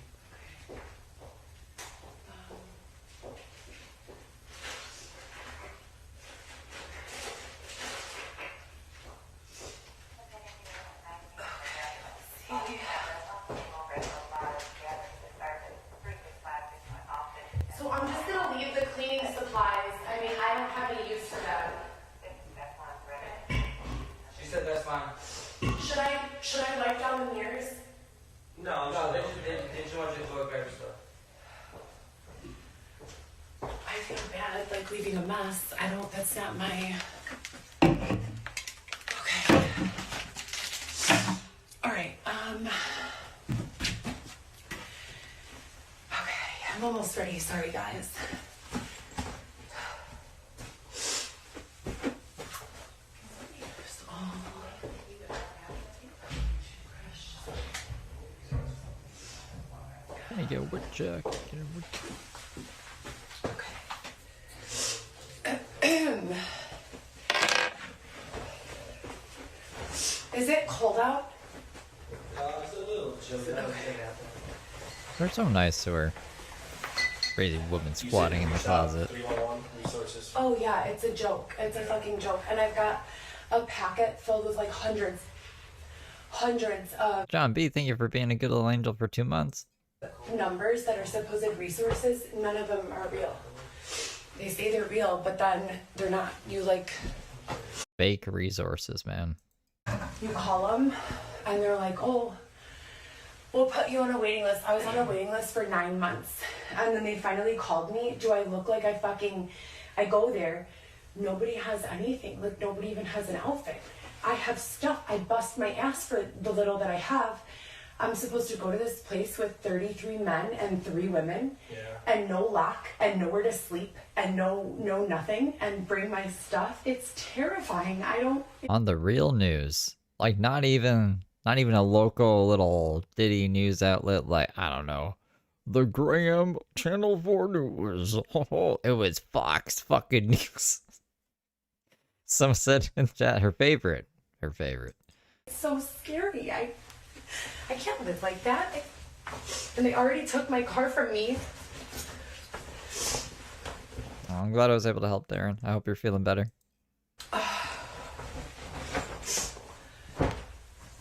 So I'm just gonna leave the cleaning supplies. I mean, I don't have any use for them.
She said that's fine.
Should I wipe down the mirrors?
No, they just want you to go grab your stuff.
I feel bad, like leaving a mess. That's not my. Okay. All right. Okay, I'm almost ready. Sorry, guys.
Can I get a woodchuck? Get a woodchuck.
Is it cold out?
It's a little chill.
They're so nice to her. Crazy woman squatting in the closet.
311 resources.
Oh yeah, it's a joke. It's a fucking joke. And I've got a packet filled with like hundreds of
John B, thank you for being a good little angel for 2 months.
numbers that are supposed resources. None of them are real. They say they're real, but then they're not. You like
Fake resources, man.
you call them and they're like, oh, we'll put you on a waiting list. I was on a waiting list for 9 months. And then they finally called me. Do I look like I go there. Nobody has anything. Like, nobody even has an outfit. I have stuff. I bust my ass for the little that I have. I'm supposed to go to this place with 33 men and 3 women.
Yeah.
And no lock and nowhere to sleep and no nothing and bring my stuff. It's terrifying.
On the real news. Like, not even a local little Diddy news outlet, like, I don't know, the Graham Channel 4 News. It was Fox fucking News. Some said in chat, her favorite.
It's so scary. I can't live like that. And they already took my car from me.
Oh, I'm glad I was able to help, Darren. I hope you're feeling better.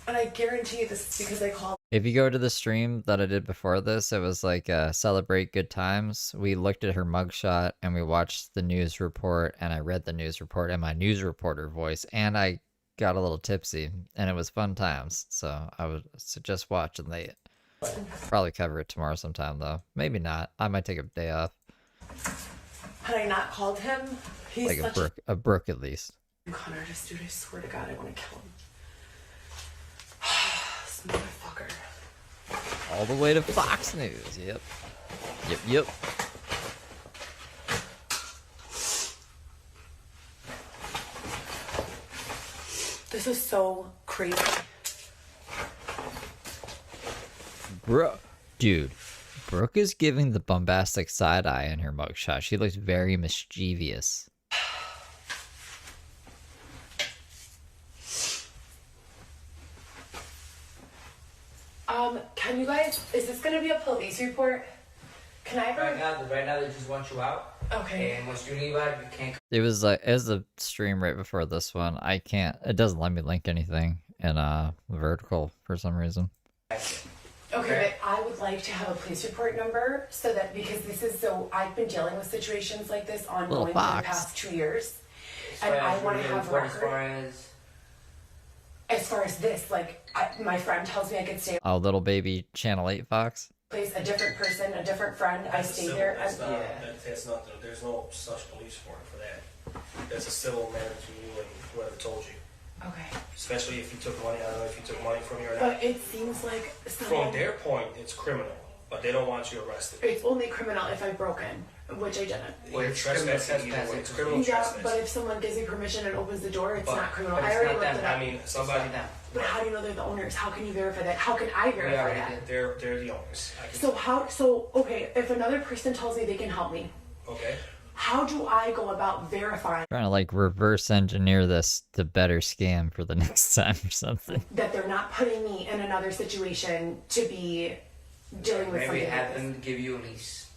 And I guarantee you this is because I called.
If you go to the stream that I did before this, it was like celebrate good times. We looked at her mugshot and we watched the news report, and I read the news report in my news reporter voice, and I got a little tipsy, and it was fun times. So I would suggest watching it. Probably cover it tomorrow sometime though. Maybe not. I might take a day off.
Had I not called him, he's
Like
such
a brook at least.
con artist, dude. I swear to God, I want to kill him. This motherfucker.
All the way to Fox News. Yep.
This is so crazy.
Dude, Brooke is giving the bombastic side eye in her mugshot. She looks very mischievous.
Can you guys, is this gonna be a police report? Can I ever?
Right now they just want you out.
Okay.
And once you leave out, you can't.
It was like, as the stream right before this one, it doesn't let me link anything in vertical for some reason.
Okay, but I would like to have a police report number so that, because I've been dealing with situations like this ongoing for the past 2 years. And I want to have record. As far as this, like, my friend tells me I could stay.
Oh, little baby Channel 8 Fox?
place, a different person, a different friend. I stay there.
That's nothing. There's no such police for that. That's a civil matter between you and whoever told you.
Okay.
Especially if you took money. I don't know if you took money from you or not.
But it seems like
From their point, it's criminal, but they don't want you arrested.
it's only criminal if I broke in, which I didn't.
Well, you're trespassing either way. It's criminal
Yeah,
trespass.
but if someone gives me permission and opens the door, it's
But-
not criminal.
but
I
it's
already
not
looked
them.
it up.
I mean, somebody.
But how do you know they're the owners? How can you verify that? How can I verify that?
They're the owners.
Okay, if another person tells me they can help me,
Okay.
how do I go about verifying
Trying to like reverse engineer this to better scam for the next time or something.
that they're not putting me in another situation to be dealing with
Maybe
something
have
like this?
them give you a lease.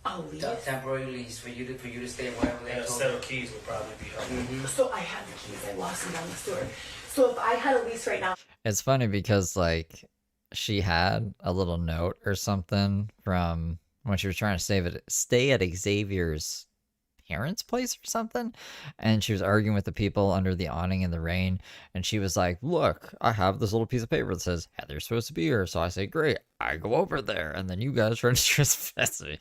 A lease?
A temporary lease for you to stay wherever they
And a
told
set
you.
of keys would probably be helpful.
So I had the keys. I lost them down the sewer. So if I had a lease right now,
It's funny because like she had a little note or something from when she was trying to stay at Xavier's parents' place or something, and she was arguing with the people under the awning in the rain, and she was like, "Look, I have this little piece of paper that says Heather's supposed to be here." So I say, "Great, I go over there," and then you guys try to trespass me.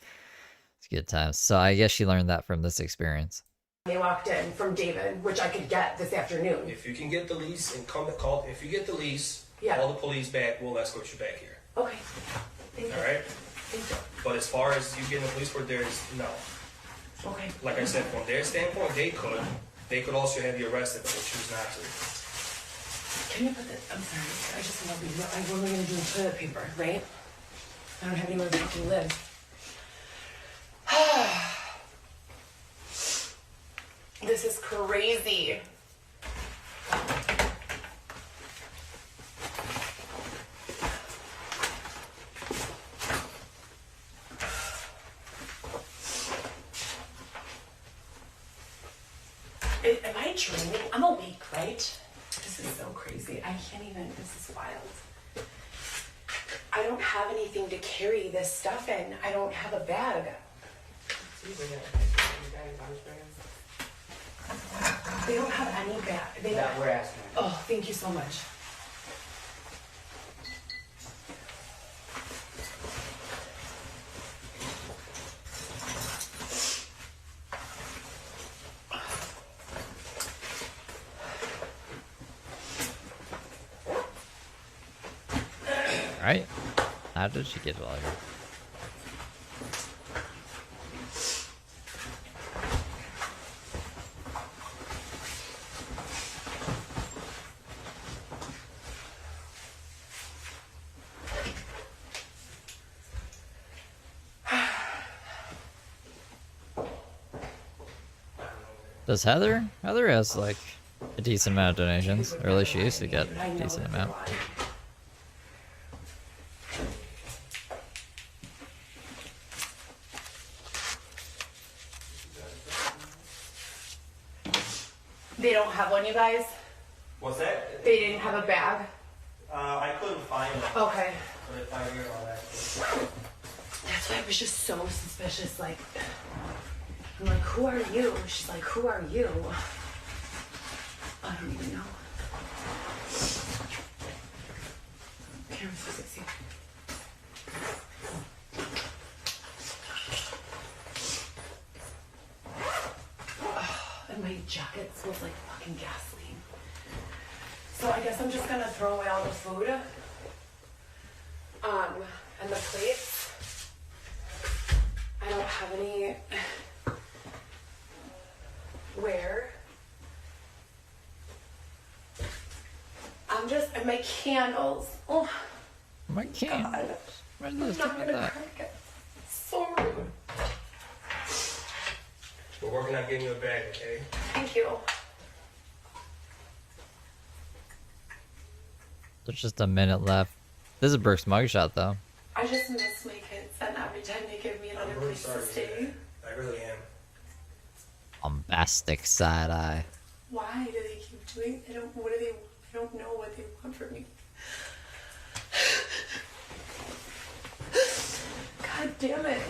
It's good times. So I guess she learned that from this experience.
they walked in from David, which I could get this afternoon.
If you can get the lease and call, if you get the lease,
Yeah.
call the police back. We'll escort you back here.
Okay. Thank you.
All right.
Thank you.
But as far as you getting the police report, there's no.
Okay.
Like I said, from their standpoint, they could also have you arrested, but they choose not to.
Can you put this? I'm sorry. I just want to be. I'm only going to do toilet paper, right? I don't have anywhere to fucking live. This is crazy. Am I dreaming? I'm awake, right? This is so crazy. I can't even. This is wild. I don't have anything to carry this stuff in. I don't have a bag. They don't have any bag. They
That we're asking.
Oh, thank you so much.
Right? How did she get all here? Does Heather? Heather has like a decent amount of donations, or at least she used to get a decent amount.
They don't have one, you guys?
What's that?
They didn't have a bag?
I couldn't find it.
Okay.
But if I hear all that.
That's why I was just so suspicious. Like, I'm like, who are you? She's like, who are you? I don't even know. Camera's so sexy. And my jacket smells like fucking gasoline. So I guess I'm just gonna throw away all the food. And the plates. I don't have any where. And my candles. Oh,
My candles.
God.
Why
I'm
did this
not
look like
gonna
that?
crack it. So rude.
We're working on getting you a bag, okay?
Thank you.
There's just a minute left. This is Brooke's mugshot though.
I just miss my kids, and every time they give me another
I'm really
place
sorry
to
to hear
stay.
that. I really am.
Bombastic side eye.
Why do they keep doing? What do they? I don't know what they want from me. God damn it.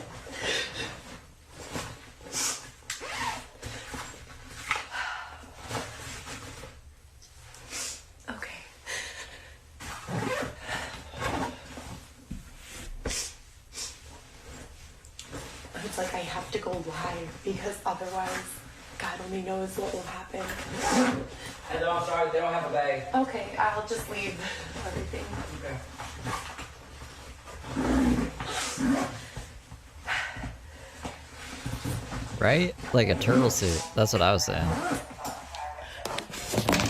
Okay.
it's like I have to go live because otherwise God only knows what will happen.
Heather, I'm sorry, they don't have a bag.
Okay, I'll just leave everything.
Okay.
Right? Like a turtle suit. That's what I was saying.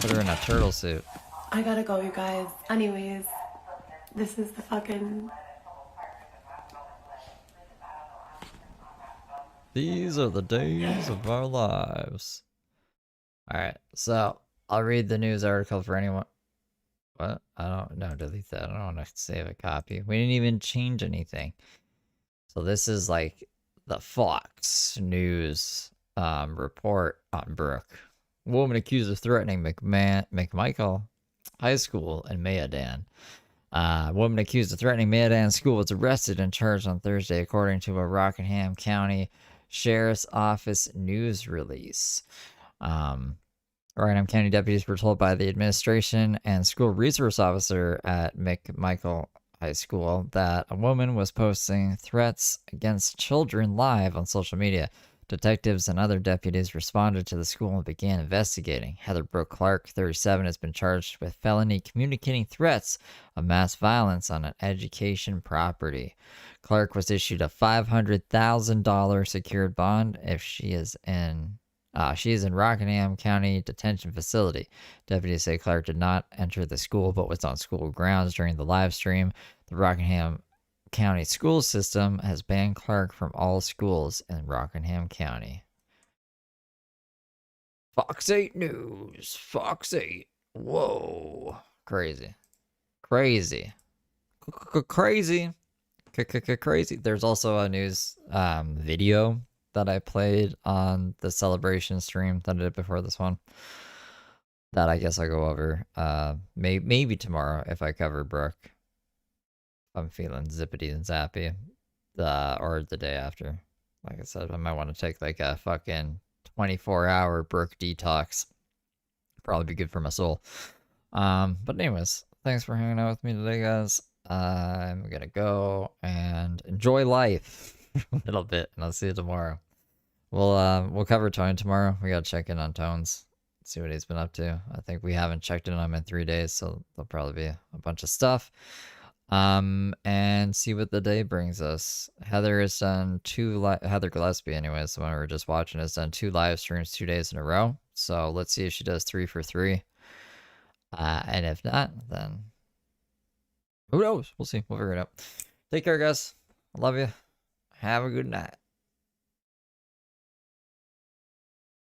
Put her in a turtle suit.
I gotta go, you guys. Anyways, this is the fucking...
These are the days of our lives. Alright, so I'll read the news article for anyone. What? I don't know. Delete that. I don't want to save a copy. We didn't even change anything. So this is like the Fox News report on Brooke. Woman accused of threatening McMichael High School in Mayadan. Woman accused of threatening Mayadan School was arrested and charged on Thursday, according to a Rockingham County Sheriff's Office news release. Rockingham County deputies were told by the administration and school resource officer at McMichael High School that a woman was posting threats against children live on social media. Detectives and other deputies responded to the school and began investigating. Heather Brooke Clark, 37, has been charged with felony communicating threats of mass violence on an education property. Clark was issued a $500,000 secured bond if she is in Rockingham County Detention Facility. Deputies say Clark did not enter the school but was on school grounds during the live stream. The Rockingham County school system has banned Clark from all schools in Rockingham County. Fox 8 News. Fox 8. Whoa. Crazy. Crazy. Crazy. Crazy. There's also a news video that I played on the celebration stream that I did before this one. That I guess I'll go over maybe tomorrow if I cover Brooke. I'm feeling zippity and zappy. Or the day after. Like I said, I might want to take like a fucking 24-hour Brooke detox. Probably be good for my soul. But anyways, thanks for hanging out with me today, guys. I'm gonna go and enjoy life a little bit, and I'll see you tomorrow. We'll cover Tony tomorrow. We gotta check in on Tones, see what he's been up to. I think we haven't checked in on him in 3 days, so there'll probably be a bunch of stuff. And see what the day brings us. Heather has done Heather Gillespie, anyways, the one we were just watching, has done 2 live streams 2 days in a row. So let's see if she does 3 for 3. And if not, then who knows? We'll see. We'll figure it out. Take care, guys. I love you. Have a good night.